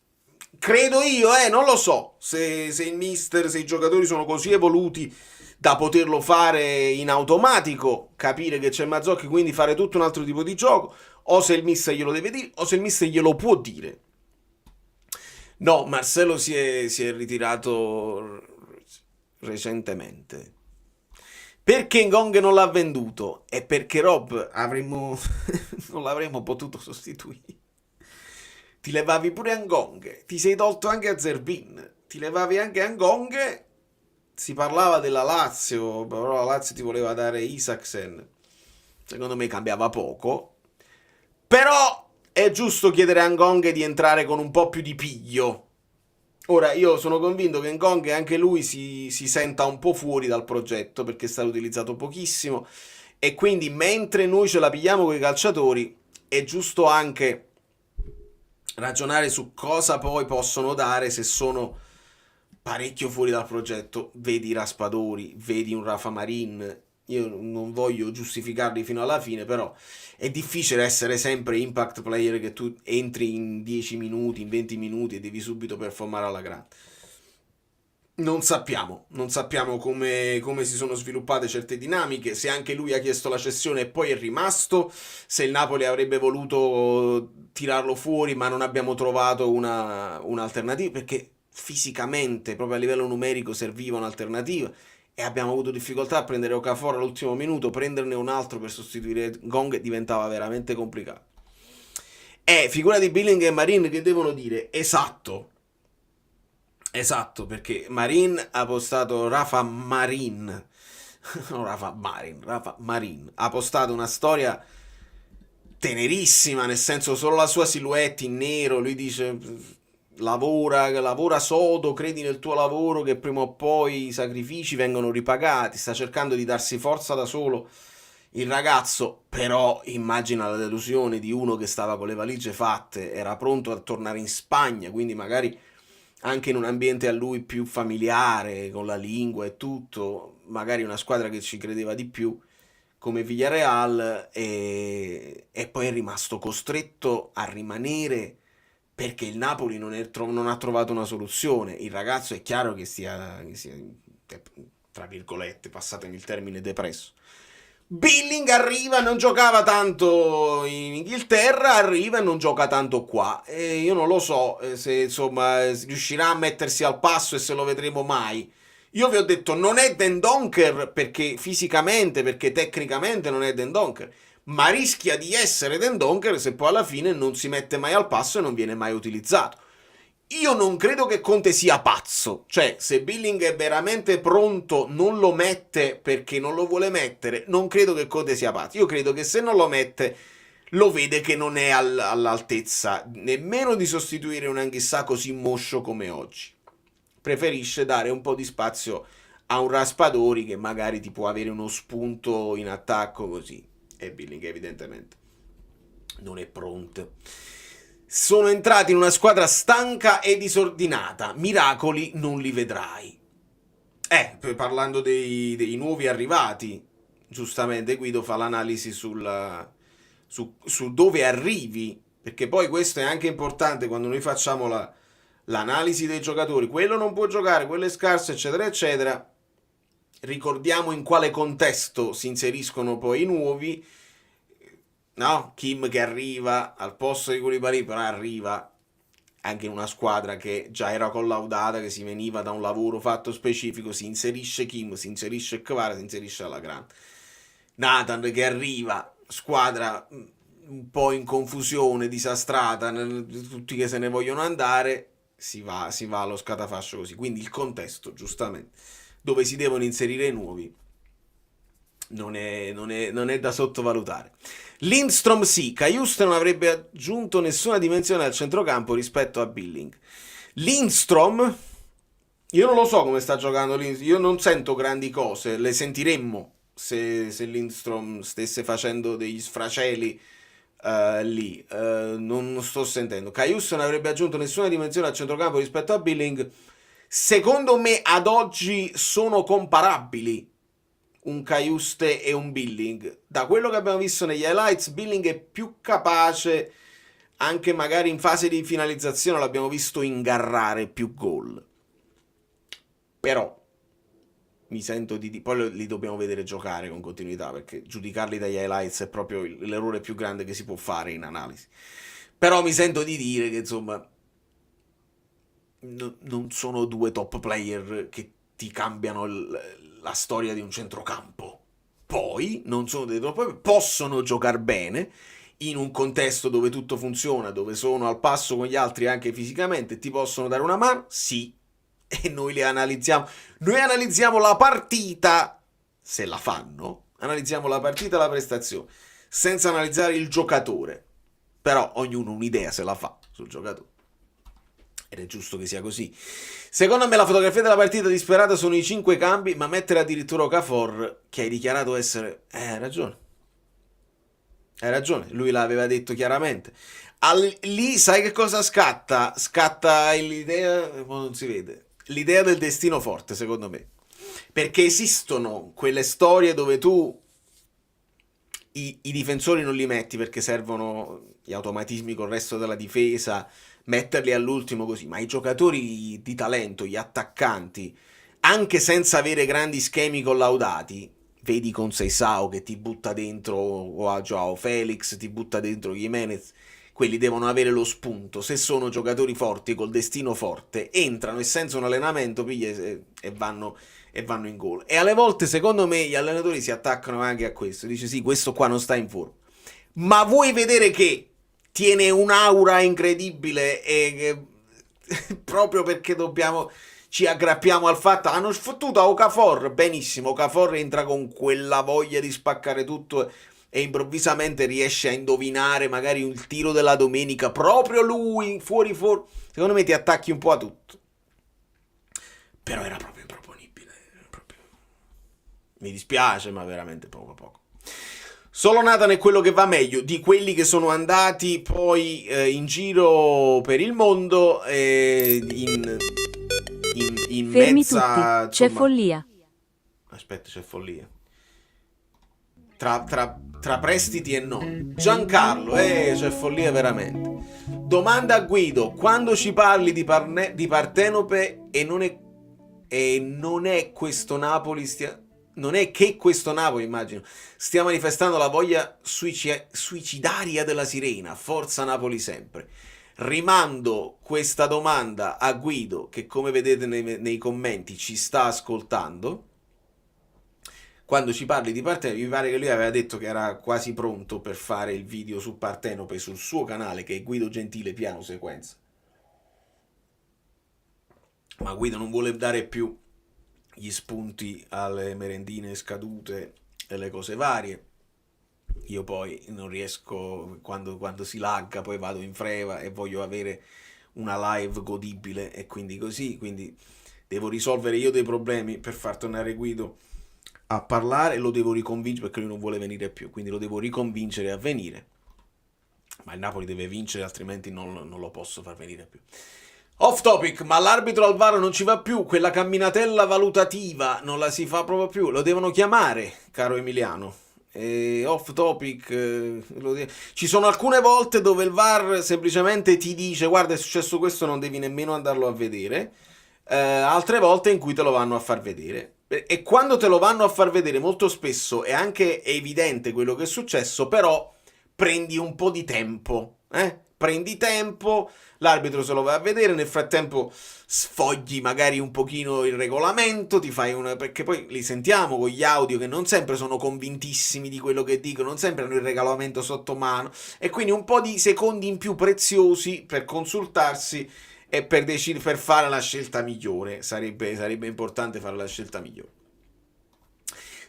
credo io, non lo so se il mister, se i giocatori sono così evoluti da poterlo fare in automatico, capire che c'è Mazzocchi, quindi fare tutto un altro tipo di gioco, o se il mister glielo deve dire, o se il mister glielo può dire. No, Marcelo si è ritirato recentemente. Perché Ngong non l'ha venduto? E perché Rob non l'avremmo potuto sostituire. Ti levavi pure Ngong, ti sei tolto anche a Zerbin, ti levavi anche Ngong. Si parlava della Lazio, però la Lazio ti voleva dare Isaksen. Secondo me cambiava poco. Però è giusto chiedere a Ngong di entrare con un po' più di piglio. Ora, io sono convinto che Ngong anche lui si senta un po' fuori dal progetto, perché è stato utilizzato pochissimo, e quindi mentre noi ce la pigliamo con i calciatori è giusto anche ragionare su cosa poi possono dare se sono parecchio fuori dal progetto. Vedi Raspadori, vedi un Rafa Marin. Io non voglio giustificarli fino alla fine, però è difficile essere sempre impact player che tu entri in 10 minuti, in 20 minuti e devi subito performare alla grande. Non sappiamo come si sono sviluppate certe dinamiche, se anche lui ha chiesto la cessione e poi è rimasto, se il Napoli avrebbe voluto tirarlo fuori ma non abbiamo trovato un'alternativa, perché fisicamente, proprio a livello numerico, serviva un'alternativa e abbiamo avuto difficoltà a prendere Okafor all'ultimo minuto. Prenderne un altro per sostituire Ngong diventava veramente complicato. Figura di Billing e Marin che devono dire esatto, perché Marin ha postato Rafa Marin ha postato una storia tenerissima, nel senso solo la sua silhouette in nero, lui dice lavora sodo, credi nel tuo lavoro che prima o poi i sacrifici vengono ripagati, sta cercando di darsi forza da solo il ragazzo, però immagina la delusione di uno che stava con le valigie fatte, era pronto a tornare in Spagna, quindi magari anche in un ambiente a lui più familiare, con la lingua e tutto, magari una squadra che ci credeva di più come Villarreal, e poi è rimasto costretto a rimanere perché il Napoli non ha trovato una soluzione. Il ragazzo è chiaro che sia tra virgolette, passatemi il termine, depresso. Billing arriva, non giocava tanto in Inghilterra, arriva e non gioca tanto qua, e io non lo so se insomma riuscirà a mettersi al passo e se lo vedremo mai. Io vi ho detto, non è Den Donker perché fisicamente, perché tecnicamente non è Den Donker, ma rischia di essere Den Donker se poi alla fine non si mette mai al passo e non viene mai utilizzato. Io non credo che Conte sia pazzo, cioè se Billing è veramente pronto non lo mette perché non lo vuole mettere, non credo che Conte sia pazzo. Io credo che se non lo mette lo vede che non è all'altezza nemmeno di sostituire un Anghissà così moscio come oggi. Preferisce dare un po' di spazio a un Raspadori che magari ti può avere uno spunto in attacco così, e Billing evidentemente non è pronto. Sono entrati in una squadra stanca e disordinata, miracoli non li vedrai. Parlando dei nuovi arrivati, giustamente Guido fa l'analisi su dove arrivi, perché poi questo è anche importante quando noi facciamo l'analisi dei giocatori. Quello non può giocare, quello è scarso, eccetera, eccetera. Ricordiamo in quale contesto si inseriscono poi i nuovi. No, Kim che arriva al posto di Koulibaly, però arriva anche in una squadra che già era collaudata, che si veniva da un lavoro fatto specifico, si inserisce Kim, si inserisce Kvara, si inserisce alla grande. Nathan che arriva, squadra un po' in confusione, disastrata, tutti che se ne vogliono andare, si va allo scatafascio così. Quindi il contesto, giustamente, dove si devono inserire i nuovi, non è da sottovalutare. Lindstrom sì, Kajust non avrebbe aggiunto nessuna dimensione al centrocampo rispetto a Billing. Lindstrom, io non lo so come sta giocando Lindstrom, io non sento grandi cose, le sentiremmo se Lindstrom stesse facendo degli sfraceli lì, non sto sentendo. Kajust non avrebbe aggiunto nessuna dimensione al centrocampo rispetto a Billing. Secondo me ad oggi sono comparabili un Cajuste e un Billing. Da quello che abbiamo visto negli highlights, Billing è più capace, anche magari in fase di finalizzazione l'abbiamo visto ingarrare più gol. Però mi sento poi li dobbiamo vedere giocare con continuità, perché giudicarli dagli highlights è proprio l'errore più grande che si può fare in analisi. Però mi sento di dire che insomma non sono due top player che ti cambiano la storia di un centrocampo. Poi non sono dei top player, possono giocare bene in un contesto dove tutto funziona, dove sono al passo con gli altri anche fisicamente, ti possono dare una mano, sì, e noi li analizziamo. Noi analizziamo la partita, se la fanno, analizziamo la partita e la prestazione, senza analizzare il giocatore. Però ognuno un'idea se la fa sul giocatore. Ed è giusto che sia così. Secondo me la fotografia della partita disperata sono i 5 cambi, ma mettere addirittura Okafor, che hai dichiarato essere... hai ragione. Hai ragione, lui l'aveva detto chiaramente. Lì sai che cosa scatta? Scatta l'idea... non si vede. L'idea del destino forte, secondo me. Perché esistono quelle storie dove tu i difensori non li metti perché servono gli automatismi col resto della difesa, metterli all'ultimo così, ma i giocatori di talento, gli attaccanti, anche senza avere grandi schemi collaudati, vedi con Seisao che ti butta dentro, o a Joao Felix ti butta dentro Jimenez, quelli devono avere lo spunto. Se sono giocatori forti col destino forte, entrano e senza un allenamento e vanno in gol. E alle volte secondo me gli allenatori si attaccano anche a questo, dice sì, questo qua non sta in forma, ma vuoi vedere che tiene un'aura incredibile e proprio perché ci aggrappiamo al fatto hanno sfottuto a Okafor, benissimo, Okafor entra con quella voglia di spaccare tutto e improvvisamente riesce a indovinare magari il tiro della domenica, proprio lui, fuori, secondo me ti attacchi un po' a tutto. Però era proprio improponibile, mi dispiace, ma veramente poco. Solo Nathan è quello che va meglio di quelli che sono andati poi in giro per il mondo in
Fermi
mezza,
tutti, c'è follia.
Aspetta, c'è follia. Tra prestiti e non. Giancarlo, c'è follia veramente. Domanda a Guido: quando ci parli di Partenope e non è questo Napoli non è che questo Napoli, immagino, stia manifestando la voglia suicidaria della sirena, forza Napoli sempre. Rimando questa domanda a Guido, che come vedete nei commenti ci sta ascoltando. Quando ci parli di Partenope, mi pare che lui aveva detto che era quasi pronto per fare il video su Partenope sul suo canale, che è Guido Gentile Piano Sequenza. Ma Guido non vuole dare più gli spunti alle merendine scadute e le cose varie. Io poi non riesco, quando si lagga poi vado in freva e voglio avere una live godibile, e quindi devo risolvere io dei problemi per far tornare Guido a parlare, e lo devo riconvincere perché lui non vuole venire più, quindi lo devo riconvincere a venire, ma il Napoli deve vincere, altrimenti non lo posso far venire più. Off topic, ma l'arbitro al VAR non ci va più, quella camminatella valutativa non la si fa proprio più, lo devono chiamare, caro Emiliano. Off topic, ci sono alcune volte dove il VAR semplicemente ti dice guarda è successo questo, non devi nemmeno andarlo a vedere, altre volte in cui te lo vanno a far vedere, e quando te lo vanno a far vedere molto spesso è anche evidente quello che è successo, però prendi un po' di tempo, prendi tempo, l'arbitro se lo va a vedere, nel frattempo sfogli magari un pochino il regolamento, ti fai una, perché poi li sentiamo con gli audio che non sempre sono convintissimi di quello che dicono, non sempre hanno il regolamento sotto mano, e quindi un po' di secondi in più preziosi per consultarsi e per decidere, per fare la scelta migliore. Sarebbe importante fare la scelta migliore.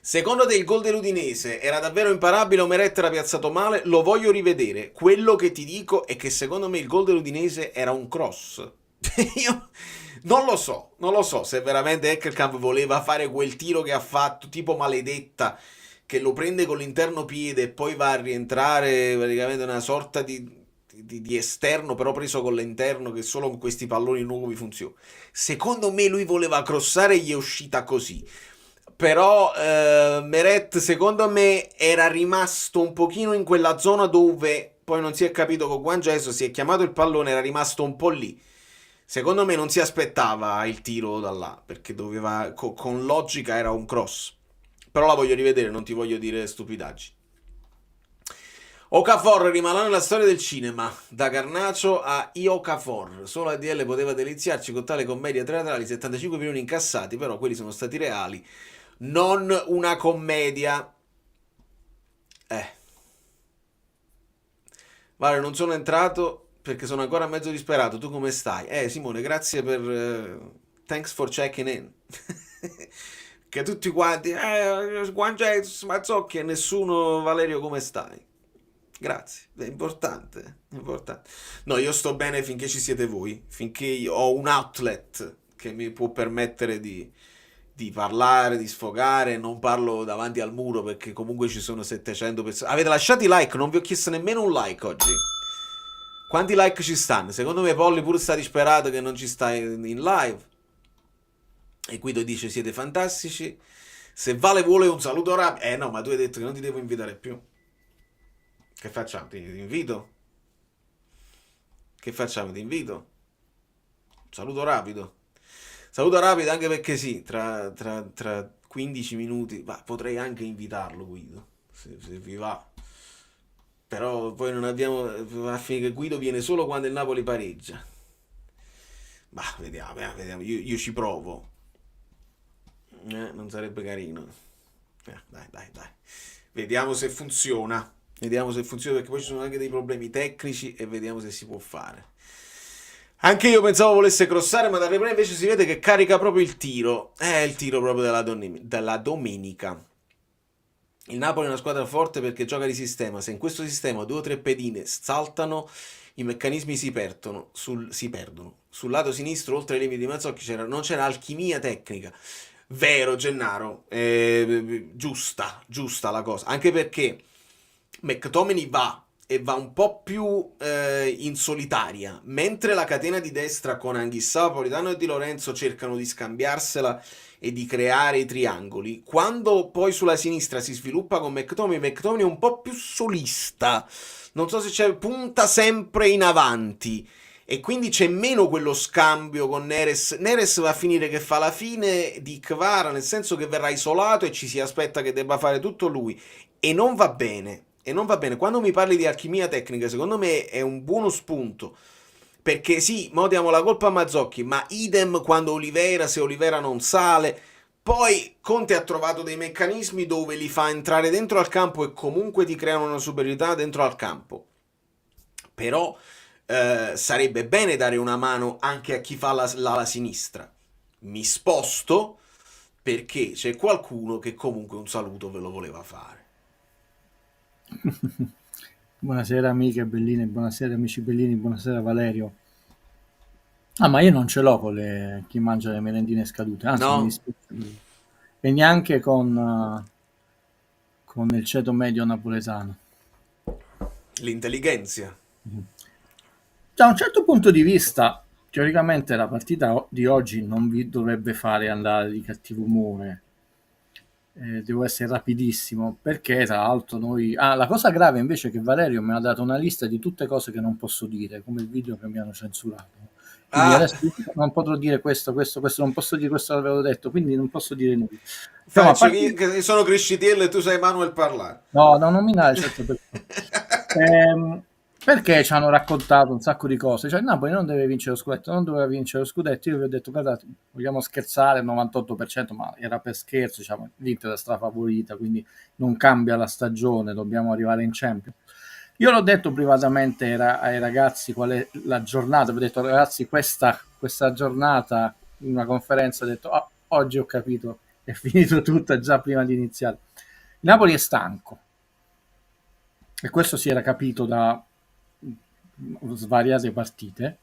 Secondo te il gol dell'Udinese era davvero imparabile o Meret era piazzato male? Lo voglio rivedere. Quello che ti dico è che secondo me il gol dell'Udinese era un cross. Io non lo so se veramente Eckerkamp voleva fare quel tiro che ha fatto, tipo Maledetta, che lo prende con l'interno piede e poi va a rientrare praticamente una sorta di esterno, però preso con l'interno, che solo con questi palloni nuovi funziona. Secondo me lui voleva crossare e gli è uscita così. Però Meret secondo me era rimasto un pochino in quella zona dove poi non si è capito con Juan Jesus, si è chiamato il pallone, era rimasto un po' lì. Secondo me non si aspettava il tiro da là, perché doveva, con logica era un cross. Però la voglio rivedere, non ti voglio dire stupidaggini. Okafor rimarrà nella storia del cinema, da Garnacio a Okafor. Solo ADL poteva deliziarci con tale commedia teatrale, 75 milioni incassati, però quelli sono stati reali, non una commedia. Vale, non sono entrato perché sono ancora mezzo disperato. Tu come stai? Simone, grazie per thanks for checking in. Che tutti quanti Juan Jesus, Mazzocchi e nessuno. Valerio, come stai? Grazie, è importante. No, io sto bene finché ci siete voi, finché io ho un outlet che mi può permettere di parlare, di sfogare. Non parlo davanti al muro perché comunque ci sono 700 persone. Avete lasciato i like? Non vi ho chiesto nemmeno un like oggi. Quanti like ci stanno? Secondo me Polli pure sta disperato che non ci sta in live. E Guido dice siete fantastici. Se Vale vuole un saluto rapido. No, ma tu hai detto che non ti devo invitare più. Che facciamo? Ti invito? Che facciamo? Ti invito? Saluto rapido. Saluto rapido anche perché sì, tra 15 minuti potrei anche invitarlo Guido, se vi va. Però poi non abbiamo, a fine che Guido viene solo quando il Napoli pareggia. Vediamo. Io ci provo. Non sarebbe carino. Dai. Vediamo se funziona. Perché poi ci sono anche dei problemi tecnici e vediamo se si può fare. Anche io pensavo volesse crossare, ma dal replay invece si vede che carica proprio il tiro. È il tiro proprio della domenica. Il Napoli è una squadra forte perché gioca di sistema. Se in questo sistema 2 o 3 pedine saltano, i meccanismi si perdono. Sul lato sinistro, oltre ai limiti di Mazzocchi, non c'era alchimia tecnica. Vero, Gennaro. Giusta la cosa. Anche perché McTominay va un po' più in solitaria, mentre la catena di destra con Anghissà, Politano e Di Lorenzo cercano di scambiarsela e di creare i triangoli. Quando poi sulla sinistra si sviluppa con McTominay è un po' più solista, non so se c'è, punta sempre in avanti e quindi c'è meno quello scambio con Neres va a finire che fa la fine di Kvara, nel senso che verrà isolato e ci si aspetta che debba fare tutto lui e non va bene. Quando mi parli di alchimia tecnica, secondo me è un buono spunto. Perché sì, mo diamo la colpa a Mazzocchi, ma idem quando se Oliveira non sale. Poi Conte ha trovato dei meccanismi dove li fa entrare dentro al campo e comunque ti creano una superiorità dentro al campo. Però sarebbe bene dare una mano anche a chi fa la sinistra. Mi sposto perché c'è qualcuno che comunque un saluto ve lo voleva fare.
Buonasera amiche belline, buonasera amici bellini, buonasera Valerio. Ma io non ce l'ho con chi mangia le merendine scadute, anzi
No?
mi dispiace. E neanche con il ceto medio napoletano.
L'intelligenza.
Da un certo punto di vista, teoricamente la partita di oggi non vi dovrebbe fare andare di cattivo umore. Devo essere rapidissimo perché tra l'altro la cosa grave invece è che Valerio mi ha dato una lista di tutte cose che non posso dire, come il video che mi hanno censurato, quindi adesso non potrò dire questo, non posso dire questo, l'avevo detto, quindi non posso dire nulla.
Che sono Criscitiello e tu sei Manuel Parlare.
No, non nominare certo perché. perché ci hanno raccontato un sacco di cose. Cioè, il Napoli non deve vincere lo scudetto, non doveva vincere lo scudetto. Io vi ho detto, guardate, vogliamo scherzare al 98%, ma era per scherzo, diciamo, l'Inter è strafavorita, quindi non cambia la stagione, dobbiamo arrivare in Champions. Io l'ho detto privatamente ai ragazzi qual è la giornata, vi ho detto ragazzi questa giornata in una conferenza, ho detto oggi ho capito, è finito tutto già prima di iniziare. Il Napoli è stanco e questo si era capito da svariate partite.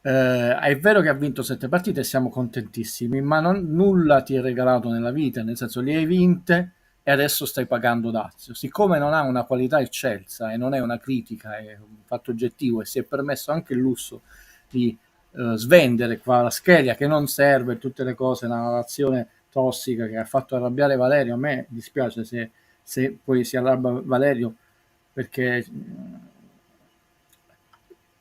È vero che ha vinto 7 partite e siamo contentissimi, ma nulla ti è regalato nella vita, nel senso le hai vinte e adesso stai pagando dazio. Siccome non ha una qualità eccelsa e non è una critica, è un fatto oggettivo e si è permesso anche il lusso di svendere qua la schelia che non serve, tutte le cose, la narrazione tossica che ha fatto arrabbiare Valerio. A me dispiace se poi si arrabbia Valerio, perché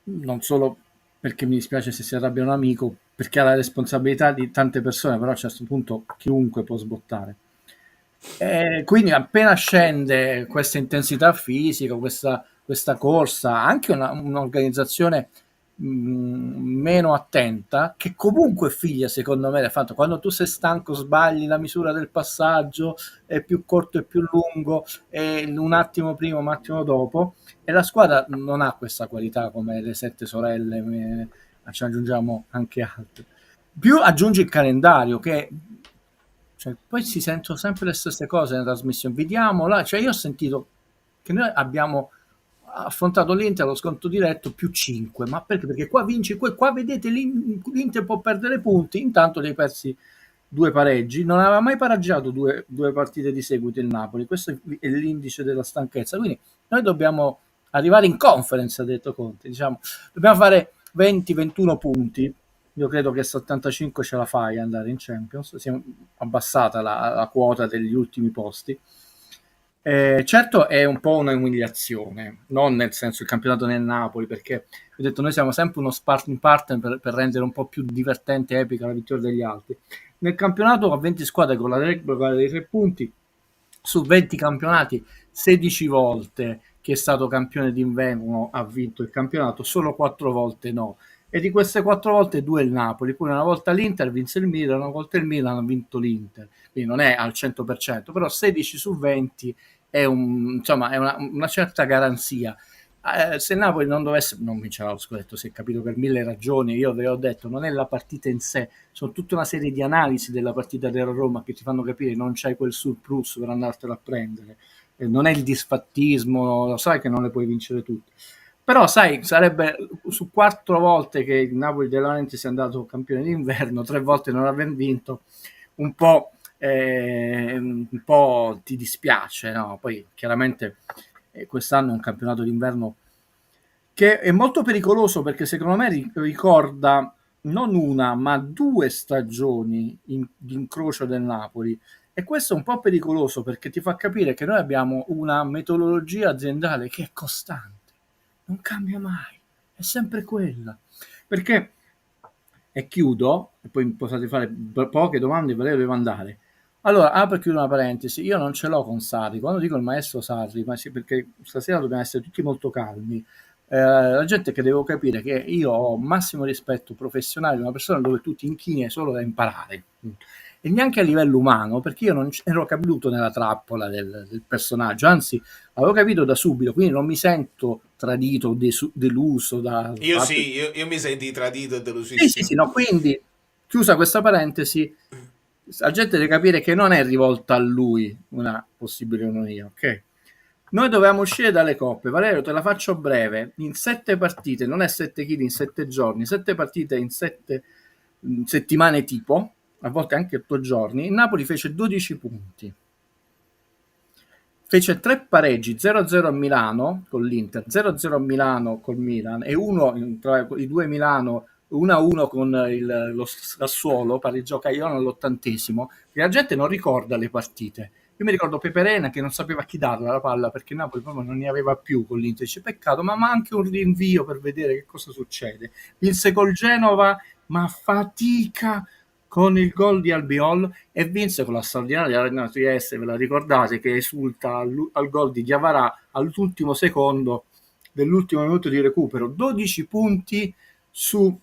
non solo perché mi dispiace se si arrabbia un amico, perché ha la responsabilità di tante persone, però a un certo punto chiunque può sbottare. E quindi appena scende questa intensità fisica, questa corsa, anche un'organizzazione meno attenta, che comunque figlia secondo me del fatto quando tu sei stanco sbagli la misura del passaggio, è più corto e più lungo, è un attimo prima, un attimo dopo, e la squadra non ha questa qualità come le sette sorelle, ci aggiungiamo anche altre. Più aggiungi il calendario che cioè, poi si sentono sempre le stesse cose nella trasmissione. Vediamo là, cioè io ho sentito che noi abbiamo affrontato l'Inter allo sconto diretto più 5, ma perché? Perché qua vinci, qua vedete l'Inter può perdere punti, intanto li hai persi 2 pareggi, non aveva mai pareggiato due partite di seguito il Napoli, questo è l'indice della stanchezza, quindi noi dobbiamo arrivare in conference, ha detto Conte, diciamo, dobbiamo fare 20-21 punti. Io credo che 75 ce la fai andare in Champions, si è abbassata la quota degli ultimi posti. Certo è un po' una umiliazione, non nel senso il campionato nel Napoli, perché ho detto noi siamo sempre uno sparring partner per rendere un po' più divertente e epica la vittoria degli altri. Nel campionato a 20 squadre con la regola dei 3 punti, su 20 campionati 16 volte chi è stato campione d'inverno ha vinto il campionato, solo 4 volte no. E di queste 4 volte 2 il Napoli, poi una volta l'Inter vinse il Milan, una volta il Milan ha vinto l'Inter, quindi non è al 100%, però 16 su 20 è, insomma, è una certa garanzia. Se Napoli non dovesse, non vincerà lo scudetto, si è capito per 1000 ragioni, io ve l'ho detto, non è la partita in sé, sono tutta una serie di analisi della partita della Roma che ti fanno capire che non c'hai quel surplus per andartelo a prendere, non è il disfattismo, lo sai che non le puoi vincere tutte, però sai, sarebbe su 4 volte che il Napoli De Laurentiis sia andato campione d'inverno, 3 volte non aver vinto, un po' ti dispiace, no? Poi chiaramente quest'anno è un campionato d'inverno che è molto pericoloso perché secondo me ricorda non una ma 2 stagioni di incrocio del Napoli, e questo è un po' pericoloso perché ti fa capire che noi abbiamo una metodologia aziendale che è costante, non cambia mai, è sempre quella, perché e chiudo, e poi potete fare poche domande, ve le devo andare. Allora, apro e chiudo una parentesi, io non ce l'ho con Sarri, quando dico il maestro Sarri, ma sì, perché stasera dobbiamo essere tutti molto calmi, la gente che devo capire che io ho massimo rispetto professionale di una persona dove tu ti inchini solo da imparare, e neanche a livello umano, perché io non ero caduto nella trappola del personaggio, anzi avevo capito da subito, quindi non mi sento tradito o deluso da
Io sì, io mi senti tradito e
sì,
delusissimo.
sì, no, quindi chiusa questa parentesi, la gente deve capire che non è rivolta a lui una possibile ironia, ok? Noi dovevamo uscire dalle coppe, Valerio, te la faccio breve, in 7 partite, non è 7 kg in 7 giorni, 7 partite in 7 settimane tipo, a volte anche 8 giorni, il Napoli fece 12 punti. Fece 3 pareggi, 0-0 a Milano con l'Inter, 0-0 a Milano col Milan e uno tra i 2 Milano 1-1 con lo Sassuolo, pareggiò Cagliano all'80°. La gente non ricorda le partite. Io mi ricordo Peperena che non sapeva chi darla la palla perché Napoli proprio non ne aveva più con l'Inter. Dice, peccato, ma anche un rinvio per vedere che cosa succede. Vinse col Genova, ma fatica con il gol di Albiol, e vinse con la straordinaria Arena Trieste, ve la ricordate, che esulta al gol di Diavarà all'ultimo secondo dell'ultimo minuto di recupero, 12 punti su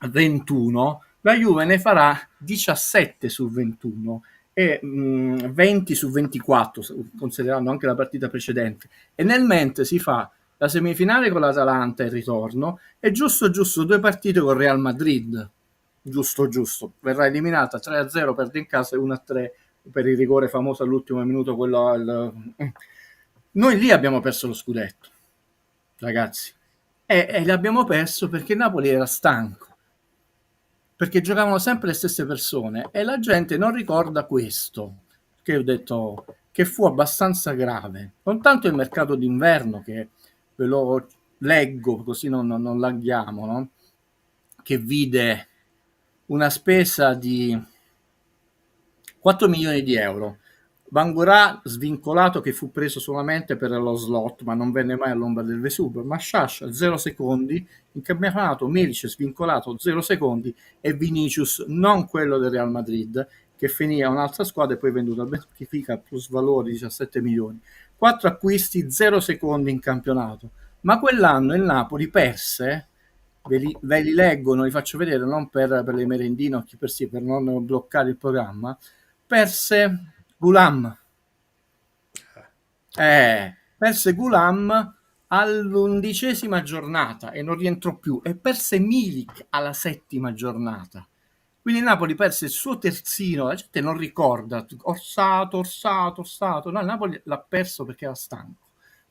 21, la Juve ne farà 17 su 21 e 20 su 24, considerando anche la partita precedente, e nel mentre si fa la semifinale con l'Atalanta e il ritorno, e giusto 2 partite con Real Madrid, giusto, verrà eliminata 3-0, perde in casa, e 1-3 per il rigore famoso all'ultimo minuto, Noi lì abbiamo perso lo scudetto, ragazzi, e l'abbiamo perso perché Napoli era stanco, perché giocavano sempre le stesse persone e la gente non ricorda questo, che ho detto che fu abbastanza grave, non tanto il mercato d'inverno, che ve lo leggo così non laghiamo, no? Che vide una spesa di 4 milioni di euro, Bangurà svincolato, che fu preso solamente per lo slot ma non venne mai all'ombra del Vesuvio, Masciascia 0 secondi in campionato, Milic svincolato 0 secondi e Vinicius, non quello del Real Madrid, che finì a un'altra squadra e poi venduto al Benfica plus valore 17 milioni. 4 acquisti, 0 secondi in campionato, ma quell'anno il Napoli perse, ve li leggo, non li faccio vedere, non per le merendine o chi per sì, per non bloccare il programma. Perse Gulam, perse Gulam all'11ª giornata e non rientrò più, e perse Milik alla 7ª giornata. Quindi Napoli perse il suo terzino, la gente non ricorda, Orsato, no, il Napoli l'ha perso perché era stanco,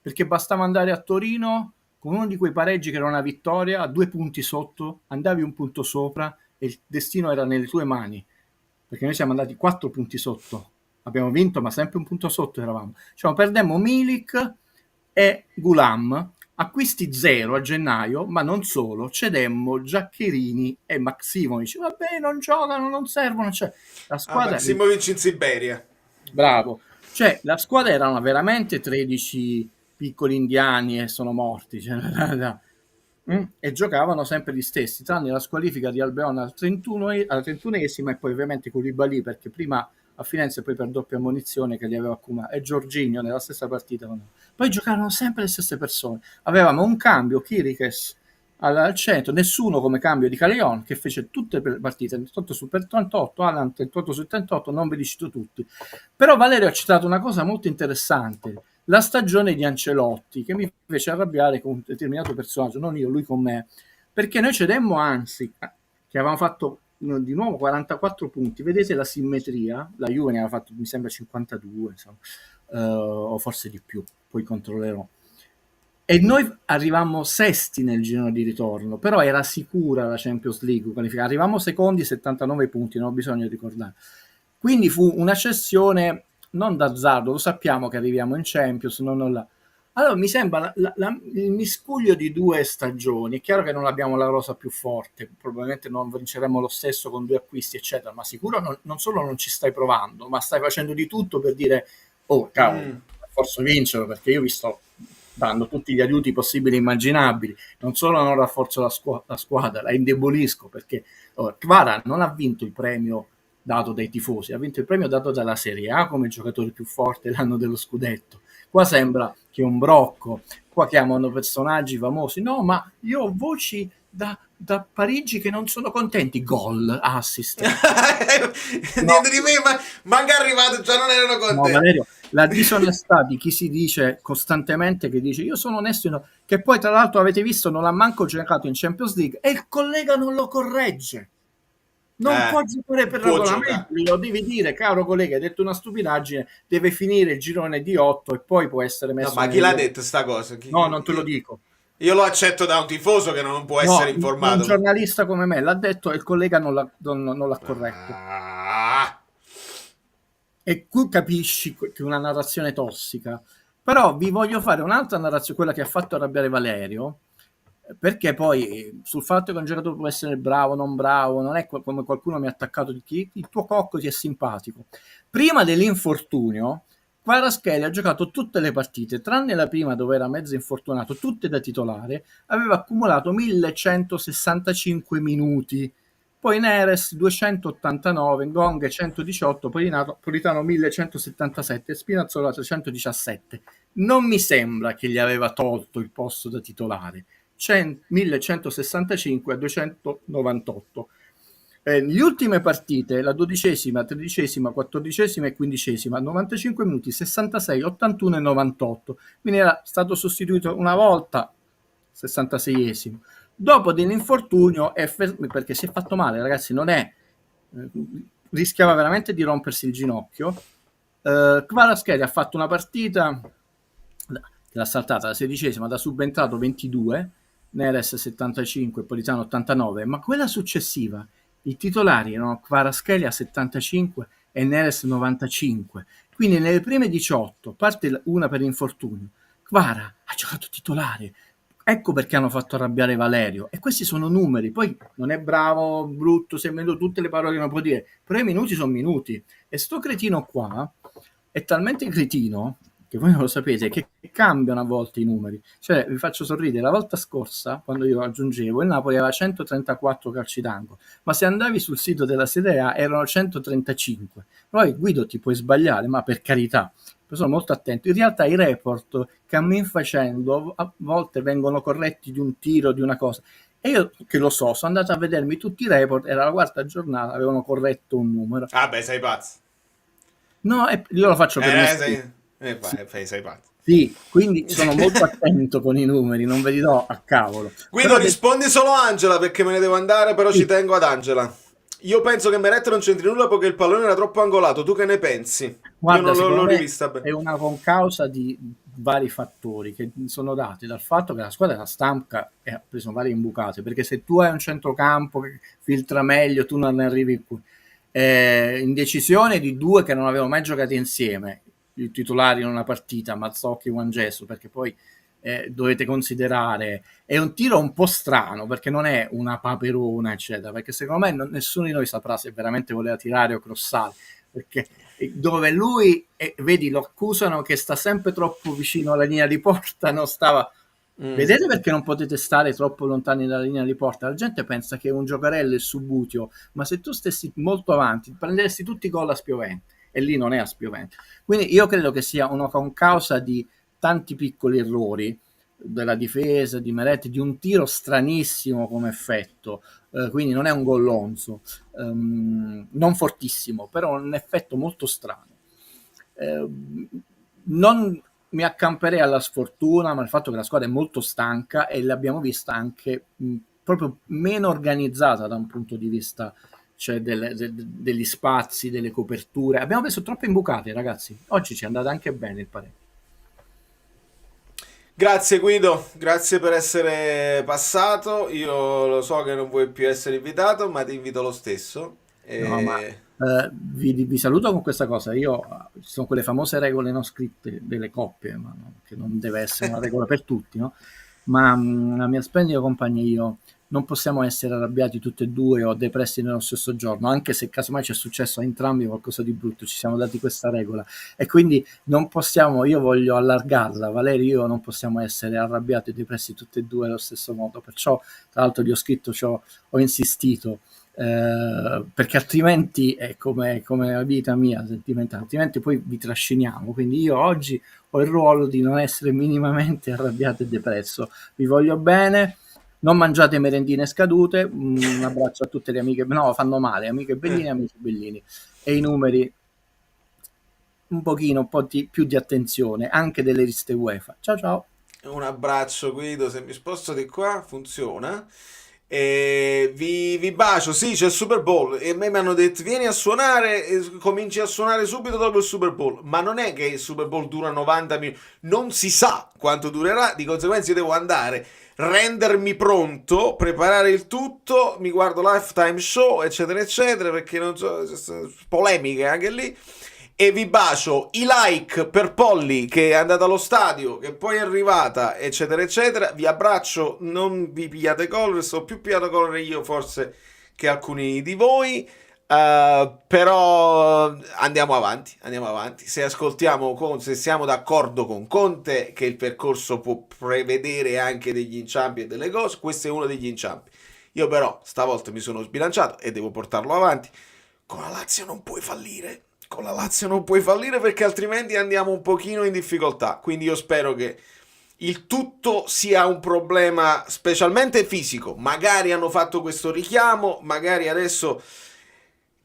perché bastava andare a Torino con uno di quei pareggi che era una vittoria, a 2 punti sotto, andavi un punto sopra e il destino era nelle tue mani, perché noi siamo andati 4 punti sotto, abbiamo vinto ma sempre un punto sotto eravamo, cioè perdemmo Milik e Gulam, acquisti 0 a gennaio, ma non solo, cedemmo Giaccherini e Maximovic, vabbè non giocano, non servono, cioè la squadra...
Maximovic in Siberia.
Bravo, cioè la squadra erano veramente 13 piccoli indiani e sono morti, cioè, e giocavano sempre gli stessi, tranne la squalifica di Albeone alla 31esima, e poi ovviamente Koulibaly, perché prima a Firenze, poi per doppia ammonizione che li aveva accumulati, e Jorginho nella stessa partita. Poi giocavano sempre le stesse persone, avevamo un cambio, Chiriches al centro, nessuno come cambio di Caleon, che fece tutte le partite 38 su 38, Alan 38 su 38, non ve li cito tutti, però Valerio ha citato una cosa molto interessante, la stagione di Ancelotti, che mi fece arrabbiare con un determinato personaggio, non io, lui con me, perché noi cedemmo, anzi, che avevamo fatto di nuovo 44 punti, vedete la simmetria, la Juve ne aveva fatto mi sembra 52, insomma, o forse di più, poi controllerò, e noi arrivammo sesti nel girone di ritorno, però era sicura la Champions League, arrivammo secondi, 79 punti, non ho bisogno di ricordare, quindi fu una cessione non d'azzardo, lo sappiamo che arriviamo in Champions, allora mi sembra il miscuglio di 2 stagioni. È chiaro che non abbiamo la rosa più forte, probabilmente non vinceremo lo stesso con 2 acquisti eccetera, ma sicuro non solo non ci stai provando, ma stai facendo di tutto per dire oh cavolo, forse vincerlo, perché io vi sto dando tutti gli aiuti possibili e immaginabili, non solo non rafforzo la squadra, la indebolisco, perché Kvara non ha vinto il premio dato dai tifosi, ha vinto il premio dato dalla Serie A come giocatore più forte l'anno dello scudetto. Qua sembra che è un brocco, qua chiamano personaggi famosi, no, ma io ho voci da Parigi che non sono contenti, gol, assist.
Niente di me, ma manca arrivato, già non erano contenti.
No, Valerio, la disonestà di chi si dice costantemente, che dice io sono onesto, che poi tra l'altro avete visto non l'ha manco giocato in Champions League, e il collega non lo corregge. Non può giocare per regolamento, lo devi dire, caro collega, hai detto una stupidaggine, deve finire il girone di 8 e poi può essere messo...
No, ma chi l'ha detto sta cosa?
No, non te lo dico.
Io lo accetto da un tifoso che non può essere informato.
Un giornalista come me l'ha detto e il collega non l'ha corretto. E qui capisci che è una narrazione tossica. Però vi voglio fare un'altra narrazione, quella che ha fatto arrabbiare Valerio, perché poi sul fatto che un giocatore può essere bravo, non bravo, non è come qualcuno mi ha attaccato di chi il tuo cocco ti è simpatico. Prima dell'infortunio Kvaratskhelia ha giocato tutte le partite, tranne la prima dove era mezzo infortunato, tutte da titolare, aveva accumulato 1165 minuti poi Neres 289, Gong 118, Politano 1177 e Spinazzola 317. Non mi sembra che gli aveva tolto il posto da titolare. 1165 a 298. Le ultime partite, la 12ª, 13ª, 14ª e 15ª, 95 minuti, 66, 81 e 98. Quindi era stato sostituito una volta, 66esimo. Dopo dell'infortunio, perché si è fatto male, ragazzi, non è... rischiava veramente di rompersi il ginocchio. Kvaratskhelia ha fatto una partita che l'ha saltata la 16ª, da subentrato 22, Neres 75, Politano 89, ma quella successiva i titolari erano Kvaratskhelia 75 e Neres 95. Quindi nelle prime 18, parte una per infortunio, Kvara ha giocato titolare. Ecco perché hanno fatto arrabbiare Valerio. E questi sono numeri. Poi non è bravo, brutto, semmeno tutte le parole che non può dire, però i minuti sono minuti. E sto cretino qua è talmente cretino, che voi non lo sapete, che cambiano a volte i numeri. Cioè, vi faccio sorridere, la volta scorsa, quando io aggiungevo, il Napoli aveva 134 calci d'angolo, ma se andavi sul sito della Serie A erano 135. Poi Guido ti puoi sbagliare, ma per carità, sono molto attento. In realtà i report, cammin facendo, a volte vengono corretti di un tiro, di una cosa. E io, che lo so, sono andato a vedermi tutti i report, era la quarta giornata, avevano corretto un numero.
Ah beh, sei pazzo.
No, io lo faccio per me.
Sei pazzo.
Sì, quindi sono molto attento con i numeri, non ve li do a cavolo.
Guido, però rispondi solo Angela, perché me ne devo andare, però sì. Ci tengo ad Angela. Io penso che Meret non c'entri nulla perché il pallone era troppo angolato. Tu che ne pensi?
Guarda,
io non l'ho rivista bene.
È una concausa di vari fattori che sono dati dal fatto che la squadra della Stamca ha preso varie imbucate, perché se tu hai un centrocampo che filtra meglio, tu non ne arrivi qui. Indecisione di due che non avevano mai giocato insieme, i titolari in una partita, Mazzocchi e Juan Gesso, perché poi dovete considerare, è un tiro un po' strano perché non è una paperona eccetera, perché secondo me nessuno di noi saprà se veramente voleva tirare o crossare, perché dove lui vedi, lo accusano che sta sempre troppo vicino alla linea di porta, non stava vedete perché non potete stare troppo lontani dalla linea di porta? La gente pensa che un giocarello è Subutio, ma se tu stessi molto avanti prenderesti tutti i gol a spiovente, e lì non è a spiovente. Quindi io credo che sia una concausa di tanti piccoli errori della difesa, di Meret, di un tiro stranissimo come effetto, quindi non è un gollonzo, non fortissimo, però un effetto molto strano. Non mi accamperei alla sfortuna, ma il fatto che la squadra è molto stanca e l'abbiamo vista anche proprio meno organizzata da un punto di vista, cioè degli spazi, delle coperture. Abbiamo preso troppe imbucate, ragazzi. Oggi ci è andata anche bene il pareggio.
Grazie Guido, grazie per essere passato. Io lo so che non vuoi più essere invitato, ma ti invito lo stesso.
No, ma vi saluto con questa cosa. Ci sono quelle famose regole non scritte delle coppie, ma che non deve essere una regola per tutti, no? Ma la mia splendida compagna e io non possiamo essere arrabbiati tutti e due o depressi nello stesso giorno, anche se casomai ci è successo a entrambi qualcosa di brutto, ci siamo dati questa regola e quindi non possiamo, io voglio allargarla, Valerio, io non possiamo essere arrabbiati e depressi tutti e due allo stesso modo, perciò tra l'altro gli ho scritto, ho insistito, perché altrimenti è come la vita mia sentimentale, altrimenti poi vi trasciniamo, quindi io oggi ho il ruolo di non essere minimamente arrabbiato e depresso, vi voglio bene. Non mangiate merendine scadute, un abbraccio a tutte le amiche, no, fanno male, amiche Bellini, amici Bellini, e i numeri un po' più di attenzione, anche delle liste UEFA. Ciao.
Un abbraccio Guido, se mi sposto di qua funziona. Vi bacio, sì, c'è il Super Bowl e a me mi hanno detto vieni a suonare e cominci a suonare subito dopo il Super Bowl, ma non è che il Super Bowl dura 90 minuti, non si sa quanto durerà, di conseguenza io devo andare, rendermi pronto, preparare il tutto, mi guardo Lifetime Show eccetera eccetera, perché non so, polemiche anche lì. E vi bacio, i like per Polly che è andata allo stadio, che poi è arrivata, eccetera, eccetera. Vi abbraccio, non vi pigliate colore, sto più pigliato colore io forse che alcuni di voi, però andiamo avanti. Se siamo d'accordo con Conte che il percorso può prevedere anche degli inciampi e delle cose, questo è uno degli inciampi. Io però stavolta mi sono sbilanciato e devo portarlo avanti. Con la Lazio non puoi fallire. Con la Lazio non puoi fallire perché altrimenti andiamo un pochino in difficoltà. Quindi io spero che il tutto sia un problema specialmente fisico. Magari hanno fatto questo richiamo, magari adesso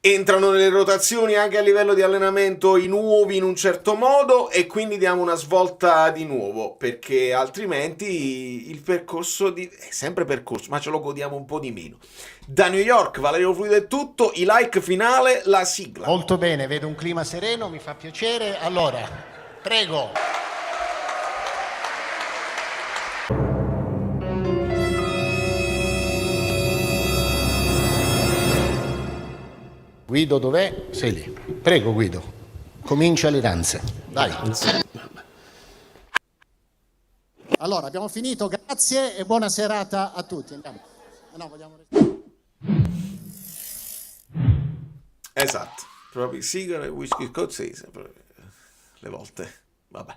entrano nelle rotazioni anche a livello di allenamento i nuovi in un certo modo e quindi diamo una svolta di nuovo, perché altrimenti il percorso è sempre percorso, ma ce lo godiamo un po' di meno. Da New York, Valerio Fluido è tutto, i like finale, la sigla.
Molto bene, vedo un clima sereno, mi fa piacere. Allora, prego. Guido dov'è? Sei lì. Prego Guido, comincia le danze. Dai. Allora, abbiamo finito, grazie e buona serata a tutti. Andiamo. No, vogliamo
Esatto, proprio sigaro e whisky scotese, le volte, vabbè.